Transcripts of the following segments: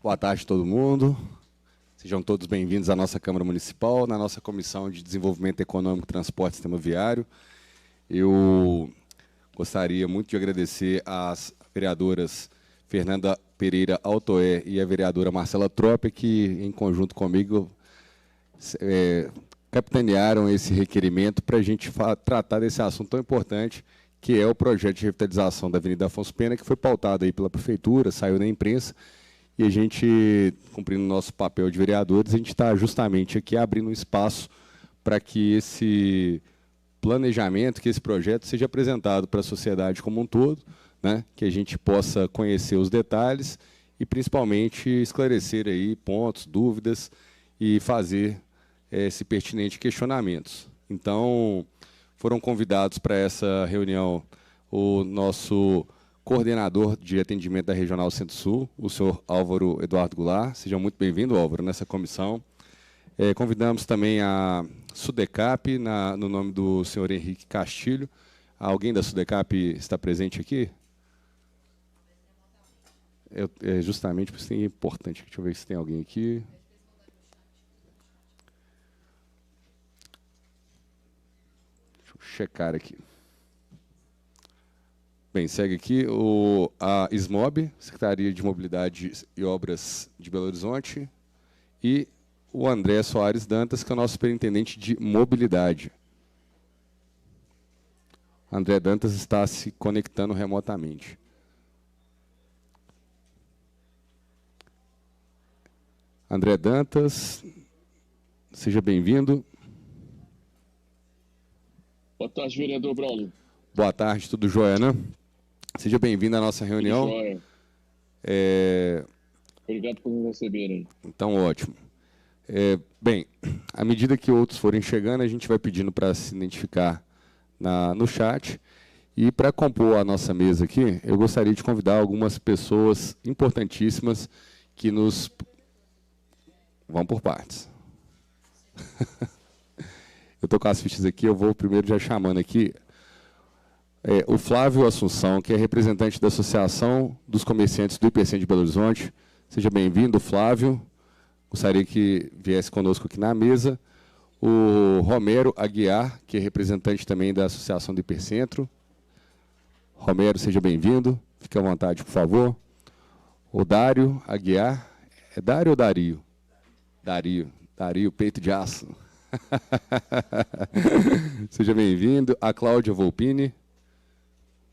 Boa tarde a todo mundo. Sejam todos bem-vindos à nossa Câmara Municipal, na nossa Comissão de Desenvolvimento Econômico, Transporte e Sistema Viário. Eu gostaria muito de agradecer às vereadoras Fernanda Pereira Altoé e a vereadora Marcela Trópia, que, em conjunto comigo, capitanearam esse requerimento para a gente tratar desse assunto tão importante, que é o projeto de revitalização da Avenida Afonso Pena, que foi pautado aí pela Prefeitura, saiu na imprensa, e a gente, cumprindo o nosso papel de vereadores, a gente está justamente aqui abrindo um espaço para que esse planejamento, que esse projeto seja apresentado para a sociedade como um todo, né, que a gente possa conhecer os detalhes e, principalmente, esclarecer aí pontos, dúvidas e fazer esse pertinente questionamentos. Então, foram convidados para essa reunião o nosso coordenador de atendimento da Regional Centro-Sul, o senhor Álvaro Eduardo Goulart. Seja muito bem-vindo, Álvaro, nessa comissão. Convidamos também a Sudecap, no nome do senhor Henrique Castilho. Alguém da Sudecap está presente aqui? Justamente por isso é importante. Deixa eu ver se tem alguém aqui. Deixa eu checar aqui. Bem, segue aqui a SMOB, Secretaria de Mobilidade e Obras de Belo Horizonte, e o André Soares Dantas, que é o nosso superintendente de mobilidade. André Dantas está se conectando remotamente. André Dantas, seja bem-vindo. Boa tarde, vereador Braulio. Boa tarde, tudo jóia, né? Seja bem-vindo à nossa reunião. Tudo jóia. Obrigado por nos receberem. Então, ótimo. Bem, à medida que outros forem chegando, a gente vai pedindo para se identificar no chat. E para compor a nossa mesa aqui, eu gostaria de convidar algumas pessoas importantíssimas que nos... Vamos por partes. Eu estou com as fichas aqui, eu vou primeiro já chamando aqui o Flávio Assunção, que é representante da Associação dos Comerciantes do Hipercentro de Belo Horizonte. Seja bem-vindo, Flávio. Gostaria que viesse conosco aqui na mesa. O Romero Aguiar, que é representante também da Associação do Hipercentro. Romero, seja bem-vindo. Fique à vontade, por favor. O Dário Aguiar. É Dário ou Dario? Dario. Dario, peito de aço. Seja bem-vindo. A Cláudia Volpini.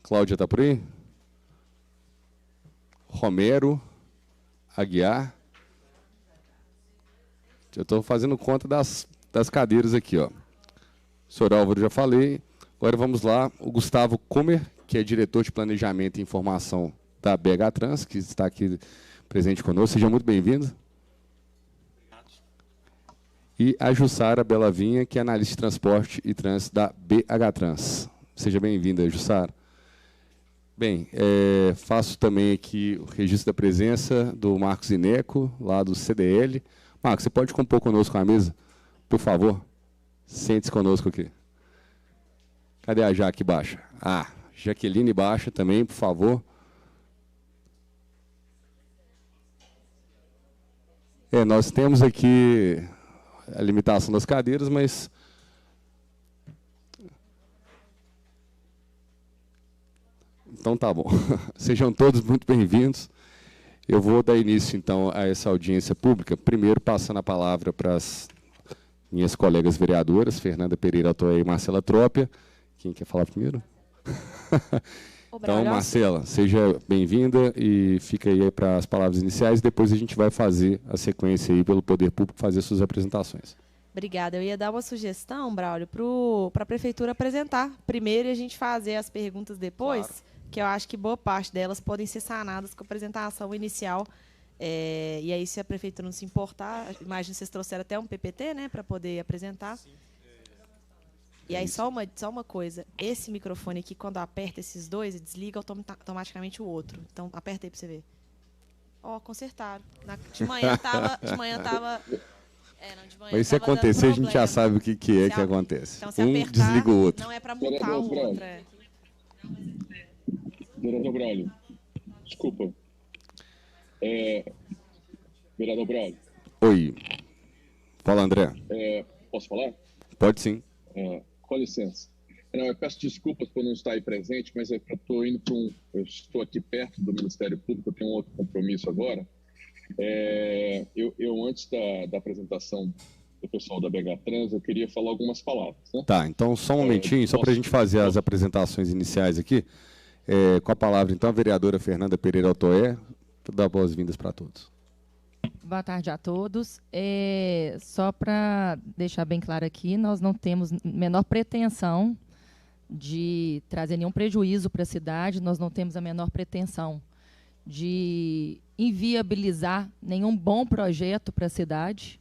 Cláudia está por aí? Romero Aguiar. Eu estou fazendo conta das cadeiras aqui, ó. O senhor Álvaro, já falei. Agora vamos lá. O Gustavo Kummer, que é diretor de Planejamento e Informação da BH Trans, que está aqui presente conosco. Seja muito bem-vindo. E a Jussara Belavinha, que é analista de transporte e trânsito da BH Trans. Seja bem-vinda, Jussara. Bem, faço também aqui o registro da presença do Marcos Ineco, lá do CDL. Marcos, você pode compor conosco a mesa, por favor? Sente-se conosco aqui. Cadê a Jaque Baixa? Ah, Jaqueline Baixa também, por favor. Nós temos aqui a limitação das cadeiras, mas... Então tá bom. Sejam todos muito bem-vindos. Eu vou dar início, então, a essa audiência pública, primeiro passando a palavra para as minhas colegas vereadoras, Fernanda Pereira Altoé e Marcela Trópia. Quem quer falar primeiro? Então, Marcela, seja bem-vinda e fica aí para as palavras iniciais. Depois a gente vai fazer a sequência aí pelo Poder Público, fazer suas apresentações. Obrigada. Eu ia dar uma sugestão, Braulio, para a Prefeitura apresentar primeiro e a gente fazer as perguntas depois, claro, que eu acho que boa parte delas podem ser sanadas com a apresentação inicial. E aí, se a Prefeitura não se importar, imagino que vocês trouxeram até um PPT, né, para poder apresentar. Sim. E aí, só uma coisa, esse microfone aqui, quando aperta esses dois, desliga automaticamente o outro. Então, aperta aí para você ver. Ó, consertaram. De manhã estava... Mas se acontecer, a gente já sabe o que é que acontece. Então, se apertar, desliga o outro. Não é para mutar o outro. Vereador Braulio, desculpa. Vereador Braulio. Oi. Fala, André. Posso falar? Pode sim. Com licença. Não, eu peço desculpas por não estar aí presente, mas é que eu estou aqui perto do Ministério Público, eu tenho um outro compromisso agora. Eu antes da apresentação do pessoal da BH Trans, eu queria falar algumas palavras. Né? Tá, então só um momentinho, só para a gente fazer as apresentações iniciais aqui. Com a palavra, então, a vereadora Fernanda Pereira Altoé, para dar boas-vindas para todos. Boa tarde a todos. Só para deixar bem claro aqui, nós não temos menor pretensão de trazer nenhum prejuízo para a cidade, nós não temos a menor pretensão de inviabilizar nenhum bom projeto para a cidade,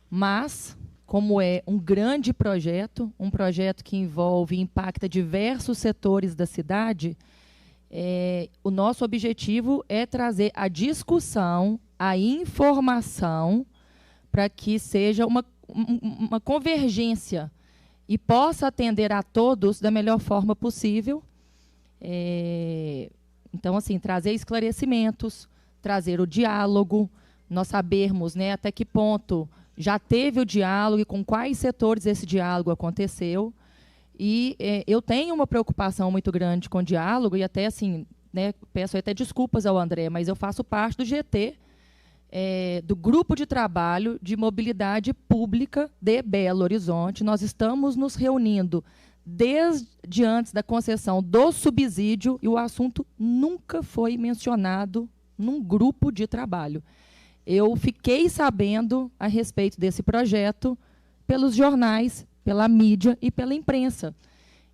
mas, como é um grande projeto, um projeto que envolve e impacta diversos setores da cidade, o nosso objetivo é trazer a discussão, a informação, para que seja uma convergência e possa atender a todos da melhor forma possível. Então, assim, trazer esclarecimentos, trazer o diálogo, nós sabermos, né, até que ponto já teve o diálogo e com quais setores esse diálogo aconteceu. E eu tenho uma preocupação muito grande com o diálogo e até, assim, né, peço até desculpas ao André, mas eu faço parte do GT, do Grupo de Trabalho de Mobilidade Pública de Belo Horizonte. Nós estamos nos reunindo desde antes da concessão do subsídio e o assunto nunca foi mencionado num grupo de trabalho. Eu fiquei sabendo a respeito desse projeto pelos jornais, pela mídia e pela imprensa.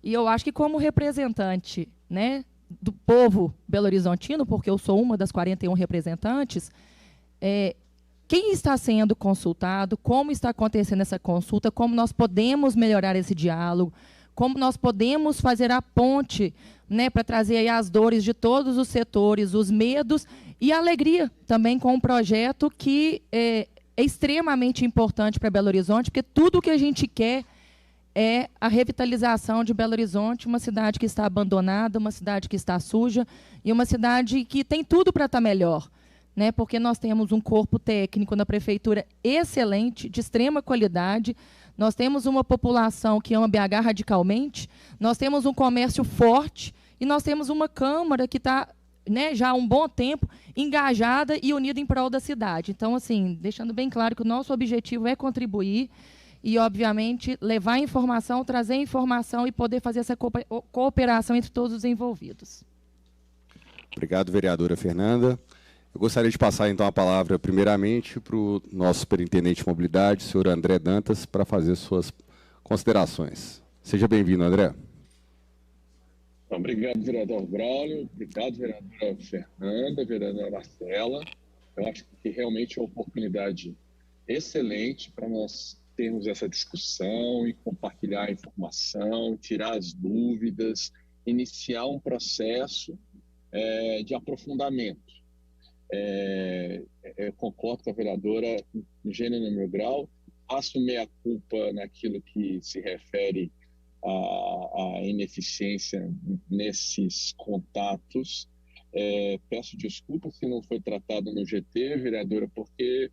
E eu acho que, como representante, né, do povo belo-horizontino, porque eu sou uma das 41 representantes, quem está sendo consultado, como está acontecendo essa consulta, como nós podemos melhorar esse diálogo, como nós podemos fazer a ponte, né, para trazer aí as dores de todos os setores, os medos e a alegria também com um projeto que é extremamente importante para Belo Horizonte, porque tudo o que a gente quer é a revitalização de Belo Horizonte, uma cidade que está abandonada, uma cidade que está suja e uma cidade que tem tudo para estar melhor, né? Porque nós temos um corpo técnico na prefeitura excelente, de extrema qualidade, nós temos uma população que ama BH radicalmente, nós temos um comércio forte e nós temos uma Câmara que está, né, já há um bom tempo engajada e unida em prol da cidade. Então, assim, deixando bem claro que o nosso objetivo é contribuir e, obviamente, levar informação, trazer informação e poder fazer essa cooperação entre todos os envolvidos. Obrigado, vereadora Fernanda. Eu gostaria de passar, então, a palavra, primeiramente, para o nosso superintendente de mobilidade, senhor André Dantas, para fazer suas considerações. Seja bem-vindo, André. Obrigado, vereador Braulio. Obrigado, vereadora Fernanda, vereadora Marcela. Eu acho que realmente é uma oportunidade excelente para nós termos essa discussão e compartilhar a informação, tirar as dúvidas, iniciar um processo de aprofundamento. Eu concordo com a vereadora em gênero e número grau, assumir a culpa naquilo que se refere à ineficiência nesses contatos. Peço desculpas se não foi tratado no GT, vereadora, porque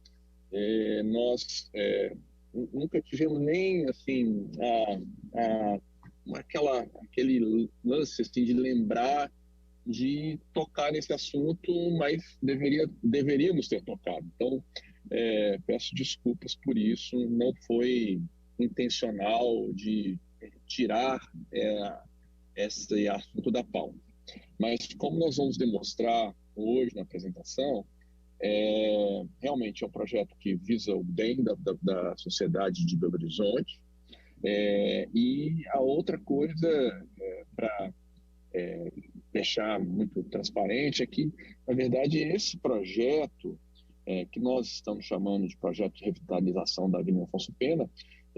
nós nunca tivemos nem assim aquele lance assim, de lembrar de tocar nesse assunto, mas deveríamos ter tocado. Então, peço desculpas por isso, não foi intencional de tirar esse assunto da pauta. Mas, como nós vamos demonstrar hoje na apresentação, realmente é um projeto que visa o bem da sociedade de Belo Horizonte. E a outra coisa, para deixar muito transparente, é que, na verdade, esse projeto, que nós estamos chamando de projeto de revitalização da Avenida Afonso Pena,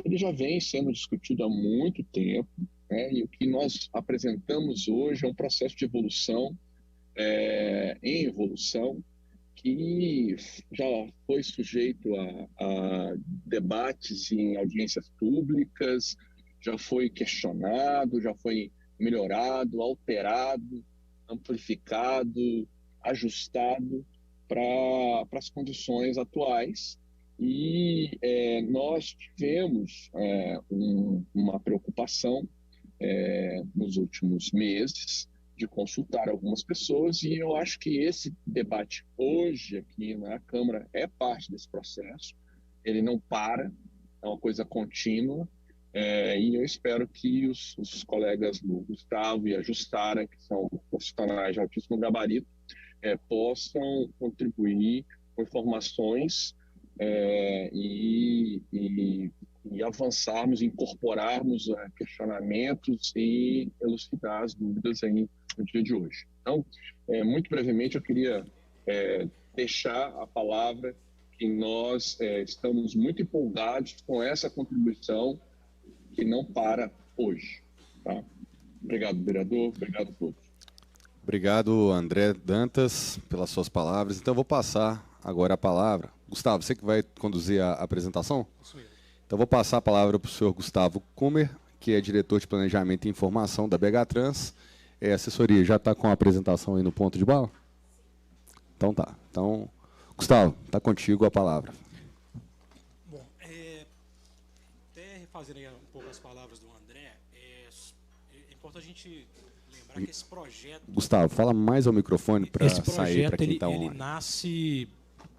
ele já vem sendo discutido há muito tempo, né? E o que nós apresentamos hoje é um processo de evolução, em evolução, que já foi sujeito a debates em audiências públicas, já foi questionado, já foi melhorado, alterado, amplificado, ajustado. para as condições atuais. E nós tivemos uma preocupação nos últimos meses de consultar algumas pessoas, e eu acho que esse debate hoje aqui na Câmara é parte desse processo. Ele não para, é uma coisa contínua, e eu espero que os colegas do Gustavo e a Justara, que são profissionais de altíssimo gabarito, possam contribuir com informações e avançarmos, incorporarmos questionamentos e elucidar as dúvidas aí no dia de hoje. Então, muito brevemente, eu queria deixar a palavra que nós estamos muito empolgados com essa contribuição que não para hoje. Tá? Obrigado, vereador. Obrigado a todos. Obrigado, André Dantas, pelas suas palavras. Então, eu vou passar agora a palavra. Gustavo, você que vai conduzir a apresentação? Isso mesmo. Então, vou passar a palavra para o senhor Gustavo Kummer, que é diretor de Planejamento e Informação da BH Trans. Assessoria, já está com a apresentação aí no ponto de bala? Então tá. Então, Gustavo, está contigo a palavra. Bom, até refazendo aí um pouco as palavras do André, é importante a gente lembrar que esse projeto... Gustavo, fala mais ao microfone para sair para quem está online. Ele nasce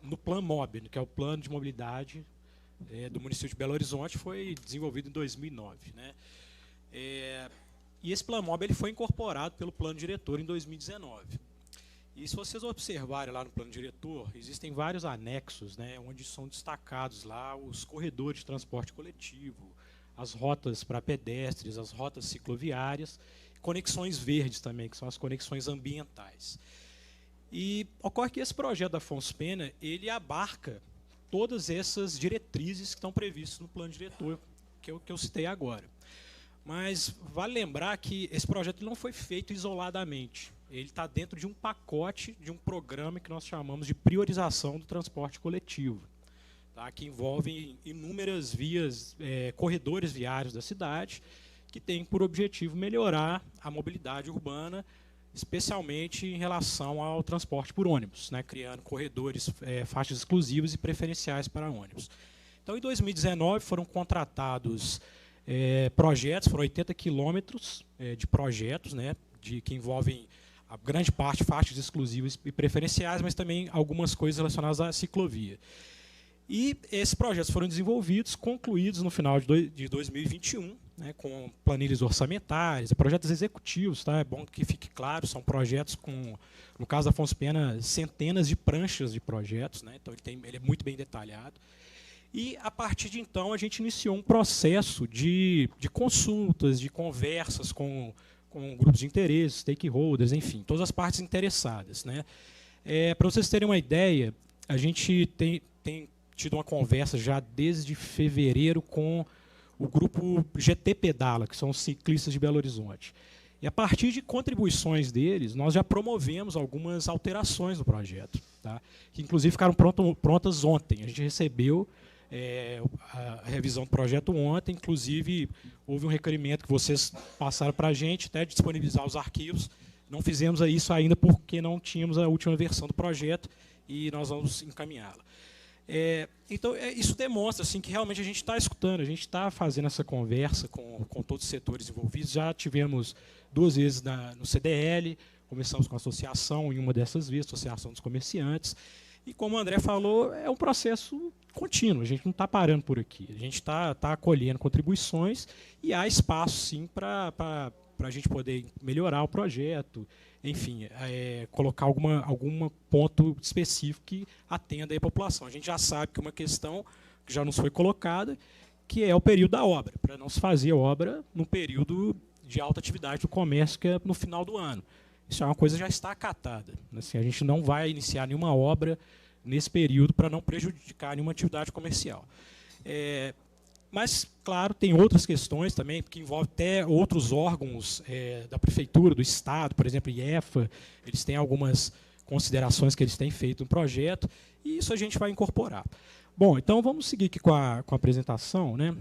no Plano MOB, que é o Plano de Mobilidade do município de Belo Horizonte, foi desenvolvido em 2009. Né? E esse Plano MOB ele foi incorporado pelo Plano Diretor em 2019. E se vocês observarem lá no Plano Diretor, existem vários anexos, né, onde são destacados lá os corredores de transporte coletivo, as rotas para pedestres, as rotas cicloviárias, conexões verdes também, que são as conexões ambientais. E ocorre que esse projeto da Afonso Pena, ele abarca todas essas diretrizes que estão previstas no Plano Diretor, que eu citei agora. Mas vale lembrar que esse projeto não foi feito isoladamente. Ele está dentro de um pacote, de um programa que nós chamamos de priorização do transporte coletivo, tá? Que envolve inúmeras vias, corredores viários da cidade, que tem por objetivo melhorar a mobilidade urbana, especialmente em relação ao transporte por ônibus, né? Criando corredores, faixas exclusivas e preferenciais para ônibus. Então, em 2019, foram contratados projetos, foram 80 quilômetros de projetos, né? Que envolvem a grande parte faixas exclusivas e preferenciais, mas também algumas coisas relacionadas à ciclovia. E esses projetos foram desenvolvidos, concluídos no final de 2021, né, com planilhas orçamentárias, projetos executivos, tá? É bom que fique claro, são projetos com, no caso da Afonso Pena, centenas de pranchas de projetos, né? Então ele é muito bem detalhado. E, a partir de então, a gente iniciou um processo de consultas, de conversas com grupos de interesse, stakeholders, enfim, todas as partes interessadas. Né? Para vocês terem uma ideia, a gente tem tido uma conversa já desde fevereiro com o grupo GT Pedala, que são os ciclistas de Belo Horizonte. E, a partir de contribuições deles, nós já promovemos algumas alterações no projeto, tá? Que, inclusive, ficaram prontas ontem. A gente recebeu a revisão do projeto ontem, inclusive houve um requerimento que vocês passaram para a gente, até de disponibilizar os arquivos. Não fizemos isso ainda porque não tínhamos a última versão do projeto e nós vamos encaminhá-la. Então, isso demonstra assim, que realmente a gente está escutando, a gente está fazendo essa conversa com todos os setores envolvidos. Já tivemos 2 vezes no CDL, começamos com a associação, em uma dessas vezes, Associação dos Comerciantes. E, como o André falou, é um processo contínuo, a gente não está parando por aqui. A gente está acolhendo contribuições e há espaço, sim, para a gente poder melhorar o projeto, enfim, colocar algum ponto específico que atenda a população. A gente já sabe que uma questão que já nos foi colocada, que é o período da obra, para não se fazer obra no período de alta atividade do comércio, que é no final do ano. Isso é uma coisa que já está acatada. Assim, a gente não vai iniciar nenhuma obra nesse período para não prejudicar nenhuma atividade comercial. Mas, claro, tem outras questões também, que envolvem até outros órgãos da Prefeitura, do Estado, por exemplo, IEFA, eles têm algumas considerações que eles têm feito no projeto, e isso a gente vai incorporar. Bom, então vamos seguir aqui com a apresentação. Né?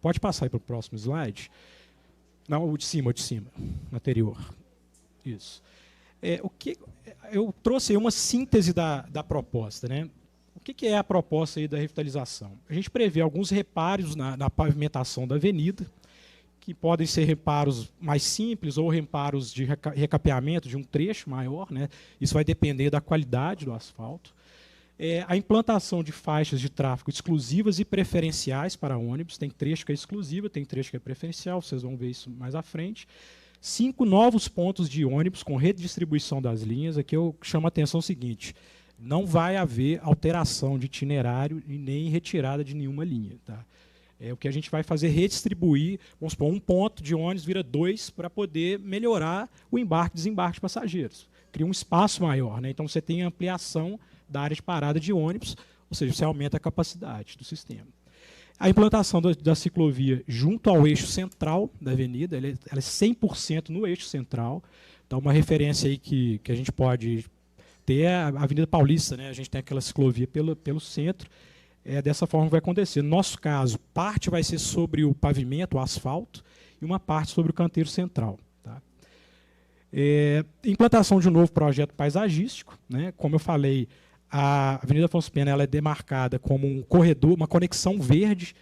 Pode passar para o próximo slide. Não, o de cima, anterior. Isso. Eu trouxe aí uma síntese da proposta, né? O que é a proposta aí da revitalização? A gente prevê alguns reparos na pavimentação da avenida, que podem ser reparos mais simples ou reparos de recapeamento de um trecho maior, né? Isso vai depender da qualidade do asfalto. A implantação de faixas de tráfego exclusivas e preferenciais para ônibus. Tem trecho que é exclusiva, tem trecho que é preferencial, vocês vão ver isso mais à frente. 5 novos pontos de ônibus com redistribuição das linhas. Aqui eu chamo a atenção o seguinte: não vai haver alteração de itinerário e nem retirada de nenhuma linha. Tá? O que a gente vai fazer é redistribuir, vamos supor, 1 ponto de ônibus vira 2 para poder melhorar o embarque e desembarque de passageiros. Cria um espaço maior, né? Então você tem ampliação da área de parada de ônibus, ou seja, você aumenta a capacidade do sistema. A implantação da ciclovia junto ao eixo central da avenida, ela é 100% no eixo central. Então, uma referência aí que a gente pode ter é a Avenida Paulista, né? A gente tem aquela ciclovia pelo centro. Dessa forma que vai acontecer. No nosso caso, parte vai ser sobre o pavimento, o asfalto, e uma parte sobre o canteiro central. Tá? Implantação de um novo projeto paisagístico, né? Como eu falei, a Avenida Afonso Pena ela é demarcada como um corredor, uma conexão verde.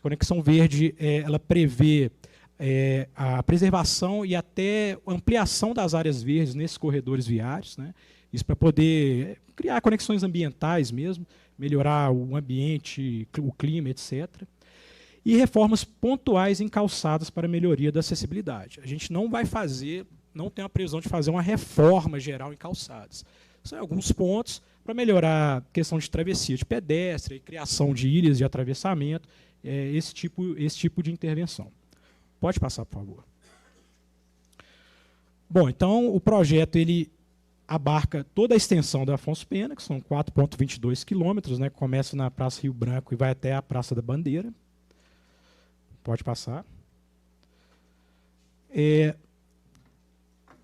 Conexão verde ela prevê a preservação e até ampliação das áreas verdes nesses corredores viários, né? Isso para poder criar conexões ambientais mesmo, melhorar o ambiente, o clima, etc. E reformas pontuais em calçadas para melhoria da acessibilidade. A gente não vai fazer, não tem a previsão de fazer uma reforma geral em calçadas. São alguns pontos para melhorar a questão de travessia de pedestre, criação de ilhas de atravessamento, esse tipo de intervenção. Pode passar, por favor. Bom, então o projeto ele abarca toda a extensão da Afonso Pena, que são 4,22 quilômetros, né, que começa na Praça Rio Branco e vai até a Praça da Bandeira. Pode passar.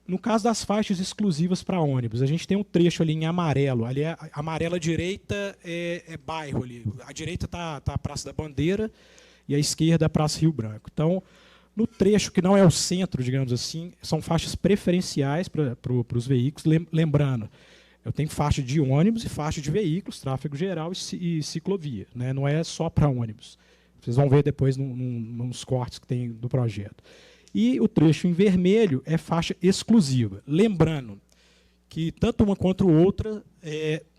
No caso das faixas exclusivas para ônibus, a gente tem um trecho ali em amarelo. Ali a amarela direita é bairro ali. A direita está a Praça da Bandeira e a esquerda a Praça Rio Branco. Então, no trecho que não é o centro, digamos assim, são faixas preferenciais para os veículos. Lembrando, eu tenho faixa de ônibus e faixa de veículos, tráfego geral e ciclovia. Né? Não é só para ônibus. Vocês vão ver depois nos cortes que tem do projeto. E o trecho em vermelho é faixa exclusiva. Lembrando que tanto uma quanto outra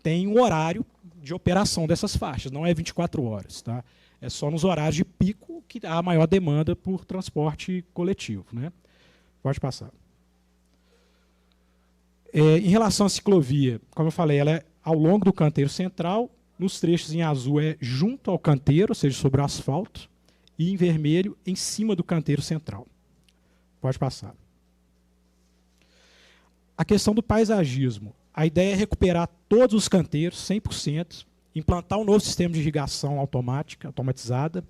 tem um horário de operação dessas faixas, não é 24 horas. Tá? É só nos horários de pico que há maior demanda por transporte coletivo. Né? Pode passar. Em relação à ciclovia, como eu falei, ela é ao longo do canteiro central, nos trechos em azul é junto ao canteiro, ou seja, sobre o asfalto, e em vermelho em cima do canteiro central. Pode passar. A questão do paisagismo. A ideia é recuperar todos os canteiros, 100%, implantar um novo sistema de irrigação automatizada,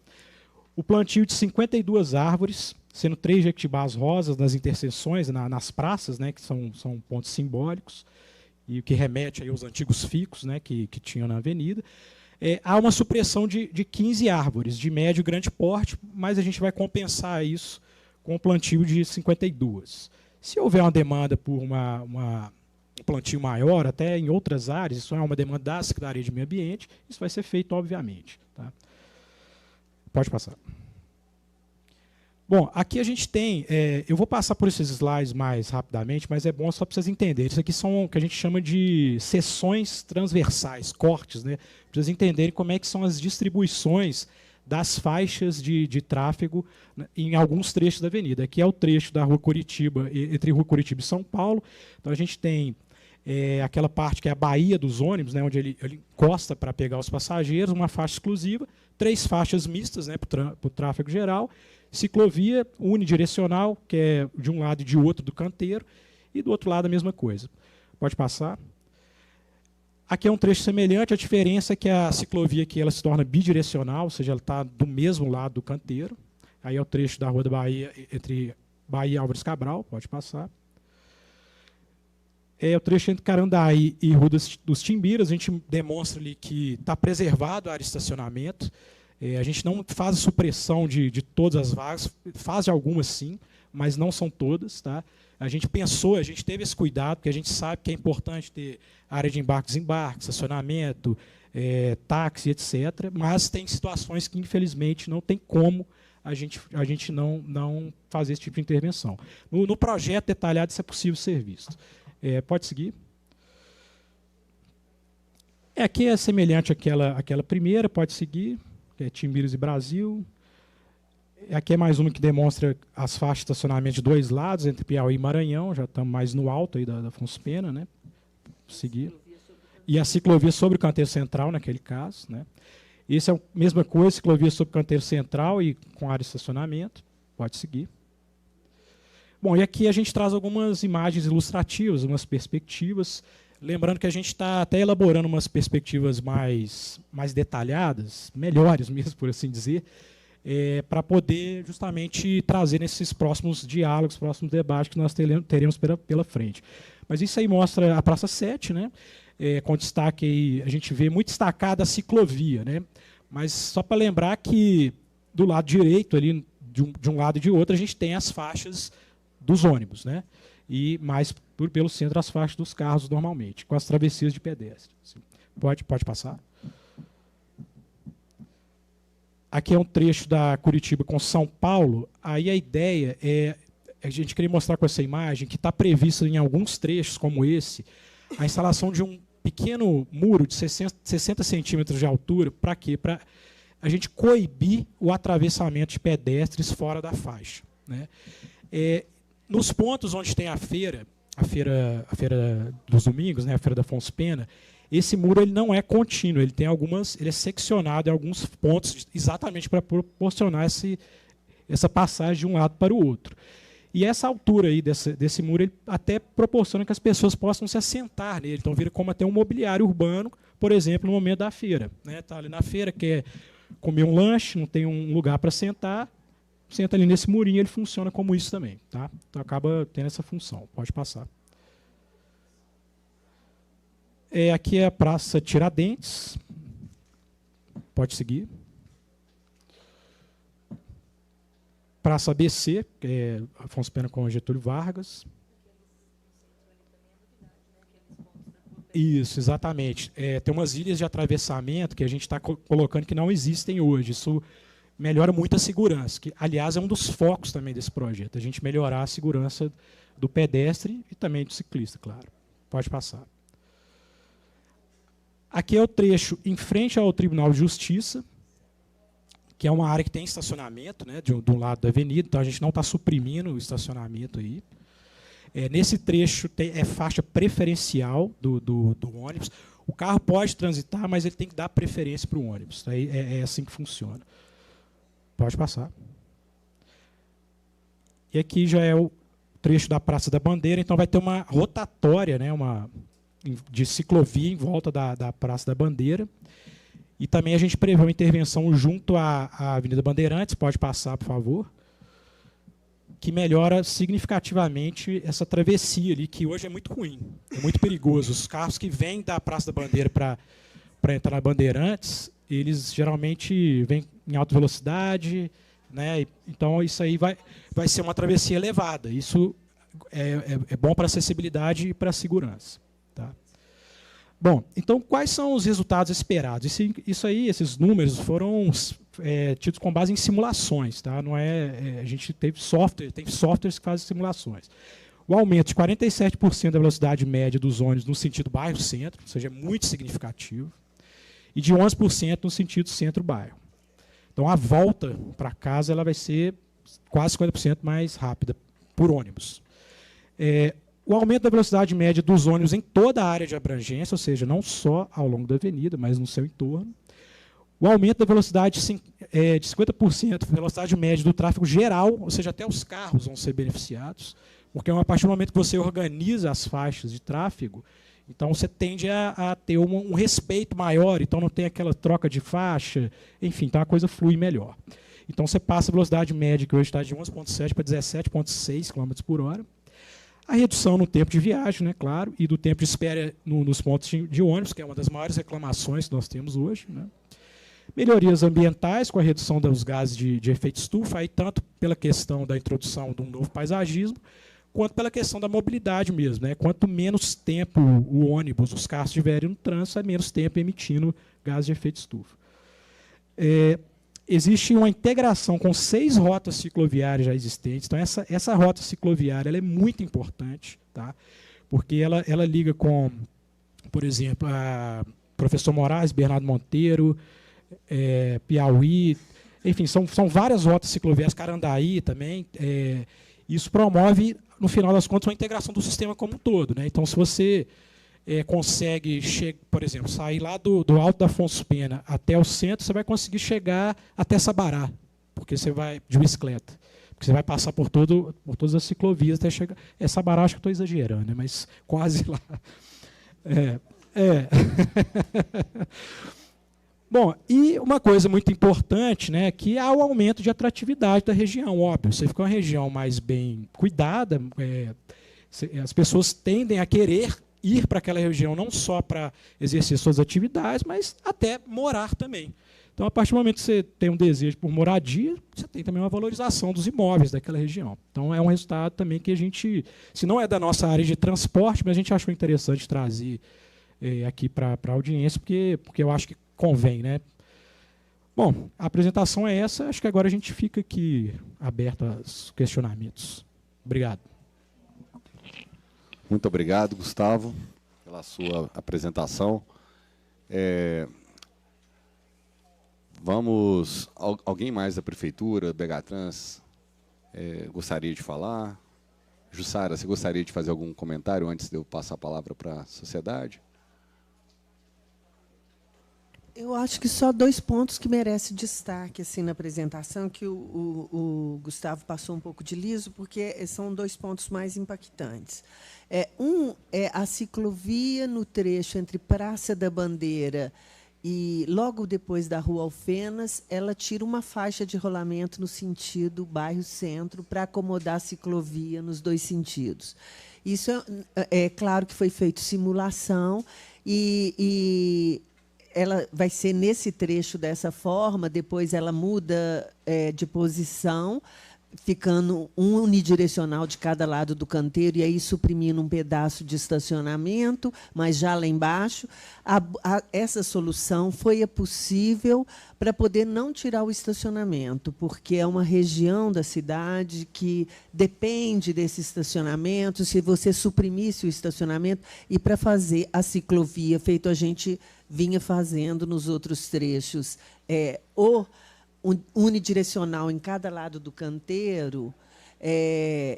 o plantio de 52 árvores, sendo 3 jequitibás rosas nas interseções, nas praças, né, que são pontos simbólicos, e o que remete aí aos antigos ficos, né, que tinham na avenida. Há uma supressão de 15 árvores, de médio e grande porte, mas a gente vai compensar isso com um plantio de 52. Se houver uma demanda por um plantio maior, até em outras áreas, isso é uma demanda da Secretaria de Meio Ambiente, isso vai ser feito, obviamente. Tá? Pode passar. Bom, aqui a gente tem, eu vou passar por esses slides mais rapidamente, mas é bom só para vocês entenderem. Isso aqui são o que a gente chama de seções transversais, cortes, né? Para vocês entenderem como é que são as distribuições das faixas de tráfego em alguns trechos da avenida. Aqui é o trecho da Rua Curitiba, entre Rua Curitiba e São Paulo. Então a gente tem aquela parte que é a baía dos ônibus, né, onde ele encosta para pegar os passageiros, uma faixa exclusiva, 3 faixas mistas, né, para o tráfego geral, ciclovia unidirecional, que é de um lado e de outro do canteiro, e do outro lado a mesma coisa. Pode passar. Aqui é um trecho semelhante, a diferença é que a ciclovia aqui ela se torna bidirecional, ou seja, ela está do mesmo lado do canteiro. Aí é o trecho da Rua da Bahia, entre Bahia e Álvares Cabral, pode passar. É o trecho entre Carandaí e Rua dos Timbiras, a gente demonstra ali que está preservado a área de estacionamento. A gente não faz supressão de todas as vagas, faz de algumas sim, mas não são todas. Tá? A gente pensou, a gente teve esse cuidado, porque a gente sabe que é importante ter área de embarque e desembarque, estacionamento, táxi, etc. Mas tem situações que, infelizmente, não tem como a gente não fazer esse tipo de intervenção. No projeto detalhado, isso é possível ser visto. Pode seguir. Aqui é semelhante àquela primeira, pode seguir. Timbiras e Brasil. Aqui é mais uma que demonstra as faixas de estacionamento de dois lados, entre Piauí e Maranhão, já estamos mais no alto aí da Afonso Pena, né? Seguir. E a ciclovia sobre o canteiro central, naquele caso. Né? Isso é a mesma coisa, ciclovia sobre o canteiro central e com área de estacionamento. Pode seguir. Bom, e aqui a gente traz algumas imagens ilustrativas, umas perspectivas. Lembrando que a gente está até elaborando umas perspectivas mais detalhadas, melhores mesmo, por assim dizer, para poder justamente trazer nesses próximos diálogos, próximos debates que nós teremos pela frente. Mas isso aí mostra a Praça 7, né? Com destaque aí, a gente vê muito destacada a ciclovia. Né? Mas só para lembrar que do lado direito, ali, de um lado e de outro, a gente tem as faixas dos ônibus, né? E mais pelo centro as faixas dos carros normalmente, com as travessias de pedestre. Pode passar. Aqui é um trecho da Curitiba com São Paulo. Aí a ideia a gente queria mostrar com essa imagem que está prevista em alguns trechos como esse, a instalação de um pequeno muro de 60 centímetros de altura. Para quê? Para a gente coibir o atravessamento de pedestres fora da faixa. Né? Nos pontos onde tem a feira dos domingos, né, a feira da Afonso Pena, esse muro ele não é contínuo, ele é seccionado em alguns pontos exatamente para proporcionar essa passagem de um lado para o outro. E essa altura aí desse muro ele até proporciona que as pessoas possam se assentar nele, então vira como até um mobiliário urbano, por exemplo, no momento da feira. Né, tá ali na feira, quer comer um lanche, não tem um lugar para sentar, senta ali nesse murinho, ele funciona como isso também. Tá? Então acaba tendo essa função. Pode passar. Aqui é a Praça Tiradentes. Pode seguir. Praça ABC, que é Afonso Pena com Getúlio Vargas. Isso, exatamente. Tem umas ilhas de atravessamento que a gente está colocando que não existem hoje. Isso melhora muito a segurança, que, aliás, é um dos focos também desse projeto, a gente melhorar a segurança do pedestre e também do ciclista, claro. Pode passar. Aqui é o trecho em frente ao Tribunal de Justiça, que é uma área que tem estacionamento, né, de um lado da avenida, então a gente não está suprimindo o estacionamento aí. Nesse trecho é faixa preferencial do ônibus. O carro pode transitar, mas ele tem que dar preferência para o ônibus. É assim que funciona. Pode passar. E aqui já é o trecho da Praça da Bandeira, então vai ter uma rotatória, né, de ciclovia em volta da Praça da Bandeira. E também a gente prevê uma intervenção junto à Avenida Bandeirantes, pode passar, por favor, que melhora significativamente essa travessia ali, que hoje é muito ruim, é muito perigoso. Os carros que vêm da Praça da Bandeira para entrar na Bandeirantes, eles geralmente vêm em alta velocidade, né? Então isso aí vai ser uma travessia elevada. Isso é bom para a acessibilidade e para a segurança. Tá? Bom, então quais são os resultados esperados? Esses números foram tidos com base em simulações, tá? Não a gente tem softwares que fazem simulações. O aumento de 47% da velocidade média dos ônibus no sentido bairro-centro, ou seja, é muito significativo, e de 11% no sentido centro-bairro. Então, a volta para casa ela vai ser quase 50% mais rápida por ônibus. O aumento da velocidade média dos ônibus em toda a área de abrangência, ou seja, não só ao longo da avenida, mas no seu entorno. O aumento da velocidade de 50% da velocidade média do tráfego geral, ou seja, até os carros vão ser beneficiados, porque a partir do momento que você organiza as faixas de tráfego, então você tende a ter um respeito maior, então não tem aquela troca de faixa, enfim, então a coisa flui melhor. Então você passa a velocidade média, que hoje está de 11,7 para 17,6 km por hora. A redução no tempo de viagem, né, claro, e do tempo de espera nos pontos de ônibus, que é uma das maiores reclamações que nós temos hoje. Né. melhorias ambientais com a redução dos gases de efeito estufa, aí tanto pela questão da introdução de um novo paisagismo, quanto pela questão da mobilidade mesmo, né? Quanto menos tempo o ônibus, os carros estiverem no trânsito, é menos tempo emitindo gases de efeito estufa. Existe uma integração com 6 rotas cicloviárias já existentes. Então, essa rota cicloviária ela é muito importante, tá? Porque ela liga com, por exemplo, a Professor Moraes, Bernardo Monteiro, Piauí, enfim, são várias rotas cicloviárias, Carandaí também. Isso promove, no final das contas, uma integração do sistema como um todo, né? Então, se você consegue, por exemplo, sair lá do Alto da Afonso Pena até o centro, você vai conseguir chegar até Sabará, porque você vai de bicicleta. Porque você vai passar por todas as ciclovias até chegar. Sabará, acho que estou exagerando, né? Mas quase lá. Bom, e uma coisa muito importante, né, que há o aumento de atratividade da região, óbvio. Você fica uma região mais bem cuidada, as pessoas tendem a querer ir para aquela região não só para exercer suas atividades, mas até morar também. Então, a partir do momento que você tem um desejo por moradia, você tem também uma valorização dos imóveis daquela região. Então, é um resultado também que a gente, se não é da nossa área de transporte, mas a gente achou interessante trazer aqui para a audiência, porque eu acho que convém, né? Bom, a apresentação é essa. Acho que agora a gente fica aqui aberto aos questionamentos. Obrigado. Muito obrigado, Gustavo, pela sua apresentação. Alguém mais da Prefeitura, BHTrans, gostaria de falar? Jussara, você gostaria de fazer algum comentário antes de eu passar a palavra para a sociedade? Eu acho que só 2 pontos que merecem destaque assim, na apresentação, que o Gustavo passou um pouco de liso, porque são 2 pontos mais impactantes. Um é a ciclovia no trecho entre Praça da Bandeira e, logo depois da Rua Alfenas, ela tira uma faixa de rolamento no sentido bairro-centro para acomodar a ciclovia nos 2 sentidos. Isso é claro que foi feito simulação e ela vai ser nesse trecho dessa forma, depois ela muda de posição, ficando um unidirecional de cada lado do canteiro, e aí suprimindo um pedaço de estacionamento, mas já lá embaixo. Essa solução foi possível para poder não tirar o estacionamento, porque é uma região da cidade que depende desse estacionamento. Se você suprimisse o estacionamento, e para fazer a ciclovia, feito a gente vinha fazendo nos outros trechos, unidirecional em cada lado do canteiro,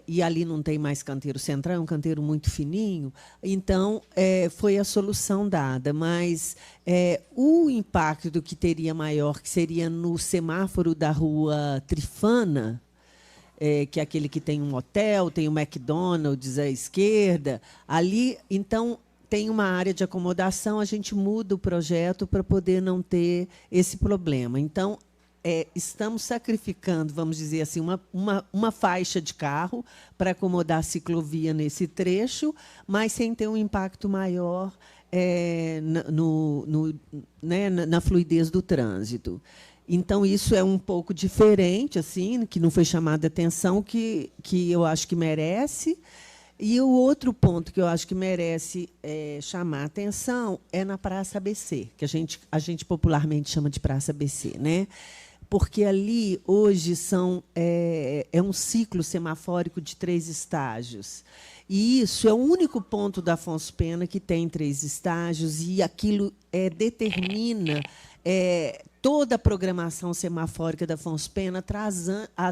e ali não tem mais canteiro central, é um canteiro muito fininho, então foi a solução dada. Mas o impacto que teria maior, que seria no semáforo da Rua Trifana, que é aquele que tem um hotel, tem o McDonald's à esquerda, ali, então, tem uma área de acomodação, a gente muda o projeto para poder não ter esse problema. Então, estamos sacrificando, vamos dizer assim, uma faixa de carro para acomodar a ciclovia nesse trecho, mas sem ter um impacto maior na fluidez do trânsito. Então, isso é um pouco diferente, assim, que não foi chamada atenção, que eu acho que merece. E o outro ponto que eu acho que merece chamar a atenção é na Praça ABC, que a gente popularmente chama de Praça ABC, né? Porque ali, hoje, é um ciclo semafórico de 3 estágios. E isso é o único ponto da Afonso Pena que tem 3 estágios, e aquilo determina toda a programação semafórica da Afonso Pena,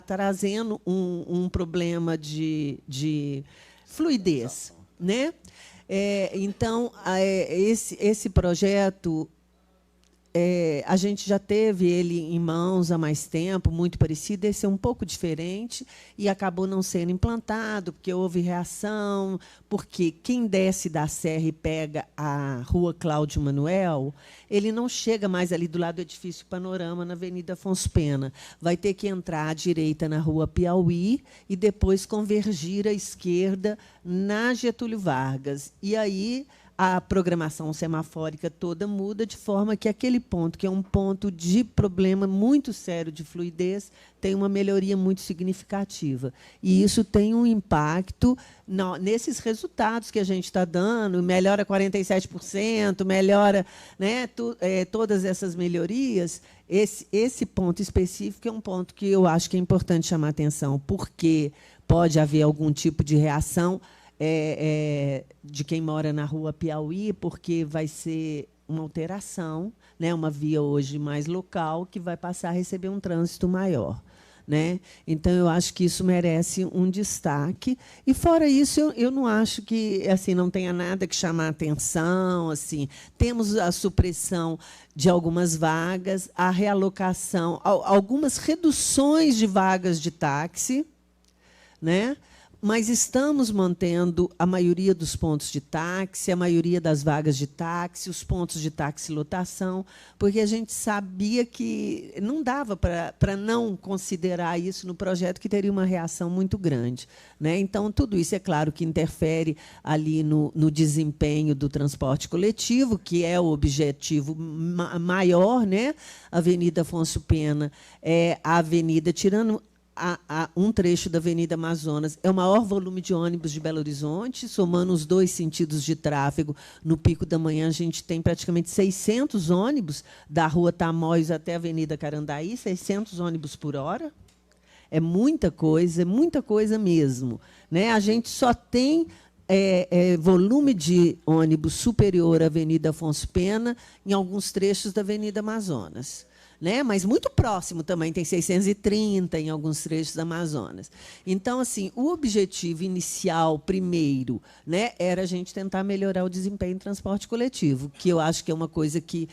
trazendo um problema de fluidez, né? Então, esse projeto, a gente já teve ele em mãos há mais tempo, muito parecido. Esse é um pouco diferente e acabou não sendo implantado, porque houve reação, porque quem desce da serra e pega a Rua Cláudio Manuel, ele não chega mais ali do lado do edifício Panorama, na Avenida Afonso Pena. Vai ter que entrar à direita na Rua Piauí e depois convergir à esquerda na Getúlio Vargas. E aí a programação semafórica toda muda, de forma que aquele ponto, que é um ponto de problema muito sério de fluidez, tem uma melhoria muito significativa. E isso tem um impacto nesses resultados que a gente está dando, melhora 47%, melhora, né, todas essas melhorias. Esse ponto específico é um ponto que eu acho que é importante chamar a atenção, porque pode haver algum tipo de reação de quem mora na Rua Piauí, porque vai ser uma alteração, né, uma via hoje mais local, que vai passar a receber um trânsito maior. Né? Então, eu acho que isso merece um destaque. E, fora isso, eu não acho que assim, não tenha nada que chamar a atenção. Assim. Temos a supressão de algumas vagas, a realocação, algumas reduções de vagas de táxi, né? Mas estamos mantendo a maioria dos pontos de táxi, a maioria das vagas de táxi, os pontos de táxi lotação, porque a gente sabia que não dava para não considerar isso no projeto, que teria uma reação muito grande. Né? Então, tudo isso, é claro, que interfere ali no desempenho do transporte coletivo, que é o objetivo maior. Né? A Avenida Afonso Pena é a avenida, tirando um trecho da Avenida Amazonas, é o maior volume de ônibus de Belo Horizonte, somando os dois sentidos de tráfego. No pico da manhã, a gente tem praticamente 600 ônibus, da Rua Tamoios até a Avenida Carandaí, 600 ônibus por hora. É muita coisa mesmo. Né? A gente só tem volume de ônibus superior à Avenida Afonso Pena em alguns trechos da Avenida Amazonas. Né? Mas muito próximo também, tem 630 em alguns trechos da Amazonas. Então, assim, o objetivo inicial, primeiro, né, era a gente tentar melhorar o desempenho em transporte coletivo, que eu acho que é uma coisa que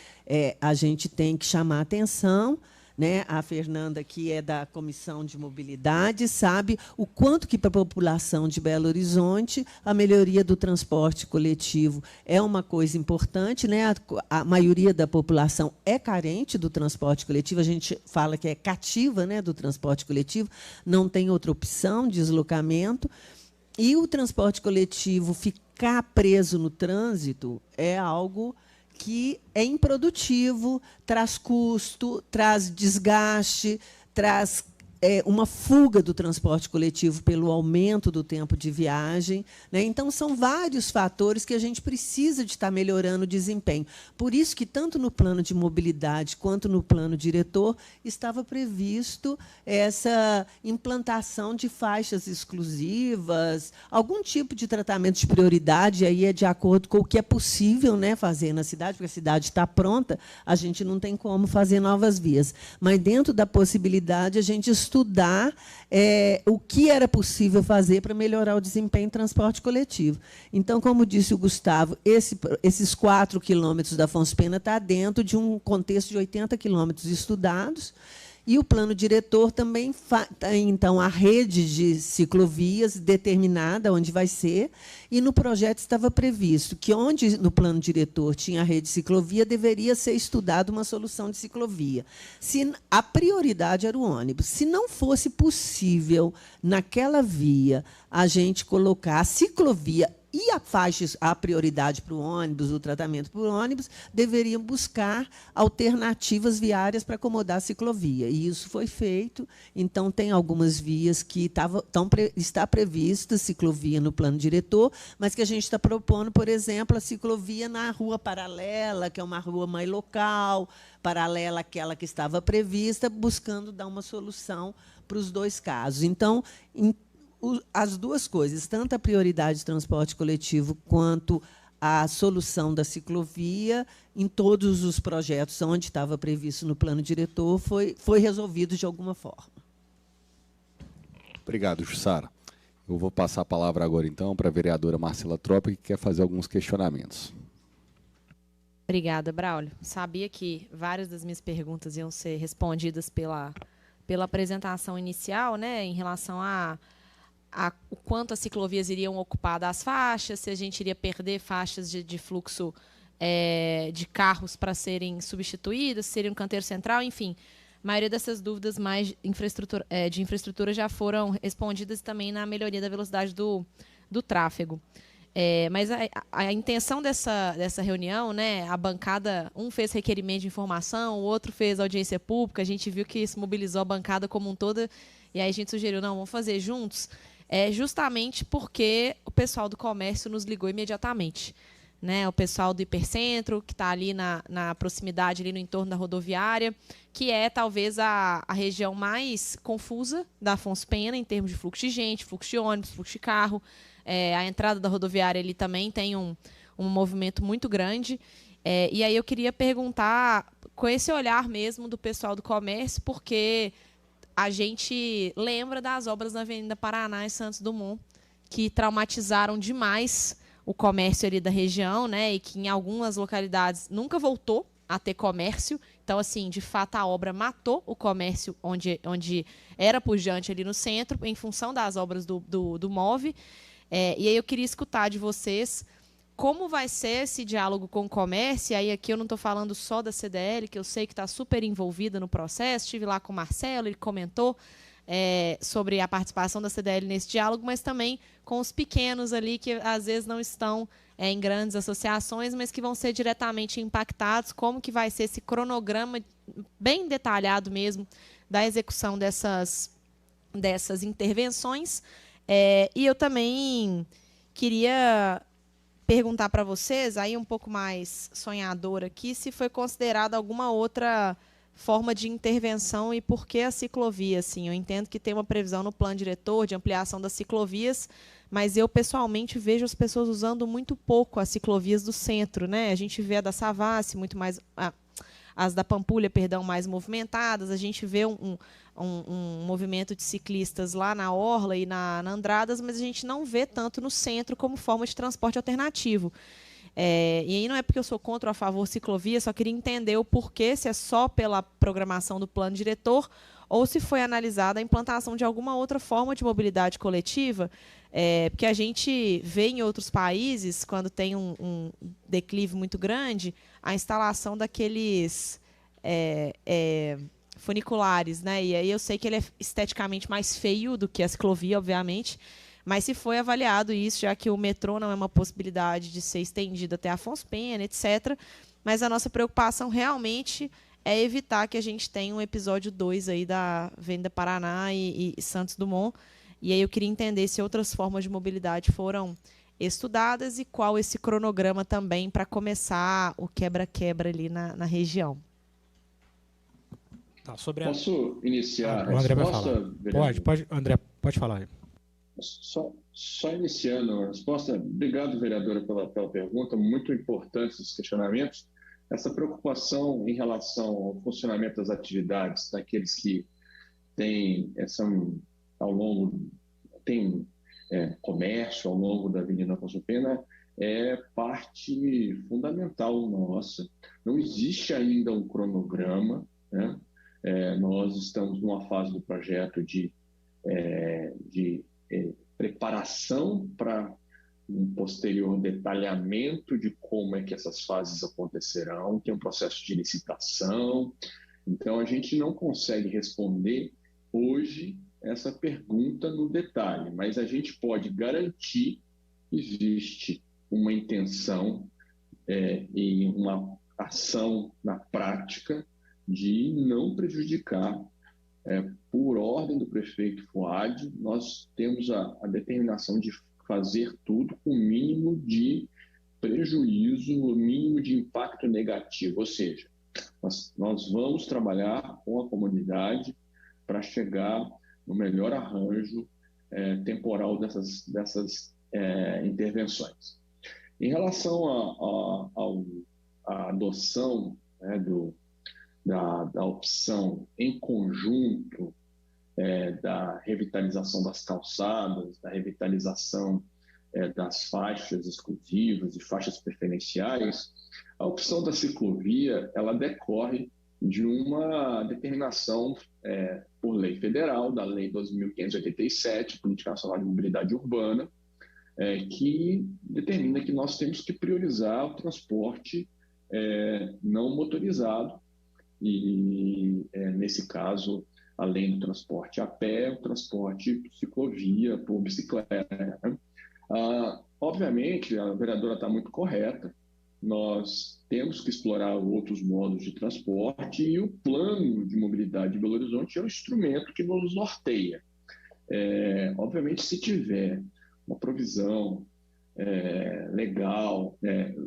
a gente tem que chamar a atenção. Né? A Fernanda, que é da Comissão de Mobilidade, sabe o quanto que, para a população de Belo Horizonte, a melhoria do transporte coletivo é uma coisa importante. Né? A maioria da população é carente do transporte coletivo, a gente fala que é cativa, né, do transporte coletivo, não tem outra opção de deslocamento. E o transporte coletivo ficar preso no trânsito é algo que é improdutivo, traz custo, traz desgaste, traz uma fuga do transporte coletivo pelo aumento do tempo de viagem. Né? Então, são vários fatores que a gente precisa de estar melhorando o desempenho. Por isso que, tanto no plano de mobilidade quanto no plano diretor, estava previsto essa implantação de faixas exclusivas, algum tipo de tratamento de prioridade, aí é de acordo com o que é possível, né, fazer na cidade, porque a cidade está pronta, a gente não tem como fazer novas vias. Mas, dentro da possibilidade, a gente estudar o que era possível fazer para melhorar o desempenho em transporte coletivo. Então, como disse o Gustavo, esses 4 quilômetros da Afonso Pena está dentro de um contexto de 80 quilômetros estudados. E o plano diretor também tem, então, a rede de ciclovias determinada onde vai ser, e no projeto estava previsto que, onde no plano diretor tinha a rede de ciclovia, deveria ser estudada uma solução de ciclovia. A prioridade era o ônibus. Se não fosse possível, naquela via, a gente colocar a ciclovia e a prioridade para o ônibus, o tratamento para o ônibus, deveriam buscar alternativas viárias para acomodar a ciclovia. E isso foi feito. Então, tem algumas vias que está prevista ciclovia no plano diretor, mas que a gente está propondo, por exemplo, a ciclovia na Rua Paralela, que é uma rua mais local, paralela àquela que estava prevista, buscando dar uma solução para os dois casos. Então, as duas coisas, tanto a prioridade de transporte coletivo quanto a solução da ciclovia, em todos os projetos onde estava previsto no plano diretor, foi resolvido de alguma forma. Obrigado, Jussara. Eu vou passar a palavra agora, então, para a vereadora Marcela Trópia, que quer fazer alguns questionamentos. Obrigada, Braulio. Sabia que várias das minhas perguntas iam ser respondidas pela apresentação inicial, né, em relação o quanto as ciclovias iriam ocupar das faixas, se a gente iria perder faixas de fluxo de carros para serem substituídas, se seria um canteiro central, enfim. A maioria dessas dúvidas mais de infraestrutura já foram respondidas também na melhoria da velocidade do tráfego. Mas a intenção dessa reunião, né, a bancada, um fez requerimento de informação, o outro fez audiência pública, a gente viu que isso mobilizou a bancada como um todo, e aí a gente sugeriu, não, vamos fazer juntos, justamente porque o pessoal do comércio nos ligou imediatamente. Né, o pessoal do Hipercentro, que está ali na proximidade, ali no entorno da rodoviária, que é talvez a região mais confusa da Afonso Pena, em termos de fluxo de gente, fluxo de ônibus, fluxo de carro. A entrada da rodoviária ali também tem um movimento muito grande. E aí eu queria perguntar, com esse olhar mesmo do pessoal do comércio, porque a gente lembra das obras na Avenida Paraná e Santos Dumont, que traumatizaram demais o comércio ali da região, né, e que em algumas localidades nunca voltou a ter comércio. Então, assim, de fato, a obra matou o comércio onde era pujante ali no centro, em função das obras do MOVE. E aí eu queria escutar de vocês como vai ser esse diálogo com o comércio. E aí aqui eu não estou falando só da CDL, que eu sei que está super envolvida no processo. Estive lá com o Marcelo, ele comentou sobre a participação da CDL nesse diálogo, mas também com os pequenos ali, que às vezes não estão em grandes associações, mas que vão ser diretamente impactados, como que vai ser esse cronograma bem detalhado mesmo da execução dessas intervenções. E eu também queria perguntar para vocês, aí um pouco mais sonhador aqui, se foi considerada alguma outra forma de intervenção e por que a ciclovia. Assim, eu entendo que tem uma previsão no plano diretor de ampliação das ciclovias, mas eu pessoalmente vejo as pessoas usando muito pouco as ciclovias do centro, né? A gente vê a da Savassi muito mais, as da Pampulha, perdão, mais movimentadas. A gente vê um movimento de ciclistas lá na Orla e na Andradas, mas a gente não vê tanto no centro como forma de transporte alternativo. E aí não é porque eu sou contra ou a favor ciclovia, só queria entender o porquê, se é só pela programação do plano diretor ou se foi analisada a implantação de alguma outra forma de mobilidade coletiva, porque a gente vê em outros países, quando tem um declive muito grande, a instalação daqueles funiculares, né? E aí eu sei que ele é esteticamente mais feio do que a ciclovia, obviamente, mas se foi avaliado isso, já que o metrô não é uma possibilidade de ser estendido até Afonso Pena, etc. Mas a nossa preocupação realmente é evitar que a gente tenha um episódio 2 aí da Avenida Paraná e Santos Dumont. E aí eu queria entender se outras formas de mobilidade foram estudadas e qual esse cronograma também para começar o quebra-quebra ali na região. Tá, Posso iniciar o André a vai resposta? falar. Pode, André, pode falar. Só iniciando a resposta, obrigado, vereadora, pela pergunta, muito importantes esses questionamentos. Essa preocupação em relação ao funcionamento das atividades daqueles que são ao longo, tem comércio ao longo da Avenida Afonso Pena, é parte fundamental nossa. Não existe ainda um cronograma, né? Nós estamos numa fase do projeto de preparação para um posterior detalhamento de como é que essas fases acontecerão, tem um processo de licitação. Então, a gente não consegue responder hoje essa pergunta no detalhe, mas a gente pode garantir que existe uma intenção e uma ação na prática de não prejudicar. Por ordem do prefeito Fuad, nós temos a determinação de fazer tudo com o mínimo de prejuízo, o mínimo de impacto negativo, ou seja, nós vamos trabalhar com a comunidade para chegar no melhor arranjo temporal dessas intervenções. Em relação à adoção da opção em conjunto da revitalização das calçadas, da revitalização das faixas exclusivas e faixas preferenciais, a opção da ciclovia ela decorre de uma determinação por lei federal, da Lei 2.587, Política Nacional de Mobilidade Urbana, que determina que nós temos que priorizar o transporte não motorizado, e nesse caso, além do transporte a pé, o transporte ciclovia por bicicleta. Obviamente, a vereadora está muito correta, nós temos que explorar outros modos de transporte e o plano de mobilidade de Belo Horizonte é o instrumento que nos norteia. Obviamente, se tiver uma provisão legal,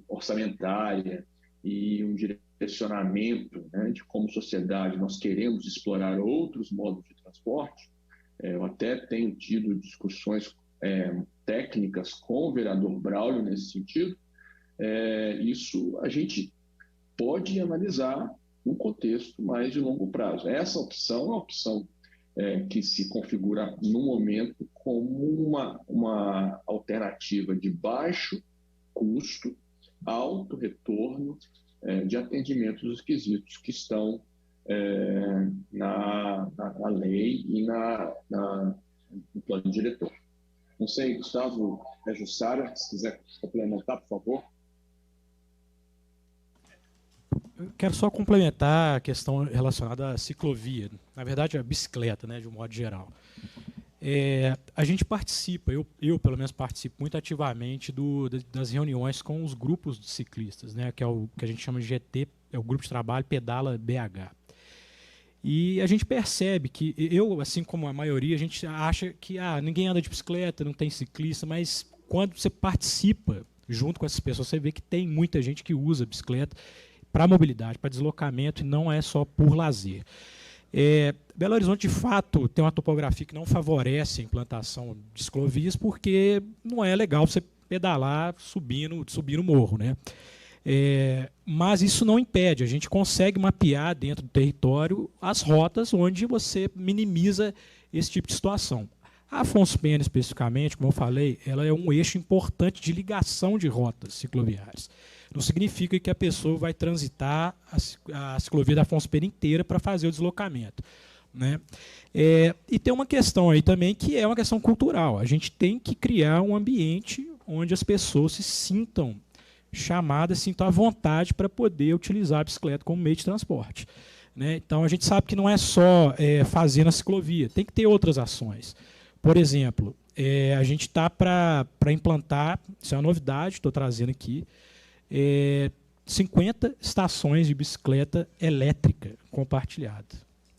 orçamentária e um direcionamento, né, de como sociedade nós queremos explorar outros modos de transporte, eu até tenho tido discussões técnicas com o vereador Braulio nesse sentido. Isso a gente pode analisar num contexto mais de longo prazo. Essa opção é uma opção que se configura no momento como uma alternativa de baixo custo, alto retorno de atendimento dos quesitos que estão na lei e no plano diretor. Não sei, Gustavo, Jussara, se quiser complementar, por favor. Eu quero só complementar a questão relacionada à ciclovia, na verdade a bicicleta, né, de um modo geral. A gente participa, eu pelo menos participo muito ativamente das reuniões com os grupos de ciclistas, né, que é o que a gente chama de GT, é o Grupo de Trabalho Pedala BH. E a gente percebe que, eu, assim como a maioria, a gente acha que ninguém anda de bicicleta, não tem ciclista, mas quando você participa junto com essas pessoas, você vê que tem muita gente que usa bicicleta para mobilidade, para deslocamento, e não é só por lazer. Belo Horizonte, de fato, tem uma topografia que não favorece a implantação de ciclovias, porque não é legal você pedalar subindo o morro, né? Mas isso não impede, a gente consegue mapear dentro do território as rotas onde você minimiza esse tipo de situação. A Afonso Pena, especificamente, como eu falei, ela é um eixo importante de ligação de rotas cicloviárias. Não significa que a pessoa vai transitar a ciclovia da Afonso Pena inteira para fazer o deslocamento, né? E tem uma questão aí também que é uma questão cultural. A gente tem que criar um ambiente onde as pessoas se sintam chamadas, sintam à vontade para poder utilizar a bicicleta como meio de transporte, né? Então, a gente sabe que não é só fazer na ciclovia, tem que ter outras ações. Por exemplo, a gente está para implantar, isso é uma novidade, estou trazendo aqui, 50 estações de bicicleta elétrica compartilhada.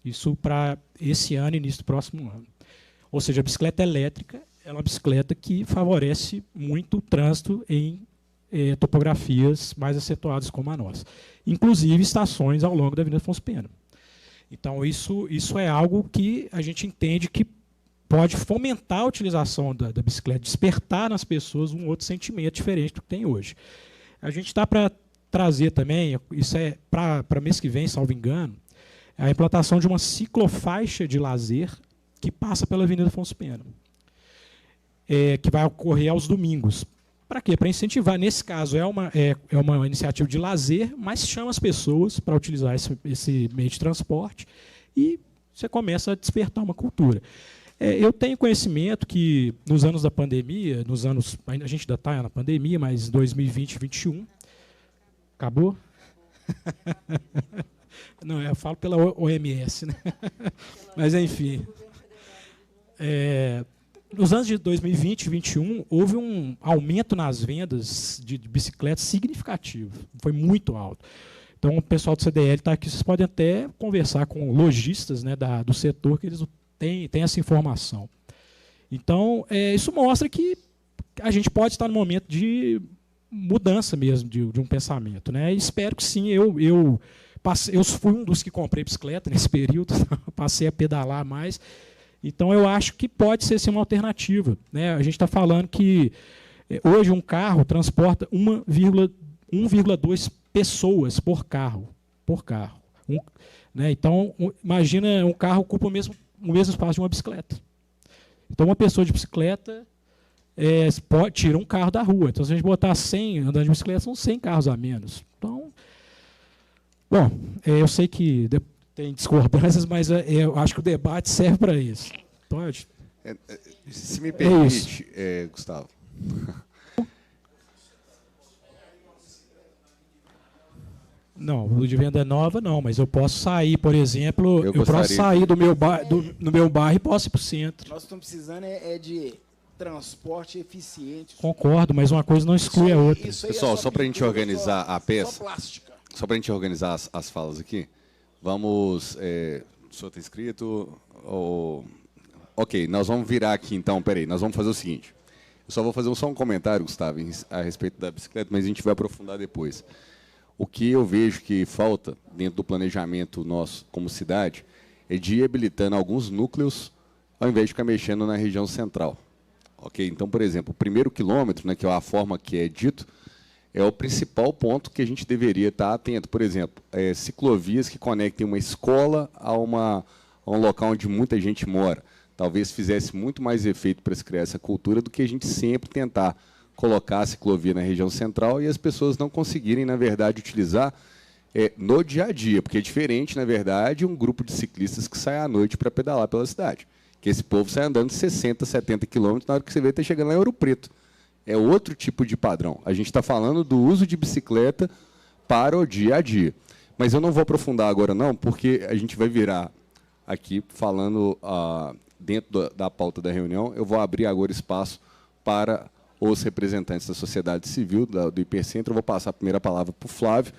Isso para esse ano e início do próximo ano. Ou seja, a bicicleta elétrica é uma bicicleta que favorece muito o trânsito em topografias mais acentuadas como a nossa. Inclusive estações ao longo da Avenida Afonso Pena. Então, isso é algo que a gente entende que pode fomentar a utilização da bicicleta, despertar nas pessoas um outro sentimento diferente do que tem hoje. A gente está para trazer também, isso é para mês que vem, salvo engano, a implantação de uma ciclofaixa de lazer que passa pela Avenida Afonso Pena, que vai ocorrer aos domingos. Para quê? Para incentivar. Nesse caso, é uma iniciativa de lazer, mas chama as pessoas para utilizar esse meio de transporte e você começa a despertar uma cultura. Eu tenho conhecimento que nos anos da pandemia, a gente ainda está na pandemia, mas 2020 e 2021, acabou? Não, eu falo pela OMS, né? Mas, enfim. Nos anos de 2020 e 2021, houve um aumento nas vendas de bicicletas significativo, foi muito alto. Então, o pessoal do CDL está aqui, vocês podem até conversar com lojistas, né, do setor, que eles têm essa informação. Então, isso mostra que a gente pode estar no momento de mudança mesmo, de um pensamento, né? E espero que sim. Eu fui um dos que comprei bicicleta nesse período, passei a pedalar mais. Então, eu acho que pode ser sim, uma alternativa, né? A gente está falando que hoje um carro transporta 1,2 pessoas por carro. Né? Então, imagina, um carro ocupa o mesmo espaço de uma bicicleta. Então, uma pessoa de bicicleta tira um carro da rua. Então, se a gente botar 100 andando de bicicleta, são 100 carros a menos. Então, bom, eu sei que tem discordâncias, mas eu acho que o debate serve para isso. Pode? Se me permite, Gustavo. Não, o de venda nova não, mas eu posso sair, por exemplo, eu posso sair do meu bairro e posso ir para o centro. Nós estamos precisando de transporte eficiente. Concordo, mas uma coisa não exclui a outra. Pessoal, só para a gente organizar a peça, Só plástica. só para a gente organizar as falas aqui, vamos... o senhor está inscrito? Ok, nós vamos virar aqui, então, peraí, nós vamos fazer o seguinte. Eu só vou fazer só um comentário, Gustavo, a respeito da bicicleta, mas a gente vai aprofundar depois. O que eu vejo que falta dentro do planejamento nosso como cidade é de ir habilitando alguns núcleos ao invés de ficar mexendo na região central. Ok? Então, por exemplo, o primeiro quilômetro, né, que é a forma que é dito, é o principal ponto que a gente deveria estar atento. Por exemplo, ciclovias que conectem uma escola a um local onde muita gente mora. Talvez fizesse muito mais efeito para se criar essa cultura do que a gente sempre tentar colocar a ciclovia na região central e as pessoas não conseguirem, na verdade, utilizar no dia a dia, porque é diferente, na verdade, um grupo de ciclistas que sai à noite para pedalar pela cidade. Que esse povo sai andando 60, 70 quilômetros, na hora que você vê, está chegando lá em Ouro Preto. É outro tipo de padrão. A gente está falando do uso de bicicleta para o dia a dia. Mas eu não vou aprofundar agora, não, porque a gente vai virar aqui falando dentro da pauta da reunião. Eu vou abrir agora espaço para os representantes da sociedade civil, do Hipercentro. Eu vou passar a primeira palavra para o Flávio,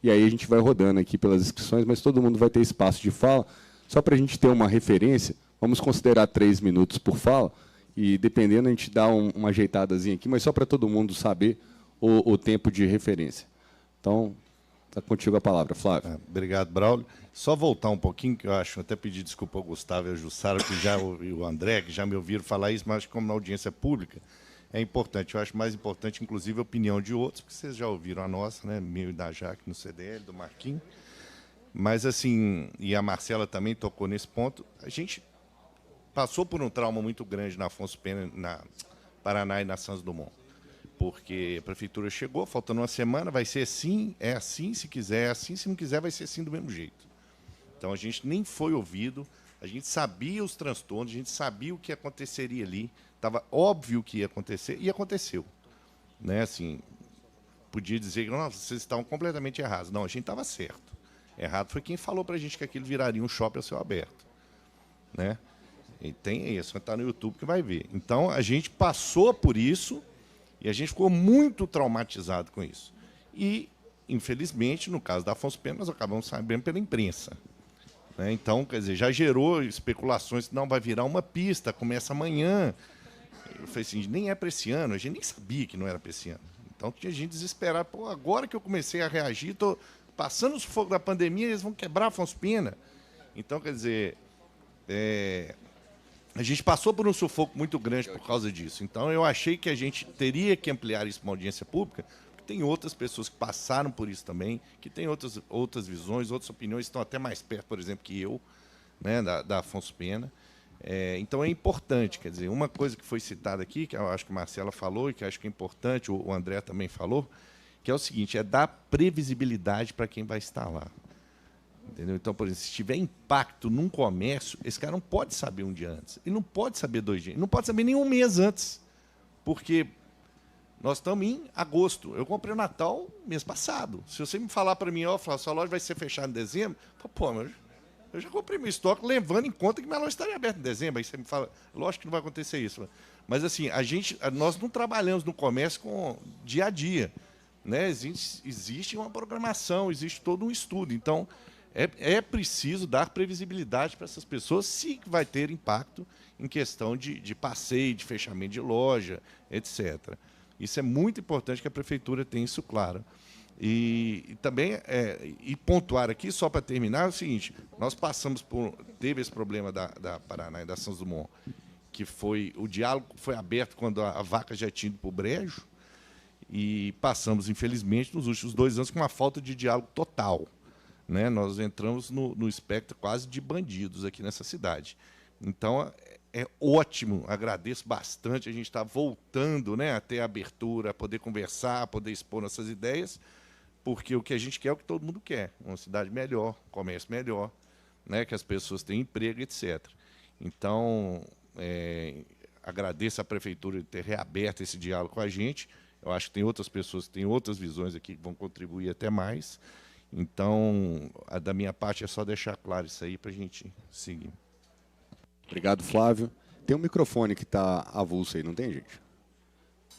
e aí a gente vai rodando aqui pelas inscrições, mas todo mundo vai ter espaço de fala. Só para a gente ter uma referência, vamos considerar 3 minutos por fala, e dependendo a gente dá uma ajeitadazinha aqui, mas só para todo mundo saber o tempo de referência. Então, está contigo a palavra, Flávio. Obrigado, Braulio. Só voltar um pouquinho, que eu acho, até pedir desculpa ao Gustavo e ao Jussara, e o André, que já me ouviram falar isso, mas como na audiência pública, é importante. Eu acho mais importante, inclusive, a opinião de outros, porque vocês já ouviram a nossa, né? Meu e da Jaque no CDL, do Marquinhos. Mas, assim, e a Marcela também tocou nesse ponto, a gente passou por um trauma muito grande na Afonso Pena, na Paraná e na Santos Dumont. Porque a prefeitura chegou, faltando uma semana, vai ser assim, é assim, se quiser é assim, se não quiser vai ser assim do mesmo jeito. Então, a gente nem foi ouvido, a gente sabia os transtornos, a gente sabia o que aconteceria ali, estava óbvio o que ia acontecer, e aconteceu. Né? Assim, podia dizer que vocês estavam completamente errados. Não, a gente estava certo. Errado foi quem falou para a gente que aquilo viraria um shopping a céu aberto. Né? E tem isso, está no YouTube que vai ver. Então, a gente passou por isso e a gente ficou muito traumatizado com isso. E, infelizmente, no caso da Afonso Pena, nós acabamos sabendo pela imprensa. Né? Então, quer dizer, já gerou especulações que não vai virar uma pista, começa amanhã. Eu falei assim, nem é para esse ano, a gente nem sabia que não era para esse ano. Então, tinha gente desesperada. Pô, agora que eu comecei a reagir, estou passando os fogos da pandemia, eles vão quebrar a Afonso Pena. Então, quer dizer, a gente passou por um sufoco muito grande por causa disso. Então, eu achei que a gente teria que ampliar isso para uma audiência pública, porque tem outras pessoas que passaram por isso também, que têm outras visões, outras opiniões, estão até mais perto, por exemplo, que eu, né, da Afonso Pena. Então, é importante, quer dizer, uma coisa que foi citada aqui, que eu acho que a Marcela falou e que eu acho que é importante, o André também falou, que é o seguinte, é dar previsibilidade para quem vai estar lá. Entendeu? Então, por exemplo, se tiver impacto num comércio, esse cara não pode saber um dia antes. Ele não pode saber 2 dias. Ele não pode saber nem um mês antes. Porque nós estamos em agosto. Eu comprei o Natal mês passado. Se você me falar para mim, sua loja vai ser fechada em dezembro, pô, mas eu já comprei meu estoque levando em conta que minha loja estaria aberta em dezembro. Aí você me fala, lógico que não vai acontecer isso. Mas, assim, nós não trabalhamos no comércio com dia a dia. Né? Existe uma programação, existe todo um estudo. Então, é preciso dar previsibilidade para essas pessoas se vai ter impacto em questão de passeio, de fechamento de loja, etc. Isso é muito importante que a prefeitura tenha isso claro. E também, pontuar aqui, só para terminar, é o seguinte, nós teve esse problema da Paraná e da Santos Dumont, que o diálogo foi aberto quando a vaca já tinha ido para o brejo, e passamos, infelizmente, nos últimos 2 anos com uma falta de diálogo total. Né? Nós entramos no espectro quase de bandidos aqui nessa cidade. Então, é ótimo, agradeço bastante a gente estar voltando, né, a ter abertura, a poder conversar, a poder expor nossas ideias, porque o que a gente quer é o que todo mundo quer, uma cidade melhor, um comércio melhor, né, que as pessoas tenham emprego, etc. Então, agradeço à Prefeitura de ter reaberto esse diálogo com a gente. Eu acho que tem outras pessoas que têm outras visões aqui que vão contribuir até mais. Então, da minha parte, é só deixar claro isso aí para a gente seguir. Obrigado, Flávio. tem um microfone que está avulso aí, não tem, gente?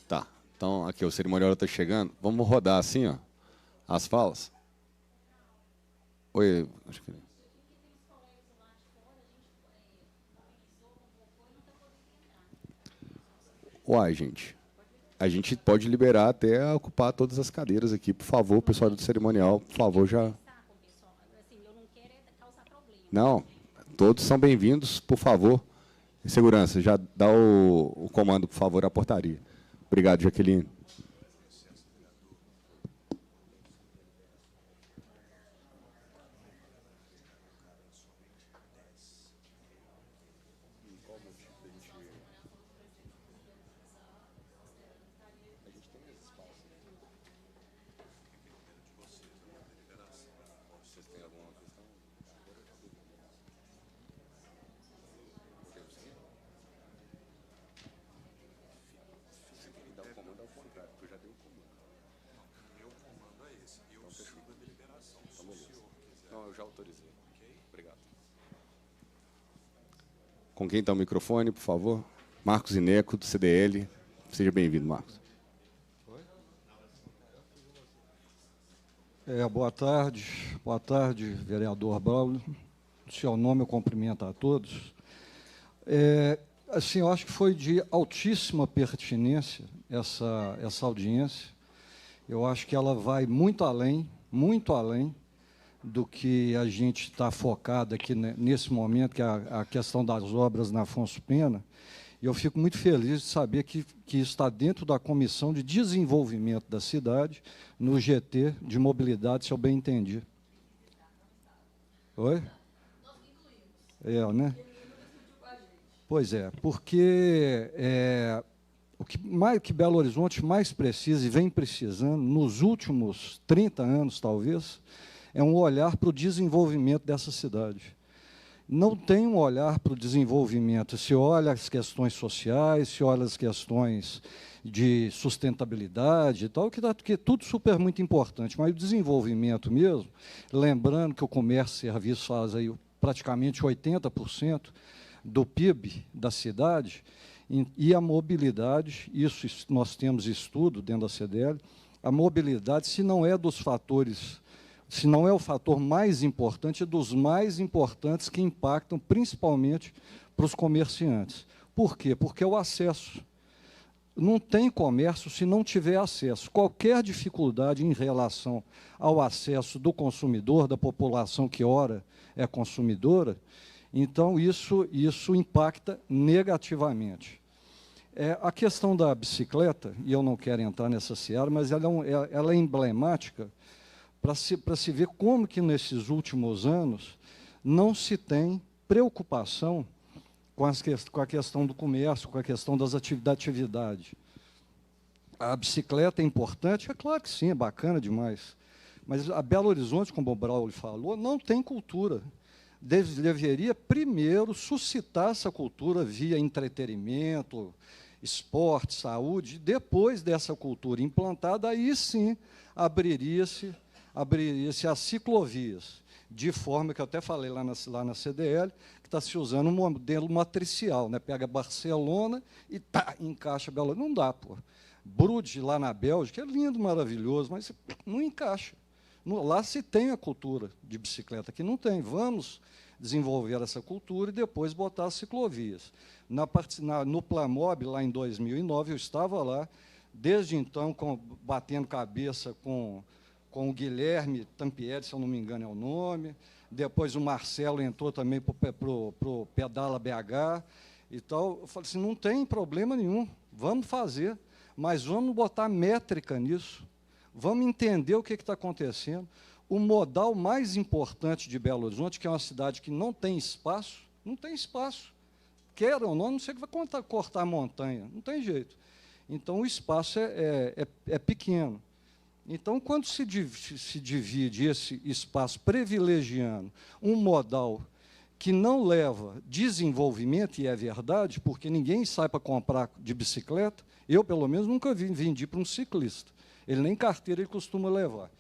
Tá. Então, aqui, o cerimonial está chegando. Vamos rodar assim, ó, as falas. Oi, acho que... Uai, gente. A gente pode liberar até ocupar todas as cadeiras aqui. Por favor, pessoal do cerimonial, por favor, já... Não, todos são bem-vindos, por favor. Segurança, já dá o comando, por favor, à portaria. Obrigado, Jaqueline. Com quem está o microfone, por favor? Marcos Ineco, do CDL. Seja bem-vindo, Marcos. Boa tarde, vereador Braulio. No seu nome, eu cumprimento a todos. Assim, eu acho que foi de altíssima pertinência essa audiência. Eu acho que ela vai muito além do que a gente está focado aqui nesse momento, que é a questão das obras na Afonso Pena. E eu fico muito feliz de saber que está dentro da Comissão de Desenvolvimento da cidade, no GT de mobilidade, se eu bem entendi. Oi? Né? Pois é, porque o que Belo Horizonte mais precisa, e vem precisando, nos últimos 30 anos, talvez, é um olhar para o desenvolvimento dessa cidade. Não tem um olhar para o desenvolvimento. Se olha as questões sociais, se olha as questões de sustentabilidade e tal, que é tudo super muito importante, mas o desenvolvimento mesmo, lembrando que o comércio e serviços faz aí praticamente 80% do PIB da cidade, e a mobilidade, isso nós temos estudo dentro da CDL, a mobilidade, se não é dos fatores... se não é o fator mais importante, é dos mais importantes que impactam principalmente para os comerciantes. Por quê? Porque é o acesso. Não tem comércio se não tiver acesso. Qualquer dificuldade em relação ao acesso do consumidor, da população que ora é consumidora, então isso impacta negativamente. A questão da bicicleta, e eu não quero entrar nessa seara, mas ela é emblemática para se ver como que, nesses últimos anos, não se tem preocupação com a questão do comércio, com a questão da atividade. A bicicleta é importante? É claro que sim, é bacana demais. Mas a Belo Horizonte, como o Braulio falou, não tem cultura. Deveria, primeiro, suscitar essa cultura via entretenimento, esporte, saúde. Depois dessa cultura implantada, aí sim abriria-se as ciclovias, de forma que eu até falei lá na CDL, que está se usando um modelo matricial, né? Pega Barcelona e encaixa Belo Horizonte. Não dá, pô. Bruges, lá na Bélgica, é lindo, maravilhoso, mas não encaixa. Lá se tem a cultura de bicicleta, aqui não tem. Vamos desenvolver essa cultura e depois botar as ciclovias. No Plamob, lá em 2009, eu estava lá, desde então, batendo cabeça com o Guilherme Tampieri, se eu não me engano é o nome, depois o Marcelo entrou também para o Pedala BH e tal. Eu falei assim, não tem problema nenhum, vamos fazer, mas vamos botar métrica nisso, vamos entender o que está acontecendo. O modal mais importante de Belo Horizonte, que é uma cidade que não tem espaço, quer ou não sei que vai cortar a montanha, não tem jeito. Então, o espaço é pequeno. Então, quando se divide esse espaço privilegiando um modal que não leva desenvolvimento, e é verdade, porque ninguém sai para comprar de bicicleta, eu, pelo menos, nunca vendi para um ciclista. Ele nem carteira ele costuma levar.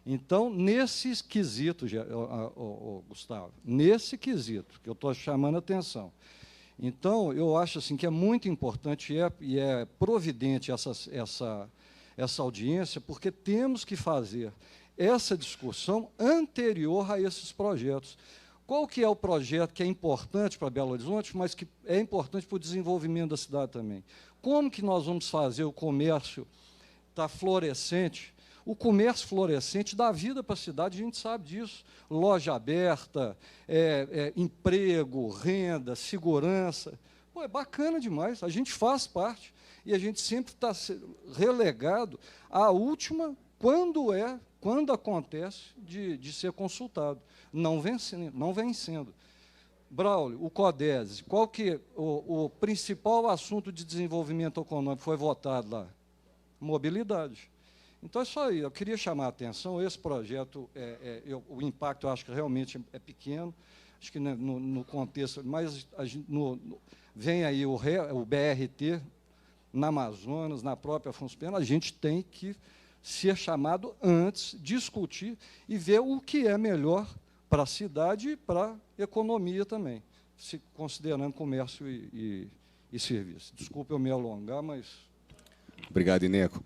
Então, nesse quesito, Gustavo, nesse quesito que eu estou chamando a atenção, Então, eu acho assim, que é muito importante e é providente essa audiência, porque temos que fazer essa discussão anterior a esses projetos. Qual que é o projeto que é importante para Belo Horizonte, mas que é importante para o desenvolvimento da cidade também? Como que nós vamos fazer o comércio estar florescente? O comércio florescente dá vida para a cidade, a gente sabe disso. Loja aberta, emprego, renda, segurança. Pô, é bacana demais, a gente faz parte. E a gente sempre está relegado à última, quando acontece de ser consultado. Não vem sendo. Braulio, o CODES, qual que o principal assunto de desenvolvimento econômico foi votado lá? Mobilidade. Então, é isso aí. Eu queria chamar a atenção. Esse projeto, o impacto, eu acho que realmente é pequeno. Acho que no contexto, mas vem aí o BRT na Amazonas, na própria Afonso Pena, a gente tem que ser chamado antes, discutir e ver o que é melhor para a cidade e para a economia também, considerando comércio e serviço. Desculpe eu me alongar, mas... Obrigado, Ineco.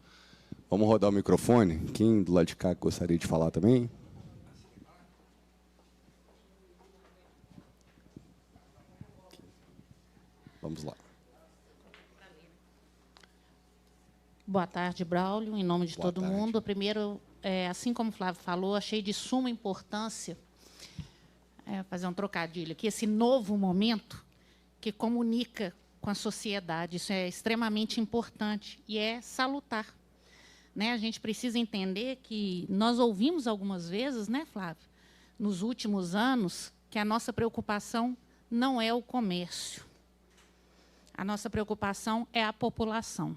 Vamos rodar o microfone. Quem do lado de cá gostaria de falar também? Vamos lá. Boa tarde, Braulio, em nome de todo mundo. Primeiro, assim como o Flávio falou, achei de suma importância, fazer um trocadilho aqui, esse novo momento que comunica com a sociedade. Isso é extremamente importante e é salutar. Né? A gente precisa entender que nós ouvimos algumas vezes, né, Flávio, nos últimos anos, que a nossa preocupação não é o comércio. A nossa preocupação é a população.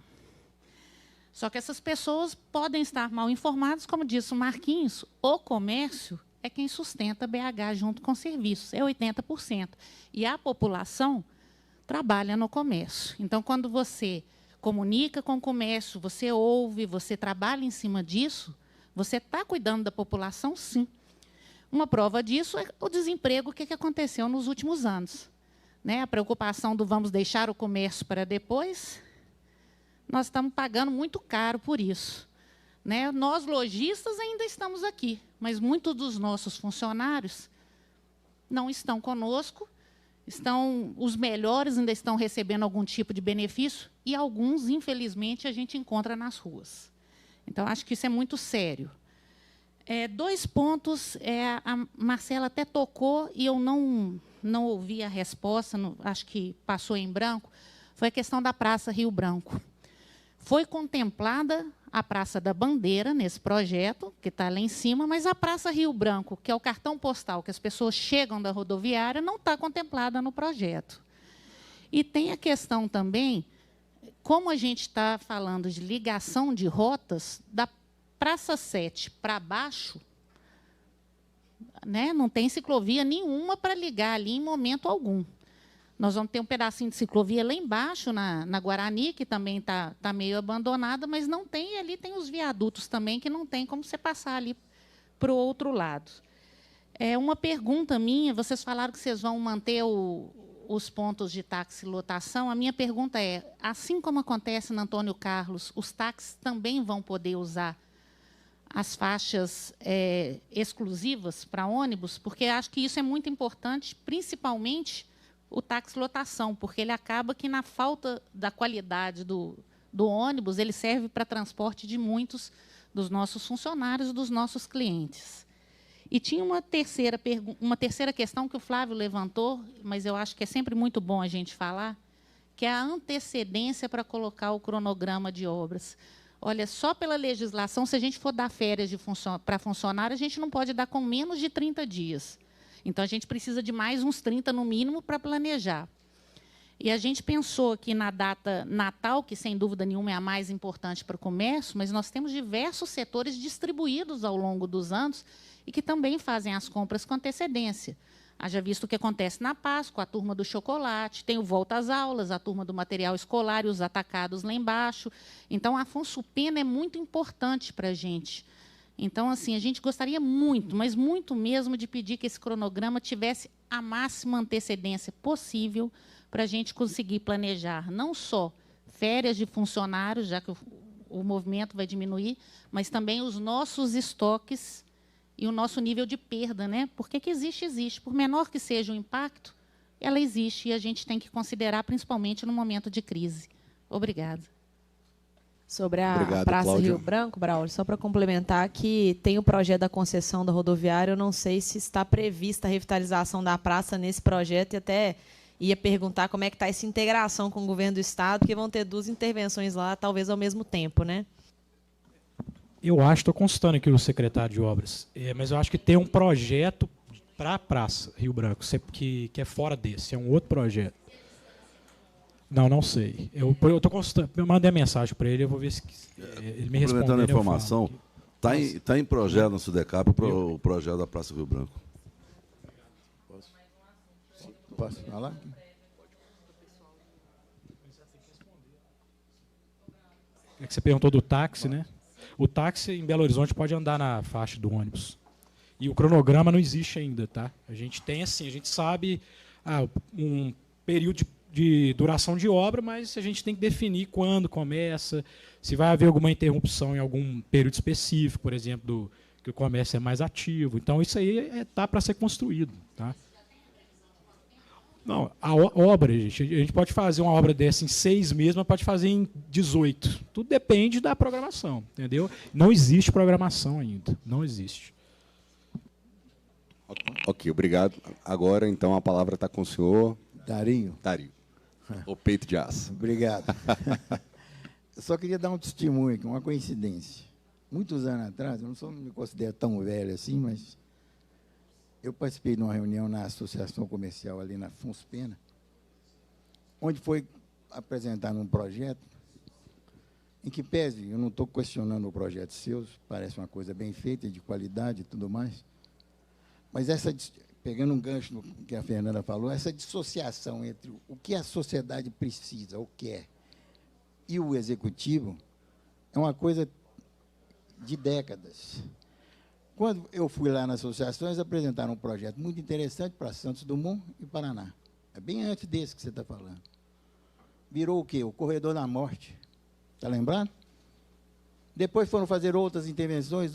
Só que essas pessoas podem estar mal informadas, como disse o Marquinhos, o comércio é quem sustenta BH junto com serviços, é 80%. E a população trabalha no comércio. Então, quando você comunica com o comércio, você ouve, você trabalha em cima disso, você está cuidando da população, sim. Uma prova disso é o desemprego que aconteceu nos últimos anos. Né? A preocupação do vamos deixar o comércio para depois, nós estamos pagando muito caro por isso. Né? Nós, lojistas, ainda estamos aqui, mas muitos dos nossos funcionários não estão conosco, os melhores ainda estão recebendo algum tipo de benefício e alguns, infelizmente, a gente encontra nas ruas. Então, acho que isso é muito sério. 2 pontos, a Marcela até tocou e eu não ouvi a resposta, acho que passou em branco, foi a questão da Praça Rio Branco. Foi contemplada a Praça da Bandeira nesse projeto, que está lá em cima, mas a Praça Rio Branco, que é o cartão postal que as pessoas chegam da rodoviária, não está contemplada no projeto. E tem a questão também, como a gente está falando de ligação de rotas, da Praça 7 para baixo, né, não tem ciclovia nenhuma para ligar ali em momento algum. Nós vamos ter um pedacinho de ciclovia lá embaixo, na Guarani, que também está meio abandonada, mas não tem, e ali tem os viadutos também, que não tem como você passar ali para o outro lado. Uma pergunta minha, vocês falaram que vocês vão manter os pontos de táxi lotação. A minha pergunta é, assim como acontece na Antônio Carlos, os táxis também vão poder usar as faixas exclusivas para ônibus? Porque acho que isso é muito importante, principalmente o táxi lotação, porque ele acaba que, na falta da qualidade do ônibus, ele serve para transporte de muitos dos nossos funcionários, dos nossos clientes. E tinha uma terceira questão que o Flávio levantou, mas eu acho que é sempre muito bom a gente falar, que é a antecedência para colocar o cronograma de obras. Olha, só pela legislação, se a gente for dar férias para funcionário, a gente não pode dar com menos de 30 dias. Então, a gente precisa de mais uns 30, no mínimo, para planejar. E a gente pensou aqui na data Natal, que, sem dúvida nenhuma, é a mais importante para o comércio, mas nós temos diversos setores distribuídos ao longo dos anos e que também fazem as compras com antecedência. Haja visto o que acontece na Páscoa, a turma do chocolate, tem o Volta às Aulas, a turma do material escolar e os atacados lá embaixo. Então, a Afonso Pena é muito importante para a gente. Então, assim, a gente gostaria muito, mas muito mesmo, de pedir que esse cronograma tivesse a máxima antecedência possível para a gente conseguir planejar não só férias de funcionários, já que o movimento vai diminuir, mas também os nossos estoques e o nosso nível de perda, né? Porque que existe. Por menor que seja o impacto, ela existe e a gente tem que considerar, principalmente no momento de crise. Obrigada. Sobre a Obrigado, Praça Cláudia. Rio Branco, Braulio, só para complementar que tem o projeto da concessão da rodoviária, eu não sei se está prevista a revitalização da praça nesse projeto, e até ia perguntar como é que está essa integração com o governo do Estado, porque vão ter 2 intervenções lá, talvez ao mesmo tempo, né? Eu acho, estou consultando aqui o secretário de obras, mas eu acho que tem um projeto para a Praça Rio Branco, que é fora desse, é um outro projeto. Não sei. Eu estou consultando, eu mandei a mensagem para ele, eu vou ver se ele me responder. Complementando a informação, está em projeto no Sudecap o projeto da Praça Rio Branco. Posso falar? É que você perguntou do táxi, né? O táxi em Belo Horizonte pode andar na faixa do ônibus. E o cronograma não existe ainda, tá? A gente tem assim, a gente sabe um período de duração de obra, mas a gente tem que definir quando começa, se vai haver alguma interrupção em algum período específico, por exemplo, que o comércio é mais ativo. Então, isso aí está para ser construído. Tá? Não, a obra, a gente pode fazer uma obra dessa em 6 meses, mas pode fazer em 18. Tudo depende da programação, entendeu? Não existe programação ainda, não existe. Ok, obrigado. Agora, então, a palavra está com o senhor. Dario. O peito de aço. Obrigado. Eu só queria dar um testemunho aqui, uma coincidência. Muitos anos atrás, eu não me considero tão velho assim, mas eu participei de uma reunião na Associação Comercial ali na Afonso Pena, onde foi apresentado um projeto em que, pese, eu não estou questionando o projeto seu, parece uma coisa bem feita, de qualidade e tudo mais, mas pegando um gancho no que a Fernanda falou, essa dissociação entre o que a sociedade precisa, ou quer, e o executivo, é uma coisa de décadas. Quando eu fui lá nas associações, apresentaram um projeto muito interessante para Santos Dumont e Paraná. É bem antes desse que você está falando. Virou o quê? O corredor da morte. Está lembrado? Depois foram fazer outras intervenções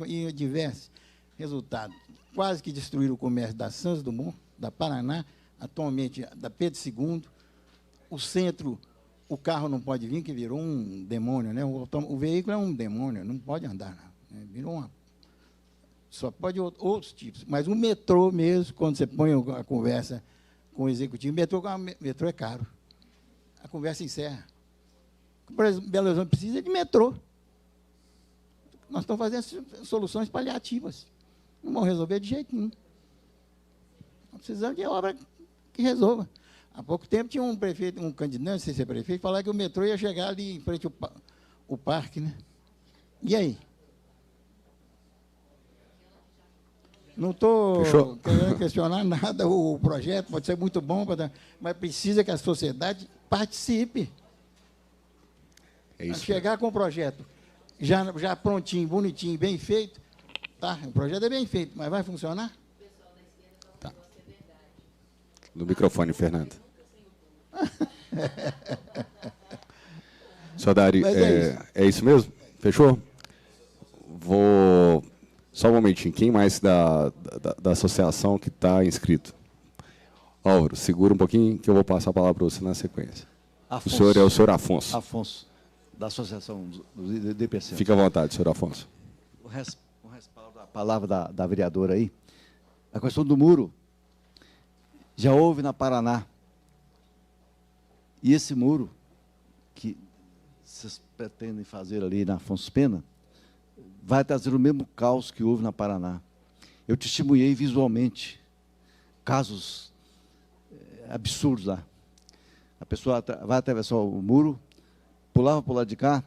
e diversos resultados. Quase que destruíram o comércio da Santos Dumont, da Paraná, atualmente da Pedro II. O centro, o carro não pode vir, que virou um demônio, né? O veículo é um demônio, não pode andar, não. Virou uma... Só pode outros tipos. Mas o metrô mesmo, quando você põe a conversa com o executivo, metrô é caro. A conversa encerra. Por exemplo, Belo Horizonte precisa de metrô. Nós estamos fazendo soluções paliativas. Não vão resolver de jeito nenhum. Nós precisamos de obra que resolva. Há pouco tempo tinha um prefeito, um candidato, não sei se é prefeito, falar que o metrô ia chegar ali em frente ao parque, né? E aí? Não estou querendo questionar nada, o projeto pode ser muito bom, mas precisa que a sociedade participe. É isso. Chegar com o projeto já prontinho, bonitinho, bem feito, tá? O projeto é bem feito, mas vai funcionar? Tá. No microfone, Fernando. Só Dari, é isso mesmo? Fechou? Vou... Só um momentinho. Quem mais da associação que está inscrito? Álvaro, segura um pouquinho que eu vou passar a palavra para você na sequência. Afonso. O senhor é o senhor Afonso. Afonso, da Associação do DPC. Fique à vontade, senhor Afonso. O respaldo da palavra da vereadora aí. A questão do muro já houve na Paraná. E esse muro que vocês pretendem fazer ali na Afonso Pena vai trazer o mesmo caos que houve na Paraná. Eu testemunhei visualmente casos absurdos lá. A pessoa vai atravessar o muro, pulava para o lado de cá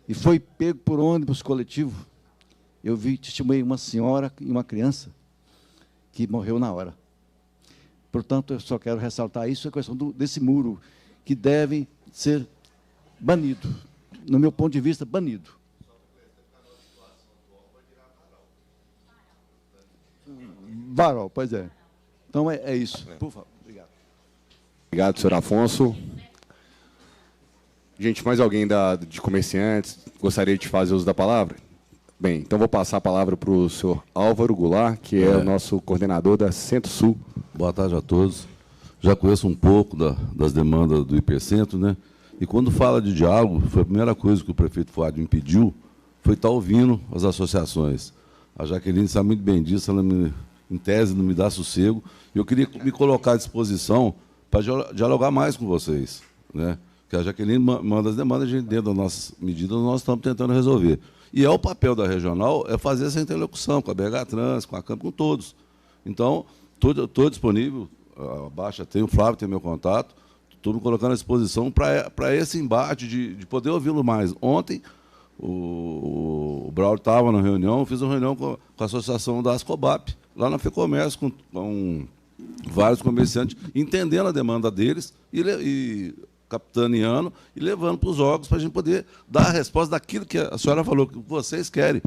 e foi pego por ônibus coletivo. Eu testemunhei uma senhora e uma criança que morreu na hora. Portanto, eu só quero ressaltar isso, a questão desse muro, que deve ser banido. No meu ponto de vista, banido. farol, pois é. Então é isso. Por favor. Obrigado. Obrigado, senhor Afonso. Gente, mais alguém de comerciantes gostaria de fazer uso da palavra? Bem, então vou passar a palavra para o senhor Álvaro Goulart, que é o nosso coordenador da Centro-Sul. Boa tarde a todos. Já conheço um pouco das demandas do Hipercentro, né? E quando fala de diálogo, foi a primeira coisa que o prefeito Fuad me pediu, foi estar ouvindo as associações. A Jaqueline sabe muito bem disso, ela, em tese, não me dá sossego. E eu queria me colocar à disposição para dialogar mais com vocês, né? Que a Jaqueline manda as demandas, a gente, dentro das nossas medidas, nós estamos tentando resolver. E o papel da regional é fazer essa interlocução com a BH Trans, com a Campo, com todos. Então, estou disponível, a Baixa tem, o Flávio tem meu contato, estou me colocando à disposição para esse embate de poder ouvi-lo mais. Ontem, o Braulio estava na reunião, fiz uma reunião com a associação da Ascobap, lá na FEComércio, com vários comerciantes, entendendo a demanda deles e capitaneando e levando para os órgãos para a gente poder dar a resposta daquilo que a senhora falou, que vocês querem.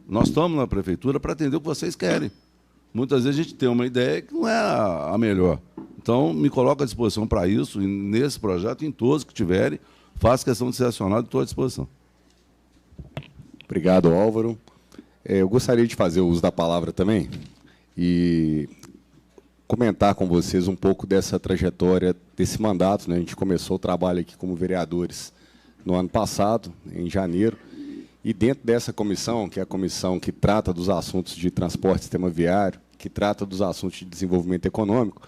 Nós estamos na prefeitura para atender o que vocês querem. Muitas vezes a gente tem uma ideia que não é a melhor. Então, me coloco à disposição para isso, e nesse projeto, em todos que tiverem, faço questão de ser acionado e estou à disposição. Obrigado, Álvaro. Eu gostaria de fazer o uso da palavra também e comentar com vocês um pouco dessa trajetória desse mandato, né? A gente começou o trabalho aqui como vereadores no ano passado, em janeiro, e dentro dessa comissão, que é a comissão que trata dos assuntos de transporte e sistema viário, que trata dos assuntos de desenvolvimento econômico,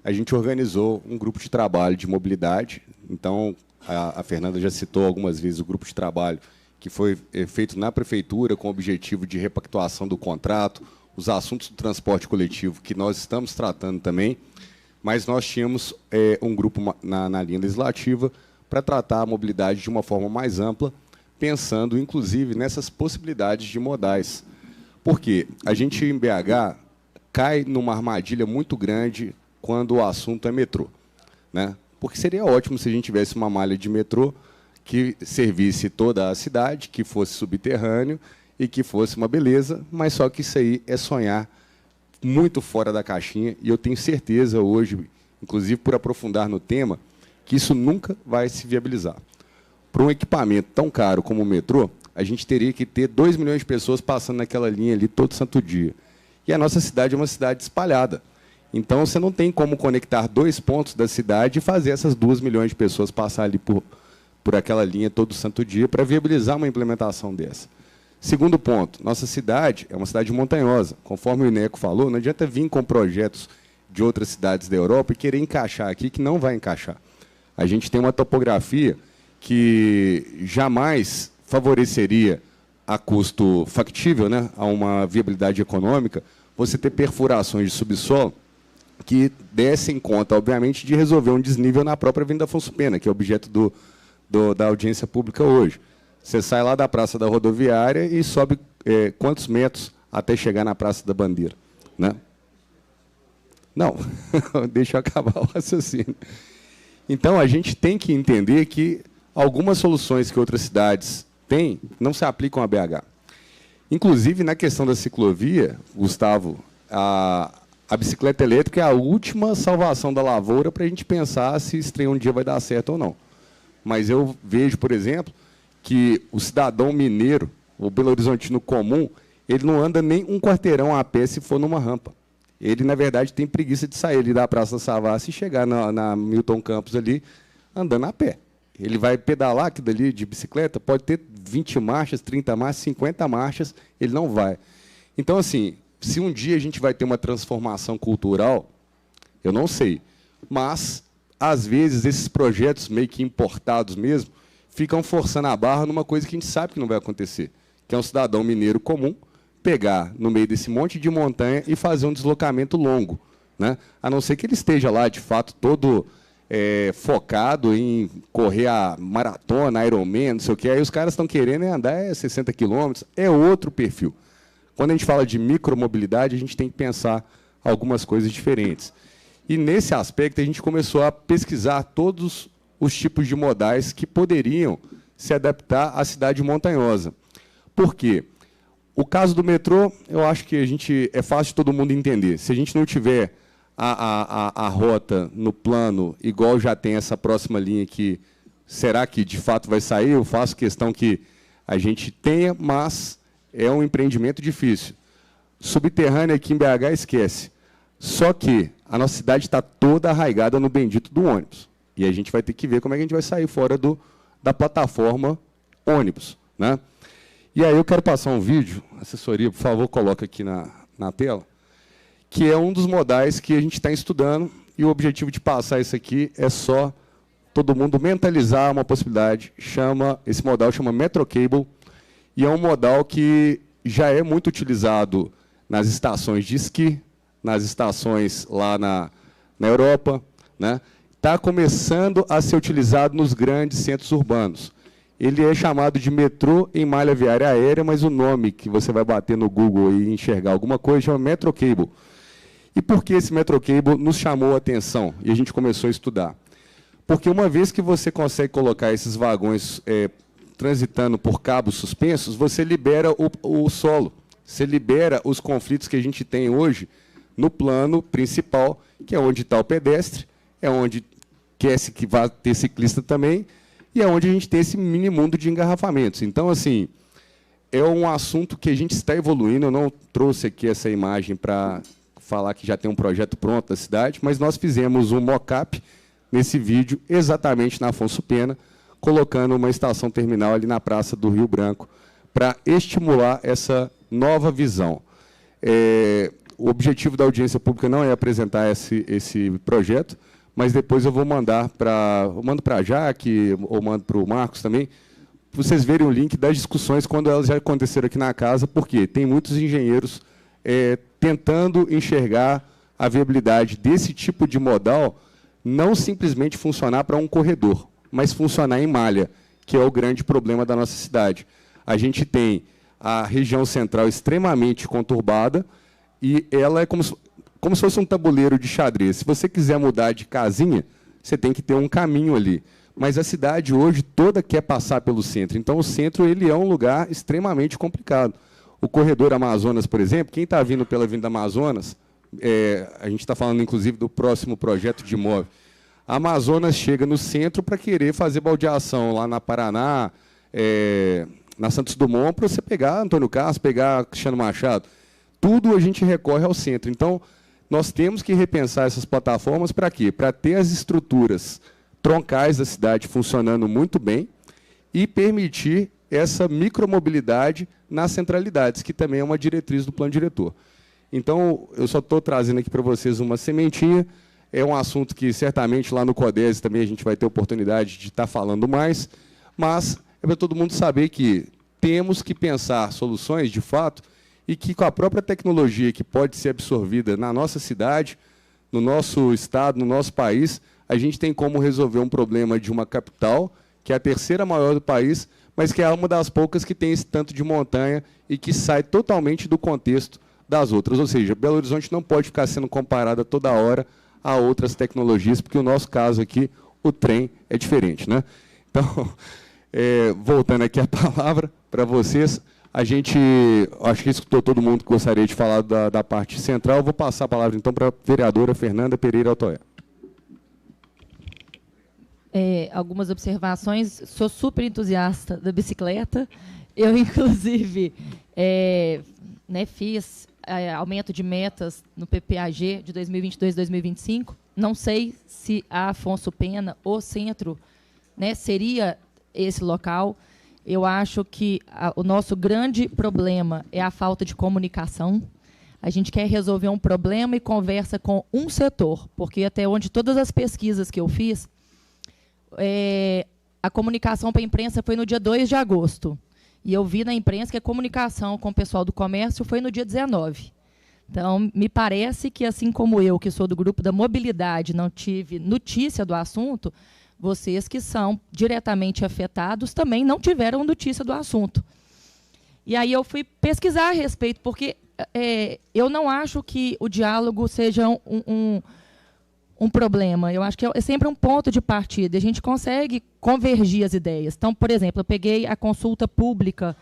a gente organizou um grupo de trabalho de mobilidade. Então, a Fernanda já citou algumas vezes o grupo de trabalho que foi feito na prefeitura com o objetivo de repactuação do contrato, os assuntos do transporte coletivo, que nós estamos tratando também, mas nós tínhamos um grupo na linha legislativa para tratar a mobilidade de uma forma mais ampla, pensando, inclusive, nessas possibilidades de modais. Porque a gente, em BH, cai numa armadilha muito grande quando o assunto é metrô, né? Porque seria ótimo se a gente tivesse uma malha de metrô que servisse toda a cidade, que fosse subterrâneo e que fosse uma beleza, mas só que isso aí é sonhar muito fora da caixinha, e eu tenho certeza hoje, inclusive por aprofundar no tema, que isso nunca vai se viabilizar. Para um equipamento tão caro como o metrô, a gente teria que ter 2 milhões de pessoas passando naquela linha ali todo santo dia. E a nossa cidade é uma cidade espalhada. Então, você não tem como conectar 2 pontos da cidade e fazer essas 2 milhões de pessoas passar ali por aquela linha todo santo dia para viabilizar uma implementação dessa. Segundo ponto, nossa cidade é uma cidade montanhosa. Conforme o INECO falou, não adianta vir com projetos de outras cidades da Europa e querer encaixar aqui, que não vai encaixar. A gente tem uma topografia que jamais favoreceria a custo factível, né, a uma viabilidade econômica, você ter perfurações de subsolo que dessem conta, obviamente, de resolver um desnível na própria Avenida Afonso Pena, que é objeto da audiência pública hoje. Você sai lá da Praça da Rodoviária e sobe quantos metros até chegar na Praça da Bandeira, né? Não, deixa eu acabar o raciocínio. Então, a gente tem que entender que algumas soluções que outras cidades têm não se aplicam a BH. Inclusive, na questão da ciclovia, Gustavo, a bicicleta elétrica é a última salvação da lavoura para a gente pensar se esse trem um dia vai dar certo ou não. Mas eu vejo, por exemplo, que o cidadão mineiro, o belo-horizontino comum, ele não anda nem um quarteirão a pé se for numa rampa. Ele, na verdade, tem preguiça de sair ali da Praça da Savassi e chegar na Milton Campos ali andando a pé. Ele vai pedalar aqui dali de bicicleta, pode ter 20 marchas, 30 marchas, 50 marchas, ele não vai. Então, assim, se um dia a gente vai ter uma transformação cultural, eu não sei. Mas, às vezes, esses projetos meio que importados mesmo, ficam forçando a barra numa coisa que a gente sabe que não vai acontecer, que é um cidadão mineiro comum pegar no meio desse monte de montanha e fazer um deslocamento longo, né? A não ser que ele esteja lá, de fato, todo focado em correr a maratona, Ironman, não sei o que, aí os caras estão querendo andar 60 quilômetros, é outro perfil. Quando a gente fala de micromobilidade, a gente tem que pensar algumas coisas diferentes. E, nesse aspecto, a gente começou a pesquisar todos os tipos de modais que poderiam se adaptar à cidade montanhosa. Por quê? O caso do metrô, eu acho que é fácil de todo mundo entender. Se a gente não tiver a rota no plano, igual já tem essa próxima linha que será que de fato vai sair? Eu faço questão que a gente tenha, mas é um empreendimento difícil. Subterrâneo aqui em BH, esquece. Só que a nossa cidade está toda arraigada no bendito do ônibus. E a gente vai ter que ver como é que a gente vai sair fora da plataforma ônibus, né? E aí eu quero passar um vídeo, assessoria, por favor, coloca aqui na tela, que é um dos modais que a gente está estudando, e o objetivo de passar isso aqui é só todo mundo mentalizar uma possibilidade. Esse modal chama Metrocable, e é um modal que já é muito utilizado nas estações de esqui, nas estações lá na Europa, né? Está começando a ser utilizado nos grandes centros urbanos. Ele é chamado de metrô em malha viária aérea, mas o nome que você vai bater no Google e enxergar alguma coisa chama Metrocable. E por que esse Metrocable nos chamou a atenção e a gente começou a estudar? Porque uma vez que você consegue colocar esses vagões transitando por cabos suspensos, você libera o solo, você libera os conflitos que a gente tem hoje no plano principal, que é onde está o pedestre, é onde quer-se que vá ter ciclista também, e é onde a gente tem esse mini mundo de engarrafamentos. Então, assim, é um assunto que a gente está evoluindo. Eu não trouxe aqui essa imagem para falar que já tem um projeto pronto da cidade, mas nós fizemos um mock-up nesse vídeo, exatamente na Afonso Pena, colocando uma estação terminal ali na Praça do Rio Branco, para estimular essa nova visão. O objetivo da audiência pública não é apresentar esse projeto, mas depois eu vou mandar mando para a Jaque, ou mando para o Marcos também, para vocês verem o link das discussões quando elas já aconteceram aqui na casa, porque tem muitos engenheiros tentando enxergar a viabilidade desse tipo de modal, não simplesmente funcionar para um corredor, mas funcionar em malha, que é o grande problema da nossa cidade. A gente tem a região central extremamente conturbada, e ela é como se fosse um tabuleiro de xadrez. Se você quiser mudar de casinha, você tem que ter um caminho ali. Mas a cidade hoje toda quer passar pelo centro. Então, o centro ele é um lugar extremamente complicado. O corredor Amazonas, por exemplo, quem está vindo pela Avenida Amazonas, a gente está falando, inclusive, do próximo projeto de imóvel. A Amazonas chega no centro para querer fazer baldeação lá na Paraná, na Santos Dumont, para você pegar Antônio Carlos, pegar Cristiano Machado. Tudo a gente recorre ao centro. Então, nós temos que repensar essas plataformas para quê? Para ter as estruturas troncais da cidade funcionando muito bem e permitir essa micromobilidade nas centralidades, que também é uma diretriz do plano diretor. Então, eu só estou trazendo aqui para vocês uma sementinha. É um assunto que, certamente, lá no CODES também a gente vai ter oportunidade de estar falando mais, mas é para todo mundo saber que temos que pensar soluções, de fato, e que com a própria tecnologia que pode ser absorvida na nossa cidade, no nosso estado, no nosso país, a gente tem como resolver um problema de uma capital, que é a terceira maior do país, mas que é uma das poucas que tem esse tanto de montanha e que sai totalmente do contexto das outras. Ou seja, Belo Horizonte não pode ficar sendo comparada toda hora a outras tecnologias, porque o nosso caso aqui, o trem é diferente, né? Então, voltando aqui a palavra para vocês, a gente, acho que escutou todo mundo que gostaria de falar da parte central. Eu vou passar a palavra, então, para a vereadora Fernanda Pereira Altoé. Algumas observações. Sou super entusiasta da bicicleta. Eu, inclusive, fiz aumento de metas no PPAG de 2022 2025. Não sei se a Afonso Pena, o centro, seria esse local. Eu acho que o nosso grande problema é a falta de comunicação. A gente quer resolver um problema e conversa com um setor, porque até onde todas as pesquisas que eu fiz, a comunicação para a imprensa foi no dia 2 de agosto. E eu vi na imprensa que a comunicação com o pessoal do comércio foi no dia 19. Então, me parece que, assim como eu, que sou do grupo da mobilidade, não tive notícia do assunto, vocês que são diretamente afetados também não tiveram notícia do assunto. E aí eu fui pesquisar a respeito, porque eu não acho que o diálogo seja um problema. Eu acho que é sempre um ponto de partida. A gente consegue convergir as ideias. Então, por exemplo, eu peguei a consulta pública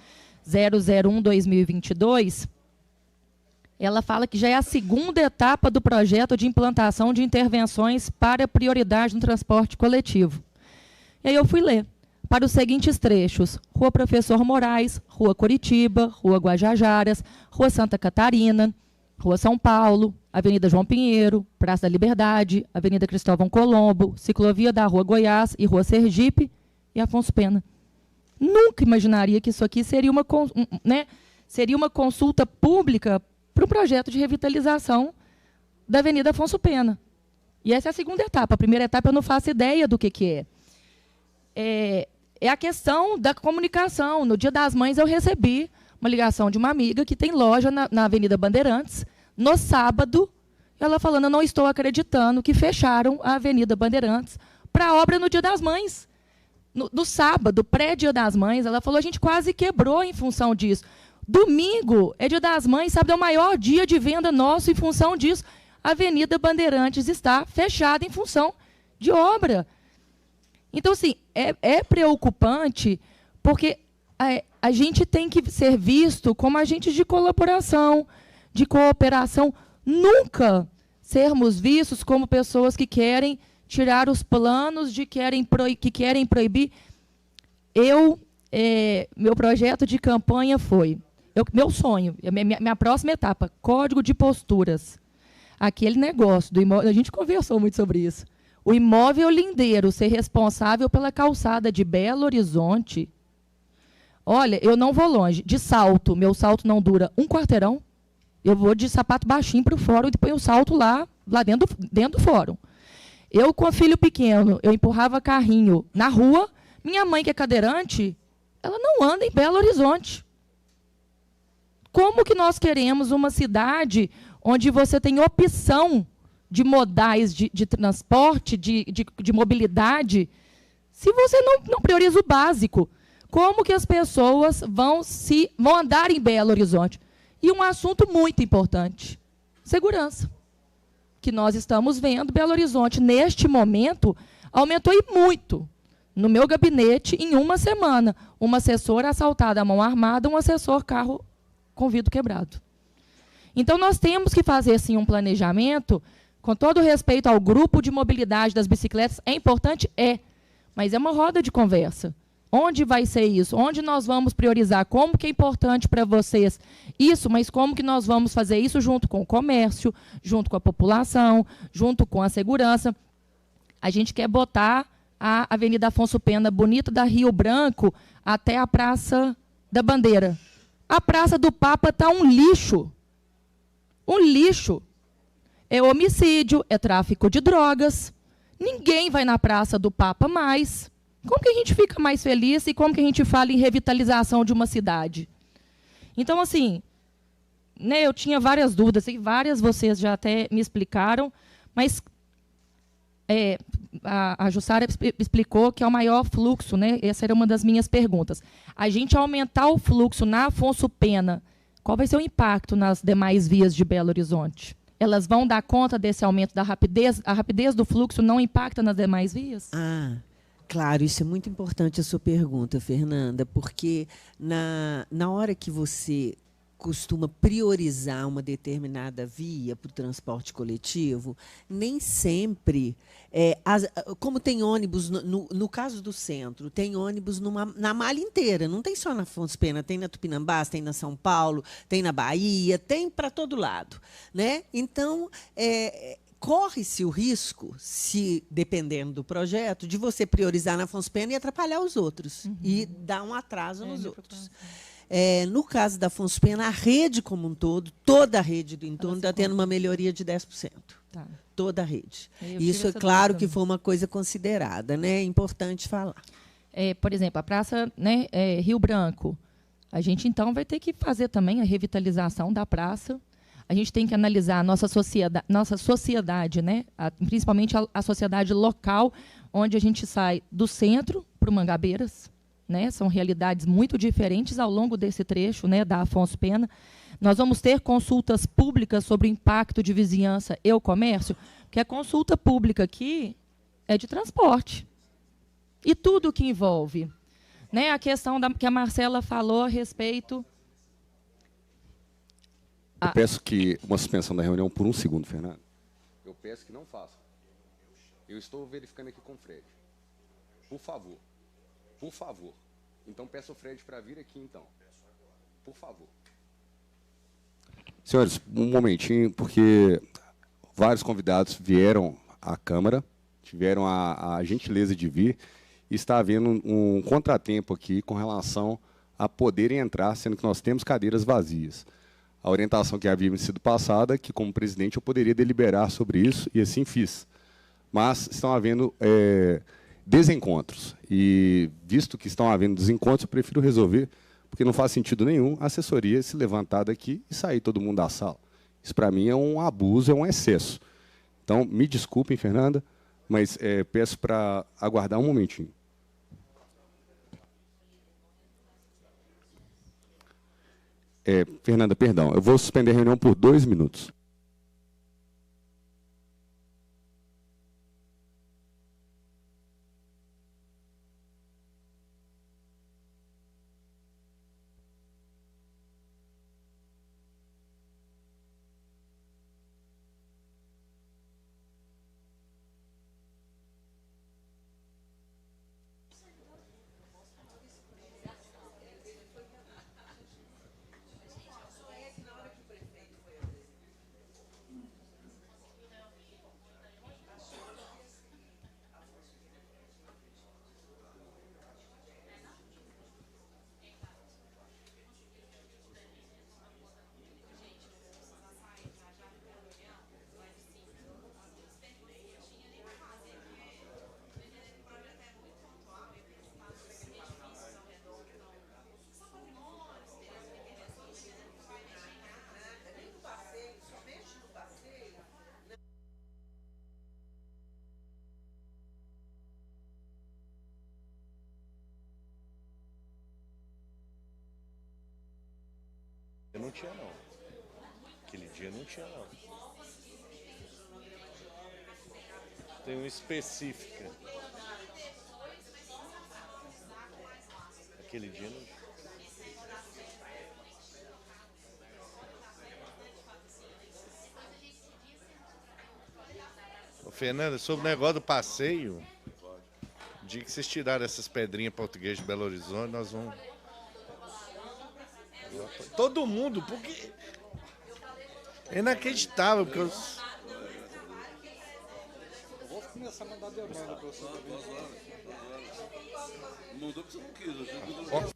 001/2022, ela fala que já é a segunda etapa do projeto de implantação de intervenções para prioridade no transporte coletivo. E aí eu fui ler para os seguintes trechos: Rua Professor Moraes, Rua Curitiba, Rua Guajajaras, Rua Santa Catarina, Rua São Paulo, Avenida João Pinheiro, Praça da Liberdade, Avenida Cristóvão Colombo, Ciclovia da Rua Goiás e Rua Sergipe e Afonso Pena. Nunca imaginaria que isso aqui seria uma consulta pública para o projeto de revitalização da Avenida Afonso Pena. E essa é a segunda etapa. A primeira etapa eu não faço ideia do que é. É a questão da comunicação. No Dia das Mães eu recebi uma ligação de uma amiga que tem loja na Avenida Bandeirantes. No sábado, ela falando: eu não estou acreditando que fecharam a Avenida Bandeirantes para a obra no Dia das Mães. No sábado, pré-Dia das Mães, ela falou: a gente quase quebrou em função disso. Domingo é Dia das Mães, sábado é o maior dia de venda nosso em função disso. A Avenida Bandeirantes está fechada em função de obra. Então, assim, é preocupante, porque a gente tem que ser visto como agentes de colaboração, de cooperação, nunca sermos vistos como pessoas que querem tirar os planos, que querem proibir. Meu projeto de campanha foi, meu sonho, minha próxima etapa, código de posturas. Aquele negócio do imóvel, a gente conversou muito sobre isso. O imóvel lindeiro ser responsável pela calçada de Belo Horizonte. Olha, eu não vou longe. De salto, meu salto não dura um quarteirão. Eu vou de sapato baixinho para o fórum e depois eu salto lá dentro do fórum. Eu, com filho pequeno, eu empurrava carrinho na rua. Minha mãe, que é cadeirante, ela não anda em Belo Horizonte. Como que nós queremos uma cidade onde você tem opção de modais de transporte, de mobilidade, se você não prioriza o básico? Como que as pessoas vão andar em Belo Horizonte? E um assunto muito importante: segurança. Que nós estamos vendo, Belo Horizonte, neste momento, aumentou e muito. No meu gabinete, em uma semana, uma assessora assaltada à mão armada, um assessor carro com vidro quebrado. Então, nós temos que fazer, sim, um planejamento, com todo respeito ao grupo de mobilidade das bicicletas. É importante? É, mas é uma roda de conversa. Onde vai ser isso? Onde nós vamos priorizar? Como que é importante para vocês isso, mas como que nós vamos fazer isso junto com o comércio, junto com a população, junto com a segurança? A gente quer botar a Avenida Afonso Pena bonita da Rio Branco até a Praça da Bandeira. A Praça do Papa está um lixo. Um lixo. É homicídio, é tráfico de drogas. Ninguém vai na Praça do Papa mais. Como que a gente fica mais feliz e como que a gente fala em revitalização de uma cidade? Então, assim, né, eu tinha várias dúvidas, e várias vocês já até me explicaram, mas a Jussara explicou que é o maior fluxo, né? Essa era uma das minhas perguntas. A gente aumentar o fluxo na Afonso Pena, qual vai ser o impacto nas demais vias de Belo Horizonte? Elas vão dar conta desse aumento da rapidez? A rapidez do fluxo não impacta nas demais vias? Claro, isso é muito importante a sua pergunta, Fernanda, porque na hora que você costuma priorizar uma determinada via para o transporte coletivo, nem sempre, como tem ônibus, no caso do centro, tem ônibus na malha inteira, não tem só na Afonso Pena, tem na Tupinambás, tem na São Paulo, tem na Bahia, tem para todo lado, né? Então, corre-se o risco, dependendo do projeto, de você priorizar na Afonso Pena e atrapalhar os outros, e dar um atraso nos outros. No caso da Afonso Pena, a rede como um todo, toda a rede do entorno está tendo uma melhoria de 10%. Tá. Toda a rede. Isso é claro que foi uma coisa considerada, né? É importante falar. Por exemplo, a Praça, né, Rio Branco, a gente, então, vai ter que fazer também a revitalização da praça. A gente tem que analisar a nossa sociedade, né? Principalmente a sociedade local, onde a gente sai do centro para o Mangabeiras. Né? São realidades muito diferentes ao longo desse trecho, né, da Afonso Pena. Nós vamos ter consultas públicas sobre o impacto de vizinhança e o comércio, porque a consulta pública aqui é de transporte. E tudo que envolve né, a questão que a Marcela falou a respeito... Eu peço que uma suspensão da reunião por 1 segundo, Fernando. Eu peço que não faça. Eu estou verificando aqui com o Fred. Por favor. Por favor. Então peço ao Fred para vir aqui, então. Por favor. Senhores, um momentinho, porque vários convidados vieram à Câmara, tiveram a gentileza de vir, e está havendo um contratempo aqui com relação a poderem entrar, sendo que nós temos cadeiras vazias. A orientação que havia me sido passada, que como presidente eu poderia deliberar sobre isso, e assim fiz. Mas estão havendo desencontros, e visto que estão havendo desencontros, eu prefiro resolver, porque não faz sentido nenhum a assessoria se levantar daqui e sair todo mundo da sala. Isso, para mim, é um abuso, é um excesso. Então, me desculpem, Fernanda, mas peço para aguardar um momentinho. Fernanda, perdão, eu vou suspender a reunião por 2 minutos. Não tinha, não. Aquele dia não tinha, não. Tem uma específica. Aquele dia não tinha. Ô, Fernanda, sobre o negócio do passeio, o dia que vocês tiraram essas pedrinhas portuguesas de Belo Horizonte, nós vamos... Todo mundo, porque é inacreditável, porque eu vou começar a mandar demanda para você. Não mudou porque você não quis.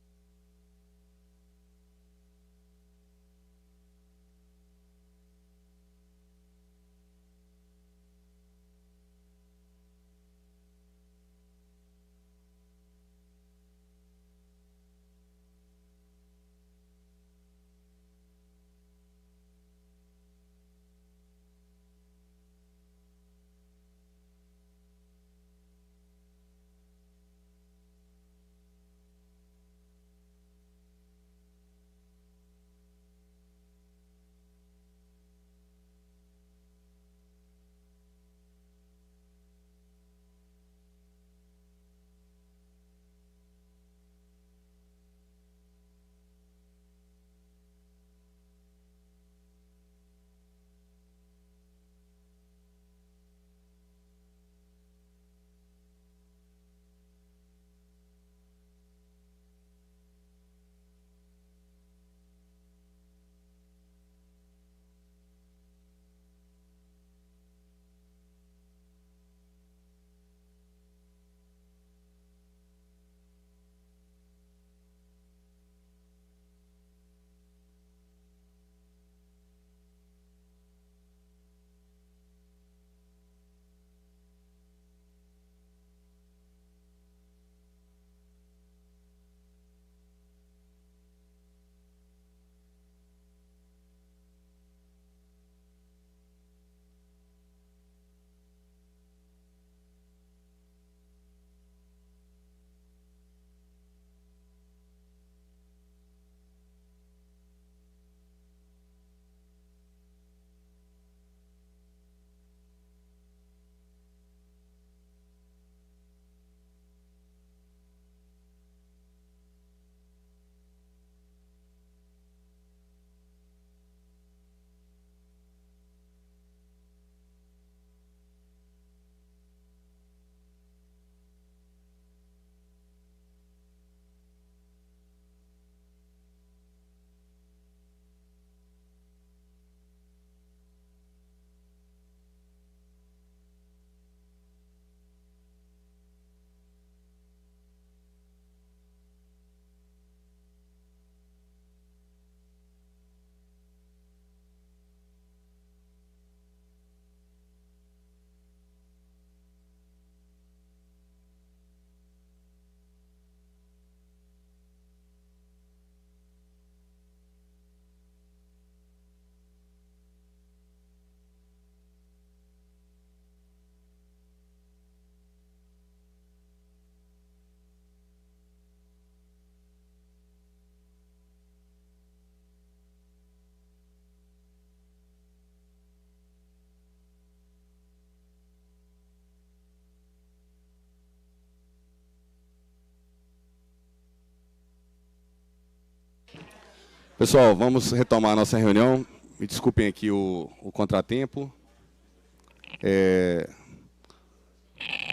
Pessoal, vamos retomar a nossa reunião. Me desculpem aqui o contratempo.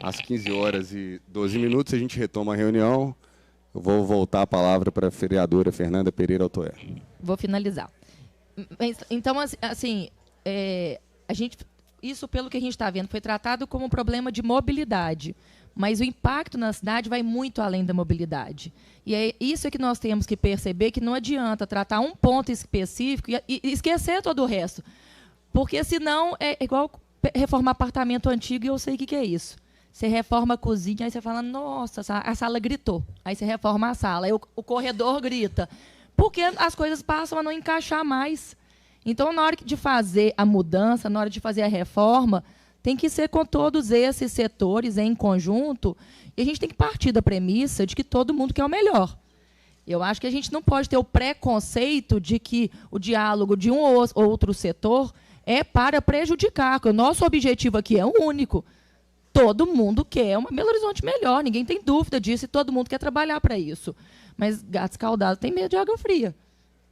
Às 15h12 a gente retoma a reunião. Eu vou voltar a palavra para a vereadora Fernanda Pereira Altoé. Vou finalizar. Então, assim, isso, pelo que a gente está vendo, foi tratado como um problema de mobilidade. Mas o impacto na cidade vai muito além da mobilidade. E é isso que nós temos que perceber, que não adianta tratar um ponto específico e esquecer todo o resto. Porque, senão, é igual reformar apartamento antigo, e eu sei o que é isso. Você reforma a cozinha, aí você fala, nossa, a sala gritou. Aí você reforma a sala, aí o corredor grita. Porque as coisas passam a não encaixar mais. Então, na hora de fazer a mudança, na hora de fazer a reforma, tem que ser com todos esses setores em conjunto, e a gente tem que partir da premissa de que todo mundo quer o melhor. Eu acho que a gente não pode ter o preconceito de que o diálogo de um ou outro setor é para prejudicar, porque o nosso objetivo aqui é único. Todo mundo quer uma Belo Horizonte melhor, ninguém tem dúvida disso, e todo mundo quer trabalhar para isso. Mas gato escaldado tem medo de água fria.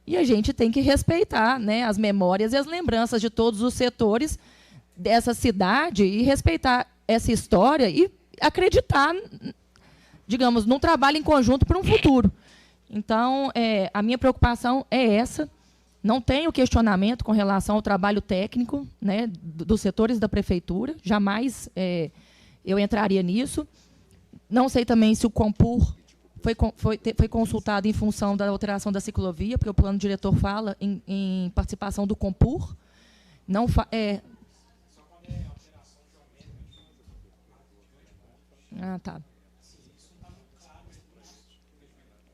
E a gente tem que respeitar, né, as memórias e as lembranças de todos os setores dessa cidade e respeitar essa história e acreditar, digamos, num trabalho em conjunto para um futuro. Então, a minha preocupação é essa. Não tenho questionamento com relação ao trabalho técnico, né, dos setores da prefeitura. Jamais eu entraria nisso. Não sei também se o Compur foi consultado em função da alteração da ciclovia, porque o plano diretor fala em participação do Compur. Não tá.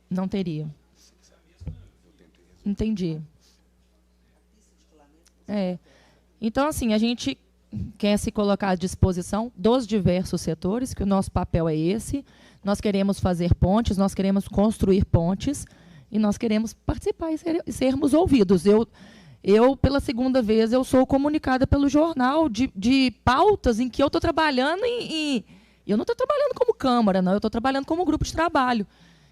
Não teria. Entendi. Então, assim, a gente quer se colocar à disposição dos diversos setores, que o nosso papel é esse. Nós queremos fazer pontes, nós queremos construir pontes, e nós queremos participar e sermos ouvidos. Eu, pela segunda vez, eu sou comunicada pelo jornal de pautas em que eu estou trabalhando eu não estou trabalhando como Câmara, não, eu estou trabalhando como grupo de trabalho.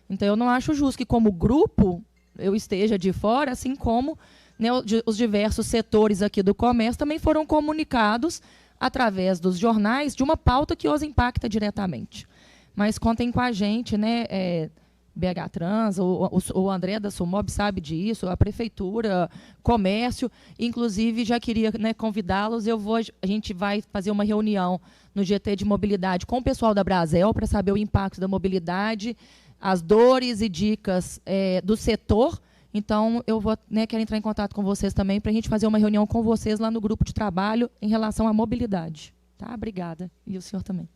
Então, eu não acho justo que, como grupo, eu esteja de fora, assim como, né, os diversos setores aqui do comércio também foram comunicados através dos jornais de uma pauta que os impacta diretamente. Mas contem com a gente, né, BH Trans, o André da Sumob sabe disso, a Prefeitura, Comércio. Inclusive, já queria, né, convidá-los. A gente vai fazer uma reunião no GT de Mobilidade com o pessoal da Brasel para saber o impacto da mobilidade, as dores e dicas do setor. Então, eu quero entrar em contato com vocês também para a gente fazer uma reunião com vocês lá no grupo de trabalho em relação à mobilidade. Tá? Obrigada. E o senhor também.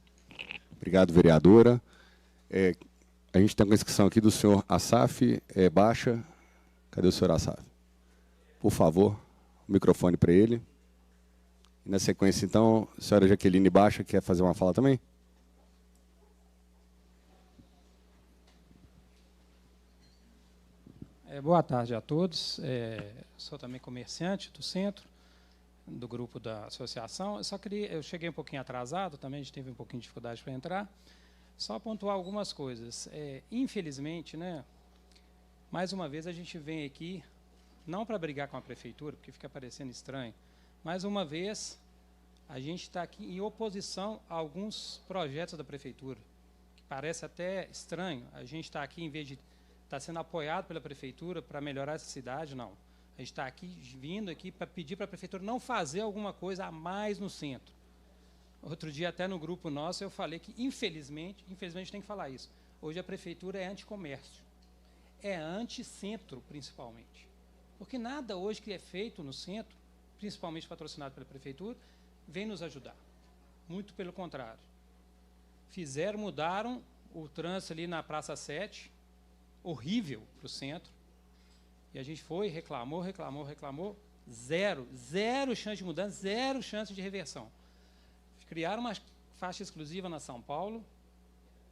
Obrigado, vereadora. A gente tem uma inscrição aqui do senhor Assaf Baixa. Cadê o senhor Assaf? Por favor, o microfone para ele. E na sequência, então, a senhora Jaqueline Baixa quer fazer uma fala também? Boa tarde a todos. Sou também comerciante do centro, do grupo da associação. Eu cheguei um pouquinho atrasado, também a gente teve um pouquinho de dificuldade para entrar. Só pontuar algumas coisas. Infelizmente, né, mais uma vez a gente vem aqui, não para brigar com a prefeitura, porque fica parecendo estranho, mais uma vez a gente está aqui em oposição a alguns projetos da prefeitura, que parece até estranho. A gente está aqui, em vez de estar sendo apoiado pela prefeitura para melhorar essa cidade, não. A gente está aqui, vindo aqui para pedir para a prefeitura não fazer alguma coisa a mais no centro. Outro dia, até no grupo nosso, eu falei que, infelizmente tem que falar isso, hoje a prefeitura é anticomércio, é anti-centro, principalmente. Porque nada hoje que é feito no centro, principalmente patrocinado pela prefeitura, vem nos ajudar. Muito pelo contrário. Mudaram o trânsito ali na Praça 7, horrível para o centro, e a gente foi, reclamou, zero chance de mudança, zero chance de reversão. Criaram uma faixa exclusiva na São Paulo,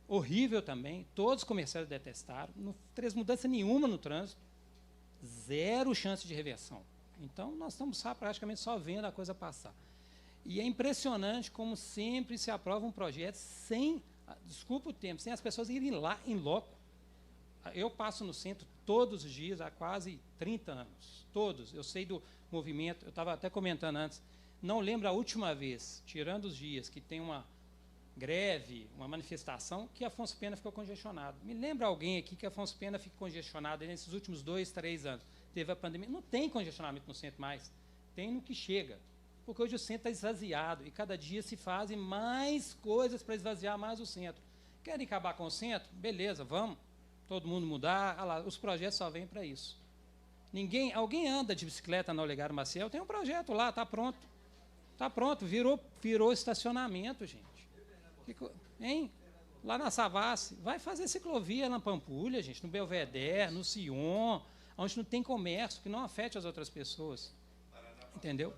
horrível também, todos os comerciários detestaram, não fez mudança nenhuma no trânsito, zero chance de reversão. Então, nós estamos praticamente só vendo a coisa passar. E é impressionante como sempre se aprova um projeto sem, desculpa o tempo, sem as pessoas irem lá em loco. Eu passo no centro todos os dias há quase 30 anos. Todos. Eu sei do movimento. Eu estava até comentando antes. Não lembro a última vez, tirando os dias que tem uma greve, uma manifestação, que Afonso Pena ficou congestionado. Me lembra alguém aqui que Afonso Pena fica congestionado nesses últimos 2, 3 anos? Teve a pandemia. Não tem congestionamento no centro mais. Tem no que chega. Porque hoje o centro está esvaziado e cada dia se fazem mais coisas para esvaziar mais o centro. Querem acabar com o centro? Beleza, vamos. Todo mundo mudar. Ah lá, os projetos só vêm para isso. Alguém anda de bicicleta na Olegário Maciel? Tem um projeto lá, está pronto. Está pronto, virou estacionamento, gente. Hein? Lá na Savassi, vai fazer ciclovia na Pampulha, gente, no Belvedere, no Sion, onde não tem comércio, que não afete as outras pessoas. Entendeu?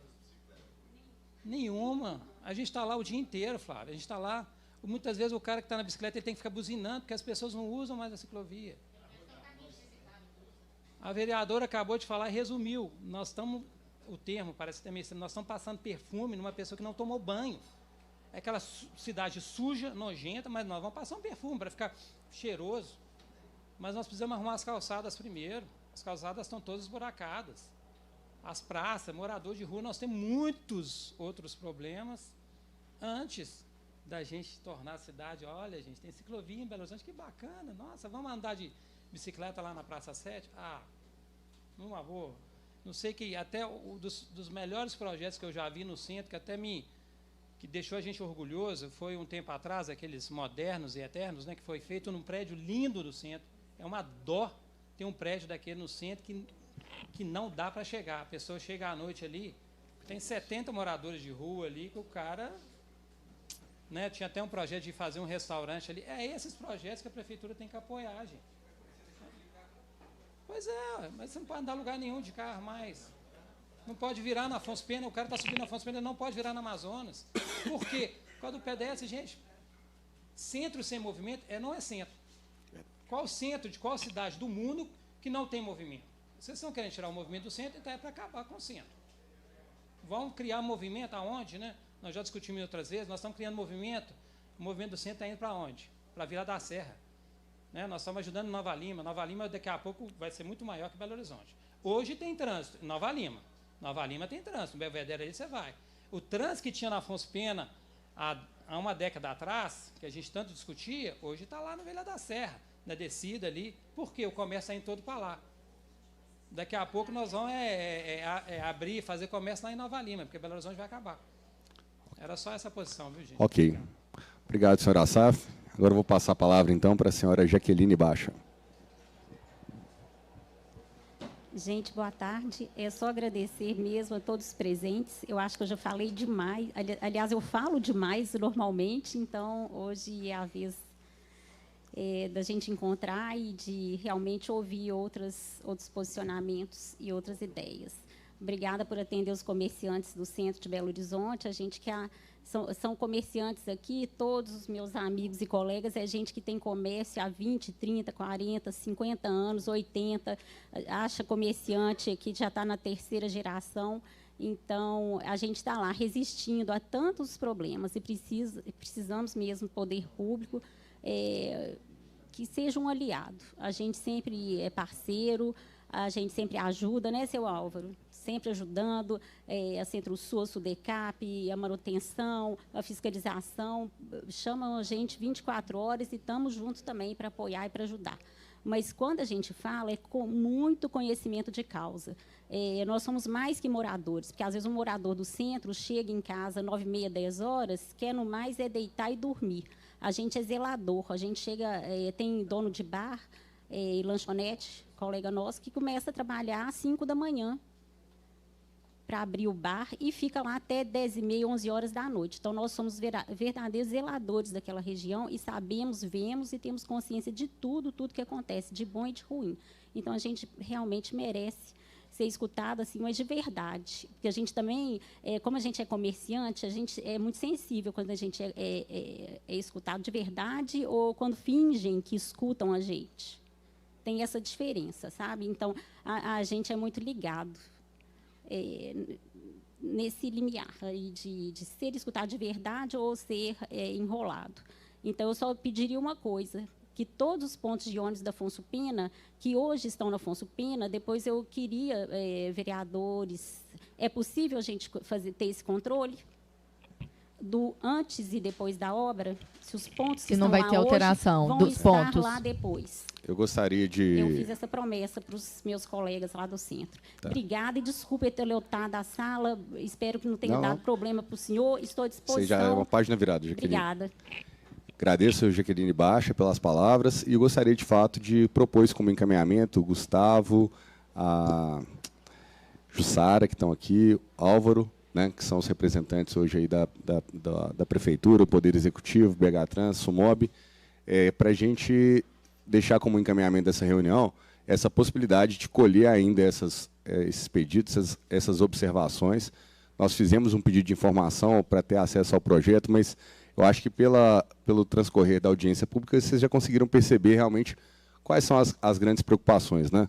Nenhuma. A gente está lá o dia inteiro, Flávio. A gente está lá. Muitas vezes o cara que está na bicicleta ele tem que ficar buzinando, porque as pessoas não usam mais a ciclovia. A vereadora acabou de falar e resumiu. Nós estamos, o termo parece ter meio estranho, nós estamos passando perfume numa pessoa que não tomou banho. É aquela cidade suja, nojenta, mas nós vamos passar um perfume para ficar cheiroso. Mas nós precisamos arrumar as calçadas primeiro. As calçadas estão todas esburacadas. As praças, morador de rua, nós temos muitos outros problemas antes da gente tornar a cidade. Olha, gente, tem ciclovia em Belo Horizonte, que bacana. Nossa, vamos andar de bicicleta lá na Praça 7? Ah, não avô. Não sei que até dos melhores projetos que eu já vi no centro, que até que deixou a gente orgulhoso, foi um tempo atrás, aqueles modernos e eternos, né, que foi feito num prédio lindo do centro. É uma dó ter um prédio daquele no centro que não dá para chegar. A pessoa chega à noite ali, tem 70 moradores de rua ali, que o cara... Né, tinha até um projeto de fazer um restaurante ali. É esses projetos que a prefeitura tem que apoiar, gente. Pois é, mas você não pode andar em lugar nenhum de carro mais. Não pode virar na Afonso Pena, o cara está subindo na Afonso Pena, não pode virar na Amazonas. Por quê? Por causa do pedestre, gente. Centro sem movimento não é centro. Qual centro de qual cidade do mundo que não tem movimento? Vocês estão querendo tirar o movimento do centro, então é para acabar com o centro. Vão criar movimento aonde, né? Nós já discutimos outras vezes, nós estamos criando movimento. O movimento do centro está indo para onde? Para a Vila da Serra. Né? Nós estamos ajudando em Nova Lima. Nova Lima, daqui a pouco, vai ser muito maior que Belo Horizonte. Hoje tem trânsito em Nova Lima. Nova Lima tem trânsito. No Belvedere aí você vai. O trânsito que tinha na Afonso Pena há uma década atrás, que a gente tanto discutia, hoje está lá no Vila da Serra, na descida ali. Por quê? O comércio está indo todo para lá. Daqui a pouco nós vamos abrir, fazer comércio lá em Nova Lima, porque Belo Horizonte vai acabar. Era só essa posição, viu, gente? Ok. Obrigado, senhor Assaf. Agora eu vou passar a palavra, então, para a senhora Jaqueline Baixa. Gente, boa tarde. É só agradecer mesmo a todos os presentes. Eu acho que eu já falei demais. Aliás, eu falo demais normalmente, então hoje é a vez da gente encontrar e de realmente ouvir outros posicionamentos e outras ideias. Obrigada por atender os comerciantes do centro de Belo Horizonte. A gente que são comerciantes aqui, todos os meus amigos e colegas, é gente que tem comércio há 20, 30, 40, 50 anos, 80, acha comerciante que já está na terceira geração. Então, a gente está lá resistindo a tantos problemas e precisamos mesmo do poder público que seja um aliado. A gente sempre é parceiro, a gente sempre ajuda, né, seu Álvaro? Sempre ajudando, a Centro-Sul, a Sudecap, a manutenção, a fiscalização, chamam a gente 24 horas e estamos juntos também para apoiar e para ajudar. Mas quando a gente fala, é com muito conhecimento de causa. Nós somos mais que moradores, porque às vezes um morador do centro chega em casa 9h30, 10 horas, quer no mais deitar e dormir. A gente é zelador, a gente chega, tem dono de bar e lanchonete, colega nosso, que começa a trabalhar às 5 da manhã, para abrir o bar e fica lá até 10h30, 11 horas da noite. Então, nós somos verdadeiros zeladores daquela região e sabemos, vemos e temos consciência de tudo que acontece, de bom e de ruim. Então, a gente realmente merece ser escutado, assim, mas de verdade. Porque a gente também, como a gente é comerciante, a gente é muito sensível quando a gente é escutado de verdade ou quando fingem que escutam a gente. Tem essa diferença, sabe? Então, a gente é muito ligado nesse limiar aí de ser escutado de verdade ou ser enrolado. Então, eu só pediria uma coisa, que todos os pontos de ônibus da Afonso Pena, que hoje estão na Afonso Pena, depois eu queria, vereadores, é possível a gente ter esse controle do antes e depois da obra? Se os pontos que não estão vai lá ter alteração hoje vão dos estar pontos lá depois. Eu gostaria de... Eu fiz essa promessa para os meus colegas lá do centro. Tá. Obrigada e desculpe eu ter lotado a sala. Espero que não tenha dado problema para o senhor. Estou à disposição. Você já é uma página virada, Jaqueline. Obrigada. Agradeço, Jaqueline Baixa, pelas palavras e eu gostaria, de fato, de propor isso como encaminhamento, o Gustavo, a Jussara, que estão aqui, Álvaro, né, que são os representantes hoje aí da Prefeitura, o Poder Executivo, BH Trans, Sumob, para a gente deixar como encaminhamento dessa reunião essa possibilidade de colher ainda esses pedidos, essas observações. Nós fizemos um pedido de informação para ter acesso ao projeto, mas eu acho que pelo transcorrer da audiência pública vocês já conseguiram perceber realmente quais são as grandes preocupações, né?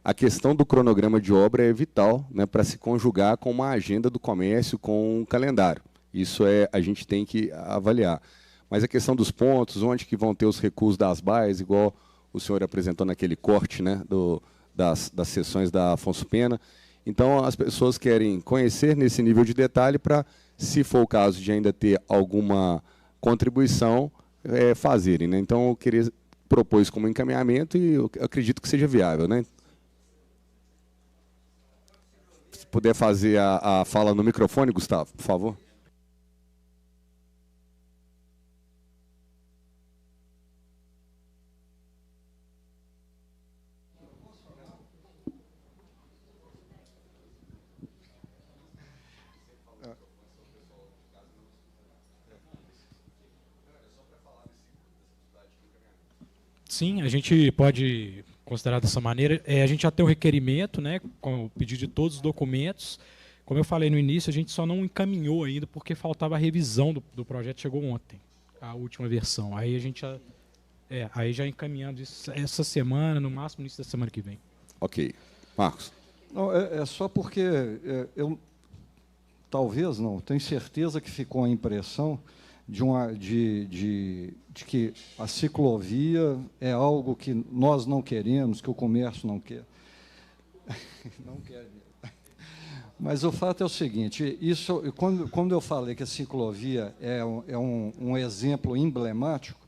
A questão do cronograma de obra é vital, né, para se conjugar com uma agenda do comércio, com um calendário. Isso a gente tem que avaliar. Mas a questão dos pontos, onde que vão ter os recuos das baias, igual o senhor apresentou naquele corte, né, das sessões da Afonso Pena. Então, as pessoas querem conhecer nesse nível de detalhe para, se for o caso de ainda ter alguma contribuição, fazerem, né? Então, eu queria propor isso como encaminhamento e eu acredito que seja viável, né? Se puder fazer a fala no microfone, Gustavo, por favor. Sim, a gente pode considerar dessa maneira. A gente já tem um requerimento, né, com o pedido de todos os documentos. Como eu falei no início, a gente só não encaminhou ainda porque faltava a revisão do projeto. Chegou ontem, a última versão. Aí a gente já encaminhamos isso essa semana, no máximo início da semana que vem. Ok. Marcos. Não, é só porque eu talvez não, tenho certeza que ficou a impressão de que a ciclovia é algo que nós não queremos, que o comércio não quer. Não quer. Mas o fato é o seguinte, quando eu falei que a ciclovia é um exemplo emblemático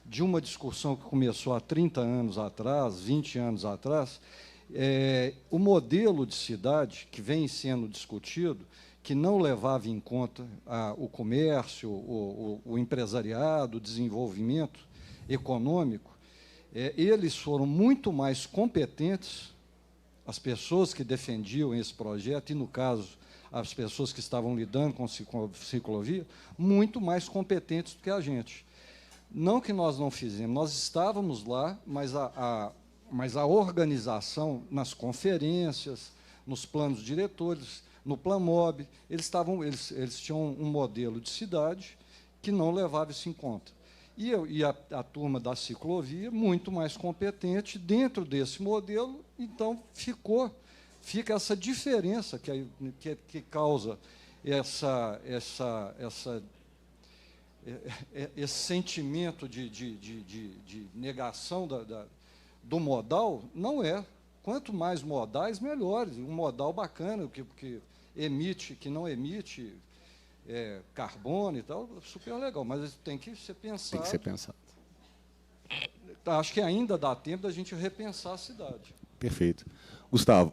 de uma discussão que começou há 30 anos atrás, 20 anos atrás, o modelo de cidade que vem sendo discutido, que não levava em conta o comércio, o empresariado, o desenvolvimento econômico, eles foram muito mais competentes, as pessoas que defendiam esse projeto, e, no caso, as pessoas que estavam lidando com ciclovia, muito mais competentes do que a gente. Não que nós não fizemos, nós estávamos lá, mas a organização nas conferências, nos planos diretores, no Planmob, eles tinham um modelo de cidade que não levava isso em conta. E a turma da ciclovia, muito mais competente dentro desse modelo, então fica essa diferença que causa esse sentimento de negação do modal. Não é. Quanto mais modais, melhores. Um modal bacana, que emite, que não emite carbono e tal, super legal, mas tem que ser pensado. Tem que ser pensado. Acho que ainda dá tempo da gente repensar a cidade. Perfeito. Gustavo,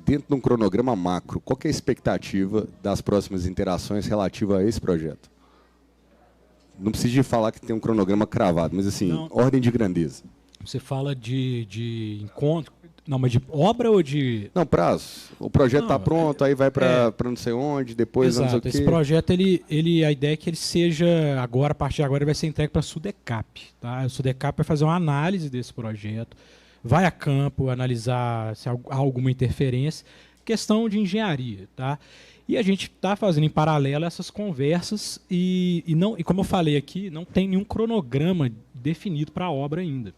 dentro de um cronograma macro, qual que é a expectativa das próximas interações relativa a esse projeto? Não precisa de falar que tem um cronograma cravado, mas assim, ordem de grandeza. Você fala de encontro. Não, mas de obra ou de... Não, prazo. O projeto está pronto, aí vai para não sei onde, depois exato, não sei o quê. Esse projeto, a ideia é que ele seja, agora, a partir de agora, ele vai ser entregue para a SUDECAP. Tá? O SUDECAP vai fazer uma análise desse projeto, vai a campo analisar se há alguma interferência, questão de engenharia. Tá? E a gente está fazendo em paralelo essas conversas e como eu falei aqui, não tem nenhum cronograma definido para a obra ainda.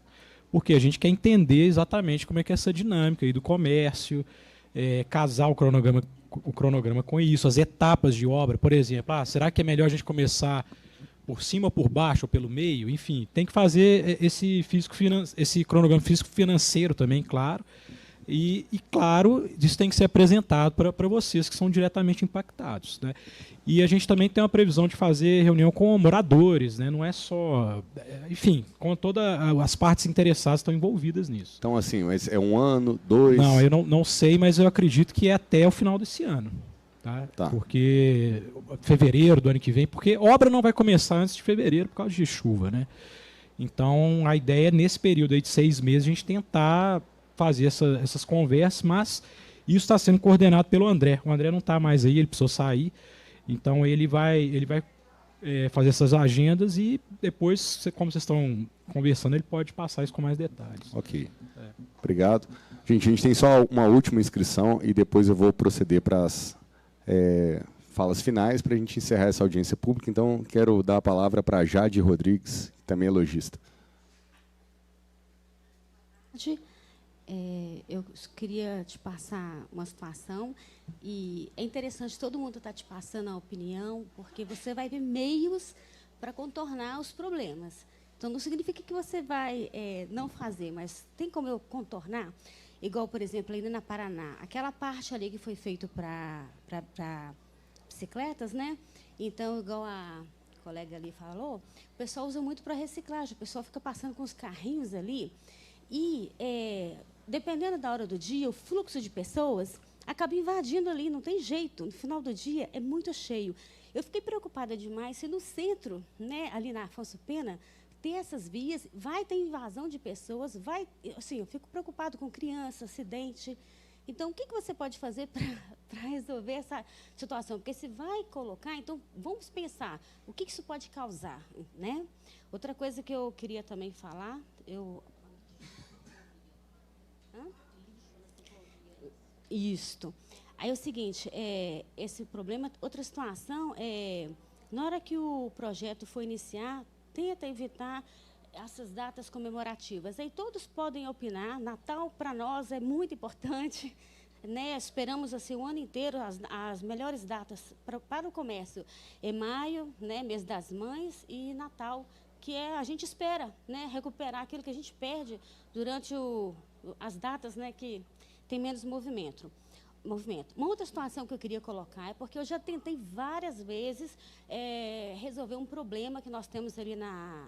Porque a gente quer entender exatamente como é que é essa dinâmica aí do comércio, casar o cronograma com isso, as etapas de obra. Por exemplo, será que é melhor a gente começar por cima ou por baixo ou pelo meio, enfim, tem que fazer esse cronograma físico-financeiro também, claro. E, claro, isso tem que ser apresentado para vocês que são diretamente impactados, né? E a gente também tem uma previsão de fazer reunião com moradores, né? Não é só... Enfim, com todas as partes interessadas estão envolvidas nisso. Então, assim, mas é 1 ano, 2... Não, eu não sei, mas eu acredito que é até o final desse ano. Tá? Porque fevereiro do ano que vem, porque obra não vai começar antes de fevereiro por causa de chuva, né? Então, a ideia é, nesse período aí de 6 meses, a gente tentar fazer essas conversas, mas isso está sendo coordenado pelo André. O André não está mais aí, ele precisou sair, então ele vai fazer essas agendas e depois, como vocês estão conversando, ele pode passar isso com mais detalhes. Ok. Obrigado. Gente, a gente tem só uma última inscrição e depois eu vou proceder para as falas finais para a gente encerrar essa audiência pública. Então, quero dar a palavra para a Jade Rodrigues, que também é lojista. Eu queria te passar uma situação e é interessante todo mundo estar te passando a opinião, porque você vai ver meios para contornar os problemas. Então, não significa que você vai não fazer, mas tem como eu contornar? Igual, por exemplo, ainda na Paraná, aquela parte ali que foi feito para bicicletas, né? Então, igual a colega ali falou, o pessoal usa muito para reciclagem, o pessoal fica passando com os carrinhos ali e, dependendo da hora do dia, o fluxo de pessoas acaba invadindo ali, não tem jeito. No final do dia, é muito cheio. Eu fiquei preocupada demais se no centro, né, ali na Afonso Pena, ter essas vias, vai ter invasão de pessoas, assim, eu fico preocupado com criança, acidente. Então, o que você pode fazer para resolver essa situação? Porque se vai colocar, então, vamos pensar, o que isso pode causar, né? Outra coisa que eu queria também falar, Isto. Aí é o seguinte, esse problema, outra situação, na hora que o projeto for iniciar, tenta evitar essas datas comemorativas. Aí todos podem opinar. Natal, para nós, é muito importante, né? Esperamos assim, o ano inteiro as melhores datas para o comércio. É maio, né? Mês das Mães, e Natal, que a gente espera, né? Recuperar aquilo que a gente perde durante as datas, né? Que tem menos movimento. Uma outra situação que eu queria colocar é porque eu já tentei várias vezes resolver um problema que nós temos ali na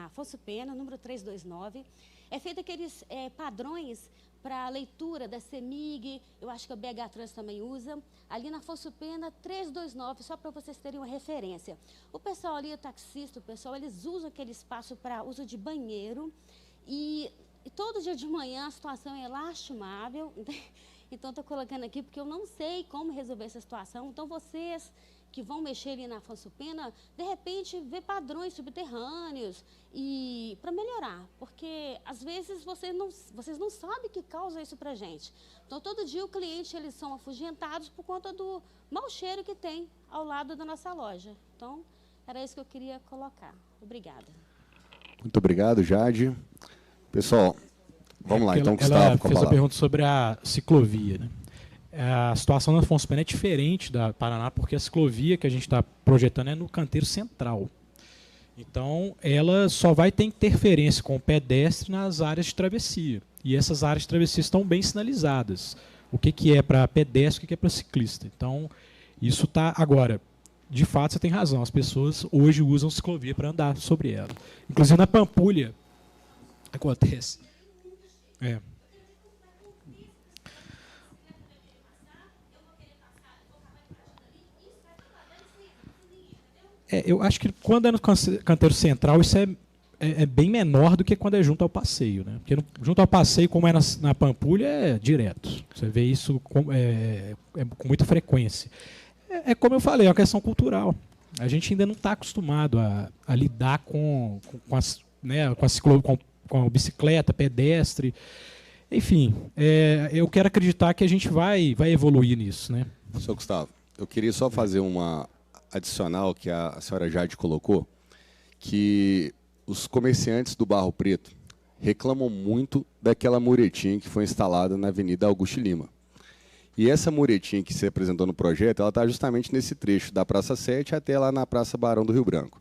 Afonso Pena, número 329. É feito aqueles padrões para a leitura da CEMIG, eu acho que a BH Trans também usa, ali na Afonso Pena 329, só para vocês terem uma referência. O pessoal ali, o taxista, o pessoal, eles usam aquele espaço para uso de banheiro e todo dia de manhã a situação é lastimável. Então, estou colocando aqui porque eu não sei como resolver essa situação. Então, vocês que vão mexer ali na Afonso Pena, de repente, ver padrões subterrâneos e para melhorar. Porque, às vezes, vocês não sabem o que causa isso para a gente. Então, todo dia o cliente, eles são afugentados por conta do mau cheiro que tem ao lado da nossa loja. Então, era isso que eu queria colocar. Obrigada. Muito obrigado, Jade. Pessoal, vamos lá, então, Gustavo, ela fez a pergunta sobre a ciclovia, né? A situação da Afonso Pena é diferente da Paraná, porque a ciclovia que a gente está projetando é no canteiro central. Então, ela só vai ter interferência com o pedestre nas áreas de travessia. E essas áreas de travessia estão bem sinalizadas. O que é para pedestre, o que é para ciclista. Então, isso está... Agora, de fato, você tem razão. As pessoas hoje usam ciclovia para andar sobre ela. Inclusive, na Pampulha, acontece. Eu acho que quando é no canteiro central, isso é bem menor do que quando é junto ao passeio, né? Porque junto ao passeio, como é na Pampulha, é direto. Você vê isso com muita frequência. É como eu falei, é uma questão cultural. A gente ainda não está acostumado a lidar com a bicicleta, pedestre. Enfim, eu quero acreditar que a gente vai evoluir nisso, né? Senhor Gustavo, eu queria só fazer uma adicional que a senhora Jade colocou, que os comerciantes do Barro Preto reclamam muito daquela muretinha que foi instalada na Avenida Augusto Lima. E essa muretinha que se apresentou no projeto, ela está justamente nesse trecho da Praça 7 até lá na Praça Barão do Rio Branco.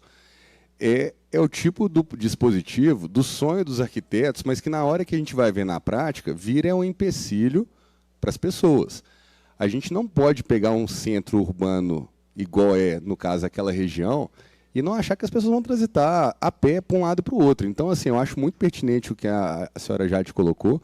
É o tipo do dispositivo, do sonho dos arquitetos, mas que na hora que a gente vai ver na prática, vira um empecilho para as pessoas. A gente não pode pegar um centro urbano igual no caso, aquela região, e não achar que as pessoas vão transitar a pé para um lado e para o outro. Então, assim, eu acho muito pertinente o que a senhora Jade colocou,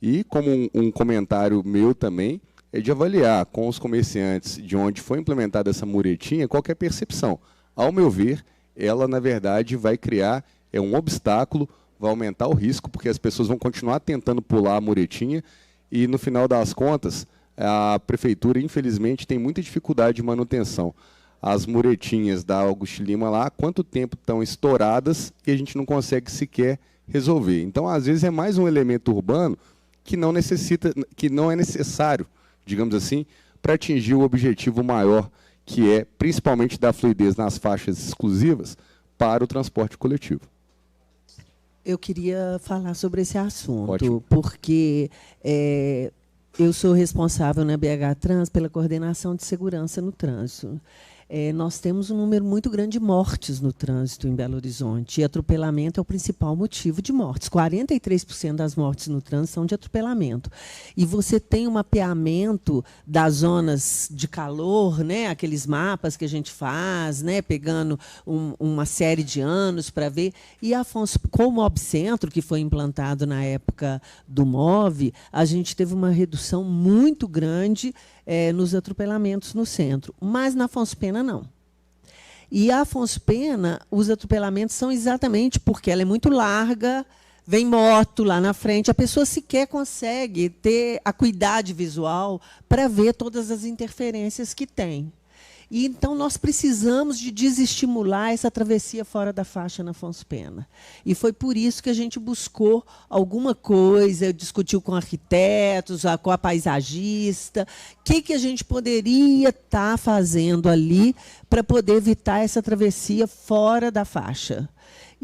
e como um comentário meu também, é de avaliar com os comerciantes de onde foi implementada essa muretinha qual que é a percepção. Ao meu ver, ela, na verdade, vai criar um obstáculo, vai aumentar o risco, porque as pessoas vão continuar tentando pular a muretinha e, no final das contas, a prefeitura, infelizmente, tem muita dificuldade de manutenção. As muretinhas da Augusto Lima lá, há quanto tempo estão estouradas e a gente não consegue sequer resolver. Então, às vezes, é mais um elemento urbano que não é necessário, digamos assim, para atingir o objetivo maior, que é principalmente dar fluidez nas faixas exclusivas para o transporte coletivo. Eu queria falar sobre esse assunto, Ótimo. porque eu sou responsável na BH Trans pela coordenação de segurança no trânsito. Nós temos um número muito grande de mortes no trânsito em Belo Horizonte, e atropelamento é o principal motivo de mortes. 43% das mortes no trânsito são de atropelamento. E você tem um mapeamento das zonas de calor, né, aqueles mapas que a gente faz, né, pegando uma série de anos para ver. E, Afonso, com o Mobcentro, que foi implantado na época do MOV, a gente teve uma redução muito grande nos atropelamentos no centro, mas na Afonso Pena não. E a Afonso Pena, os atropelamentos são exatamente porque ela é muito larga, vem moto lá na frente, a pessoa sequer consegue ter a acuidade visual para ver todas as interferências que tem. E, então, nós precisamos de desestimular essa travessia fora da faixa na Afonso Pena. E foi por isso que a gente buscou alguma coisa, discutiu com arquitetos, com a paisagista, o que a gente poderia estar fazendo ali para poder evitar essa travessia fora da faixa.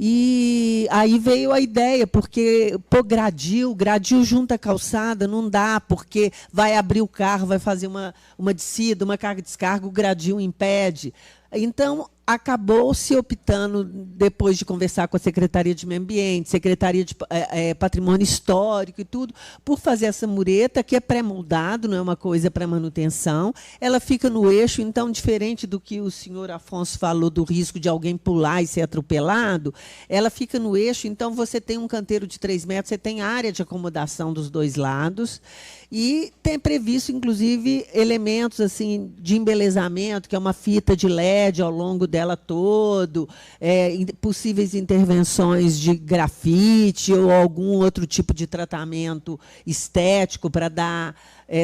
E aí veio a ideia, porque gradil junto à calçada não dá, porque vai abrir o carro, vai fazer uma descida, uma carga-descarga, o gradil impede. Então, acabou se optando, depois de conversar com a Secretaria de Meio Ambiente, Secretaria de Patrimônio Histórico e tudo, por fazer essa mureta, que é pré-moldado, não é uma coisa para manutenção. Ela fica no eixo, então, diferente do que o senhor Afonso falou do risco de alguém pular e ser atropelado, ela fica no eixo, então você tem um canteiro de 3 metros, você tem área de acomodação dos dois lados, e tem previsto, inclusive, elementos assim de embelezamento, que é uma fita de LED ao longo dela todo, possíveis intervenções de grafite ou algum outro tipo de tratamento estético para dar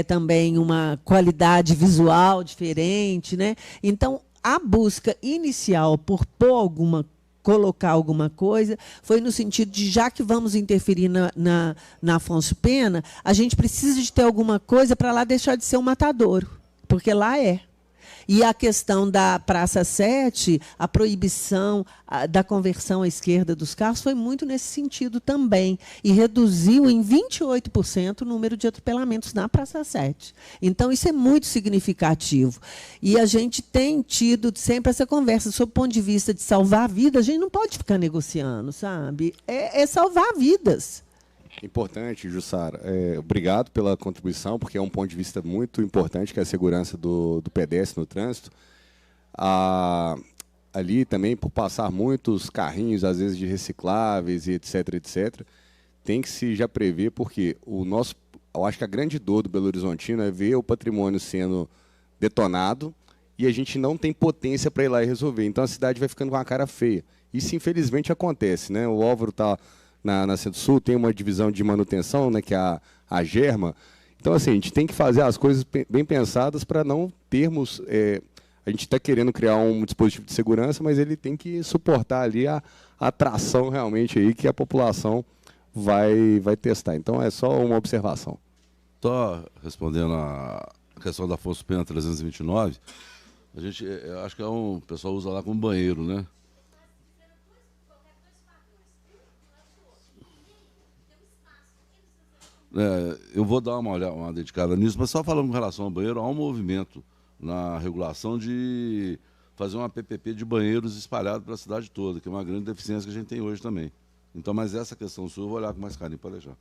também uma qualidade visual diferente, né? Então, a busca inicial por colocar alguma coisa, foi no sentido de, já que vamos interferir na Afonso Pena, a gente precisa de ter alguma coisa para lá deixar de ser um matadouro, porque lá é. E a questão da Praça 7, a proibição da conversão à esquerda dos carros, foi muito nesse sentido também, e reduziu em 28% o número de atropelamentos na Praça 7. Então, isso é muito significativo. E a gente tem tido sempre essa conversa, sob o ponto de vista de salvar vidas, a gente não pode ficar negociando, sabe? É salvar vidas. Importante, Jussara. Obrigado pela contribuição, porque é um ponto de vista muito importante, que é a segurança do pedestre no trânsito. Ali também, por passar muitos carrinhos, às vezes de recicláveis e etc., tem que se já prever, porque eu acho que a grande dor do Belo Horizontino é ver o patrimônio sendo detonado e a gente não tem potência para ir lá e resolver. Então a cidade vai ficando com uma cara feia. Isso, infelizmente, acontece, né? O Álvaro está na Centro-Sul, tem uma divisão de manutenção, né, que é a Germa. Então, assim, a gente tem que fazer as coisas bem pensadas para não termos... a gente está querendo criar um dispositivo de segurança, mas ele tem que suportar ali a atração realmente aí que a população vai testar. Então, é só uma observação. Só respondendo a questão da Afonso Pena 329, eu acho que o pessoal usa lá como banheiro, né? eu vou dar uma dedicada nisso, mas só falando com relação ao banheiro, há um movimento na regulação de fazer uma PPP de banheiros espalhado pela cidade toda, que é uma grande deficiência que a gente tem hoje também. Então, mas essa questão sua eu vou olhar com mais carinho, pode deixar.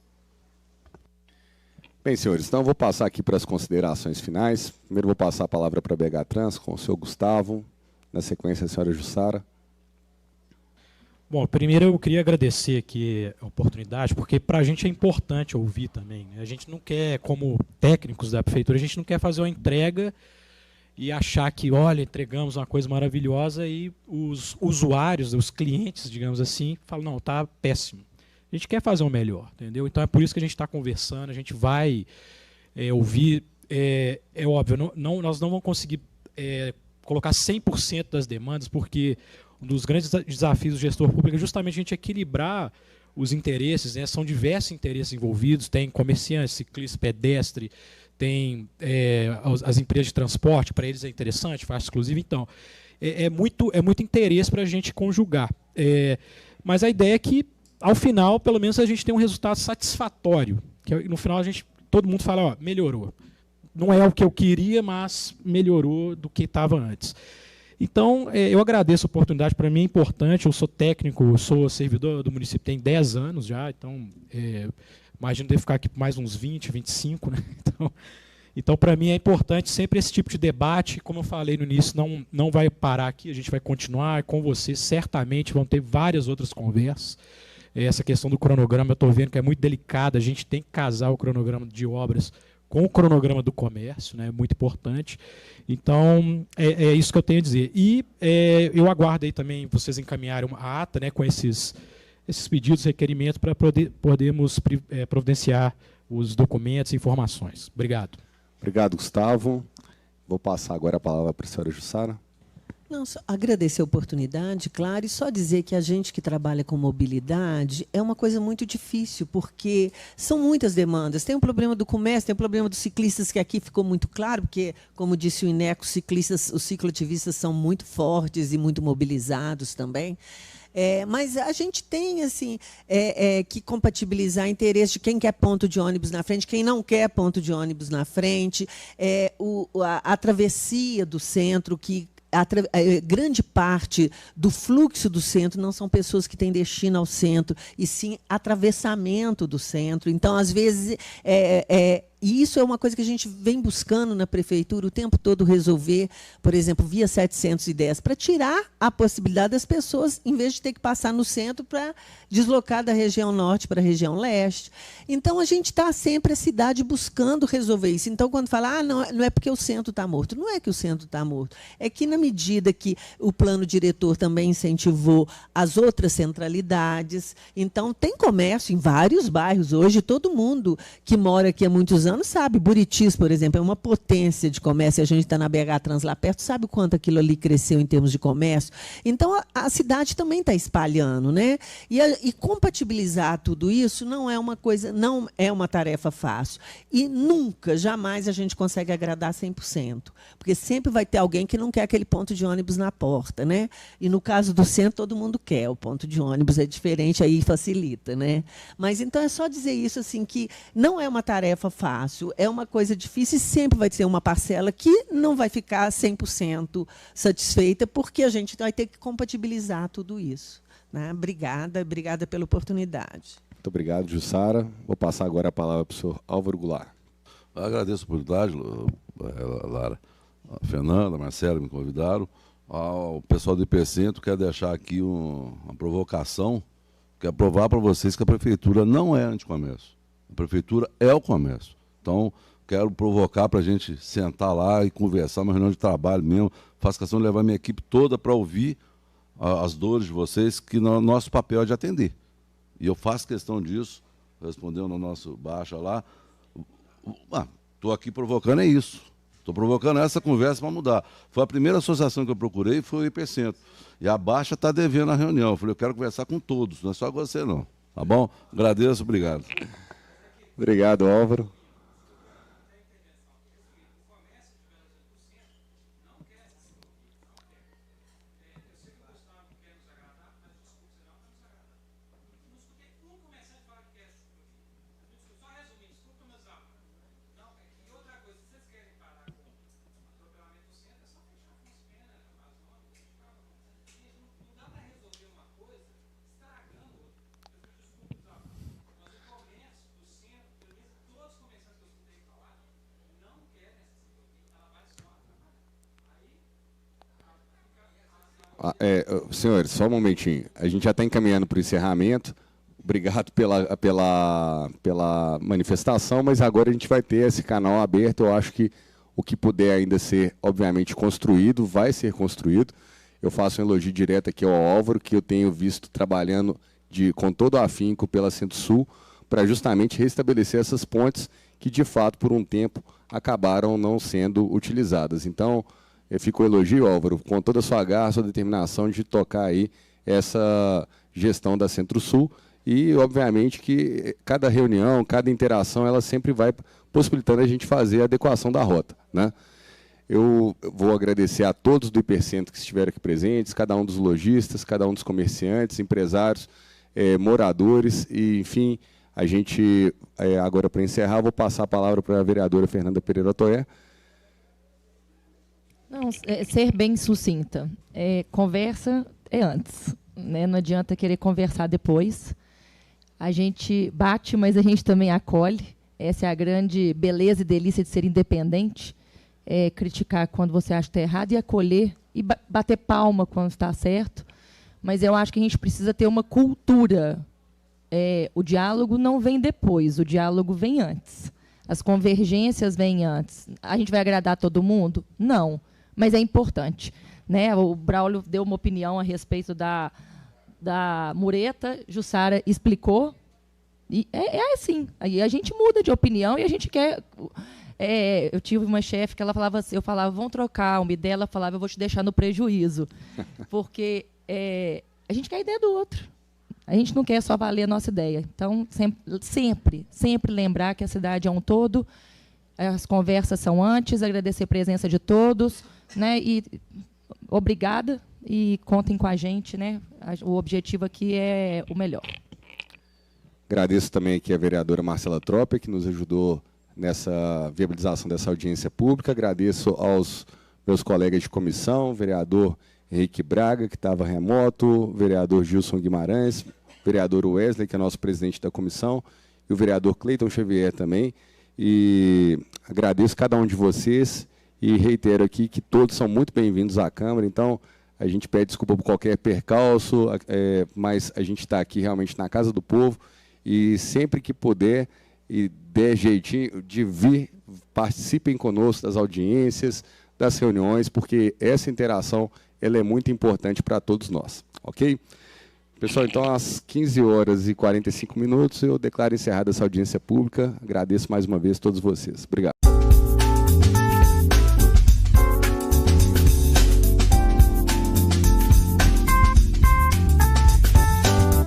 Bem, senhores, então eu vou passar aqui para as considerações finais. Primeiro vou passar a palavra para a BH Trans, com o senhor Gustavo, na sequência a senhora Jussara. Bom, primeiro eu queria agradecer aqui a oportunidade, porque para a gente é importante ouvir também, né? A gente não quer, como técnicos da prefeitura, a gente não quer fazer uma entrega e achar que, olha, entregamos uma coisa maravilhosa e os usuários, os clientes, digamos assim, falam, não, está péssimo. A gente quer fazer o melhor, entendeu? Então é por isso que a gente está conversando, a gente vai ouvir. É óbvio, nós não vamos conseguir colocar 100% das demandas, porque um dos grandes desafios do gestor público é justamente a gente equilibrar os interesses, né? São diversos interesses envolvidos, tem comerciantes, ciclistas, pedestre, tem as empresas de transporte, para eles é interessante, faz exclusivo. Então, é muito interesse para a gente conjugar. Mas a ideia é que, ao final, pelo menos a gente tem um resultado satisfatório. Que no final todo mundo fala, ó, melhorou. Não é o que eu queria, mas melhorou do que estava antes. Então, eu agradeço a oportunidade, para mim é importante, eu sou técnico, eu sou servidor do município tem 10 anos já, então imagino devo ficar aqui por mais uns 20, 25, né? Então para mim é importante sempre esse tipo de debate, como eu falei no início, não vai parar aqui, a gente vai continuar com vocês, certamente vão ter várias outras conversas. Essa questão do cronograma, eu estou vendo que é muito delicada, a gente tem que casar o cronograma de obras com o cronograma do comércio, né, muito importante. Então, é isso que eu tenho a dizer. E eu aguardo aí também vocês encaminharem uma ata, né, com esses pedidos, requerimentos, para podermos providenciar os documentos e informações. Obrigado. Obrigado, Gustavo. Vou passar agora a palavra para a senhora Jussara. Não, só agradecer a oportunidade, claro, e só dizer que a gente que trabalha com mobilidade é uma coisa muito difícil, porque são muitas demandas. Tem o problema do comércio, tem o problema dos ciclistas, que aqui ficou muito claro, porque, como disse o INECO, os cicloativistas são muito fortes e muito mobilizados também. Mas a gente tem assim, que compatibilizar interesse de quem quer ponto de ônibus na frente, quem não quer ponto de ônibus na frente, a travessia do centro, que grande parte do fluxo do centro não são pessoas que têm destino ao centro, e sim atravessamento do centro. Então, às vezes, e isso é uma coisa que a gente vem buscando na prefeitura o tempo todo resolver, por exemplo, via 710, para tirar a possibilidade das pessoas, em vez de ter que passar no centro, para deslocar da região norte para a região leste. Então, a gente está sempre a cidade buscando resolver isso. Então, quando fala, não é porque o centro está morto, não é que o centro está morto, é que, na medida que o plano diretor também incentivou as outras centralidades, então, tem comércio em vários bairros. Hoje, todo mundo que mora aqui há muitos anos sabe, Buritis, por exemplo, é uma potência de comércio, a gente está na BH Trans lá perto, sabe o quanto aquilo ali cresceu em termos de comércio? Então, a cidade também está espalhando, né? E compatibilizar tudo isso não é uma coisa, não é uma tarefa fácil. E nunca, jamais a gente consegue agradar 100%, porque sempre vai ter alguém que não quer aquele ponto de ônibus na porta, né? E no caso do centro, todo mundo quer, o ponto de ônibus é diferente, aí facilita, né? Mas então é só dizer isso, assim, que não é uma tarefa fácil, é uma coisa difícil, e sempre vai ter uma parcela que não vai ficar 100% satisfeita, porque a gente vai ter que compatibilizar tudo isso, né? Obrigada pela oportunidade. Muito obrigado, Jussara. Vou passar agora a palavra para o senhor Álvaro Goulart. Eu agradeço a oportunidade, Lara. A Fernanda, a Marcela me convidaram. O pessoal do IPCentro quer deixar aqui uma provocação, quer provar para vocês que a prefeitura não é anticomércio. A prefeitura é o comércio. Então, quero provocar para a gente sentar lá e conversar, uma reunião de trabalho mesmo. Faço questão de levar minha equipe toda para ouvir as dores de vocês, que nosso papel é de atender. E eu faço questão disso, respondendo no nosso baixa lá. Estou aqui provocando isso. Estou provocando essa conversa para mudar. Foi a primeira associação que eu procurei, foi o IPCentro. E a Baixa está devendo a reunião. Eu falei, eu quero conversar com todos, não é só você não. Tá bom? Agradeço, obrigado. Obrigado, Álvaro. Senhores, só um momentinho. A gente já está encaminhando para o encerramento. Obrigado pela manifestação, mas agora a gente vai ter esse canal aberto. Eu acho que o que puder ainda ser, obviamente, construído, vai ser construído. Eu faço um elogio direto aqui ao Álvaro, que eu tenho visto trabalhando com todo o afinco pela Centro-Sul, para justamente restabelecer essas pontes que, de fato, por um tempo, acabaram não sendo utilizadas. Então, fica o elogio, Álvaro, com toda a sua garra, sua determinação de tocar aí essa gestão da Centro-Sul. E, obviamente, que cada reunião, cada interação, ela sempre vai possibilitando a gente fazer a adequação da rota, né? Eu vou agradecer a todos do Hipercentro que estiveram aqui presentes, cada um dos lojistas, cada um dos comerciantes, empresários, moradores, e, enfim, a gente, agora para encerrar, vou passar a palavra para a vereadora Fernanda Pereira Toé. Não, ser bem sucinta. Conversa é antes, né? Não adianta querer conversar depois. A gente bate, mas a gente também acolhe. Essa é a grande beleza e delícia de ser independente. Criticar quando você acha que está errado e acolher e bater palma quando está certo. Mas eu acho que a gente precisa ter uma cultura. O diálogo não vem depois, o diálogo vem antes. As convergências vêm antes. A gente vai agradar todo mundo? Não, mas é importante, né? O Braulio deu uma opinião a respeito da mureta, Jussara explicou, e é assim. Aí a gente muda de opinião e a gente quer... eu tive uma chefe que ela falava assim, eu falava, vamos trocar, uma ideia, ela falava, eu vou te deixar no prejuízo, porque a gente quer a ideia do outro. A gente não quer só valer a nossa ideia. Então, sempre lembrar que a cidade é um todo, as conversas são antes, agradecer a presença de todos, né? E obrigada e contem com a gente, né? O objetivo aqui é o melhor. Agradeço também aqui a vereadora Marcela Tropper, que nos ajudou nessa viabilização dessa audiência pública. Agradeço aos meus colegas de comissão, vereador Henrique Braga, que estava remoto, vereador Gilson Guimarães, vereador Wesley, que é nosso presidente da comissão, e o vereador Cleiton Xavier também. E agradeço cada um de vocês e reitero aqui que todos são muito bem-vindos à Câmara. Então, a gente pede desculpa por qualquer percalço, mas a gente está aqui realmente na Casa do Povo e sempre que puder e der jeitinho de vir, participem conosco das audiências, das reuniões, porque essa interação ela é muito importante para todos nós, ok? Pessoal, então, às 15h45, eu declaro encerrada essa audiência pública. Agradeço mais uma vez a todos vocês. Obrigado.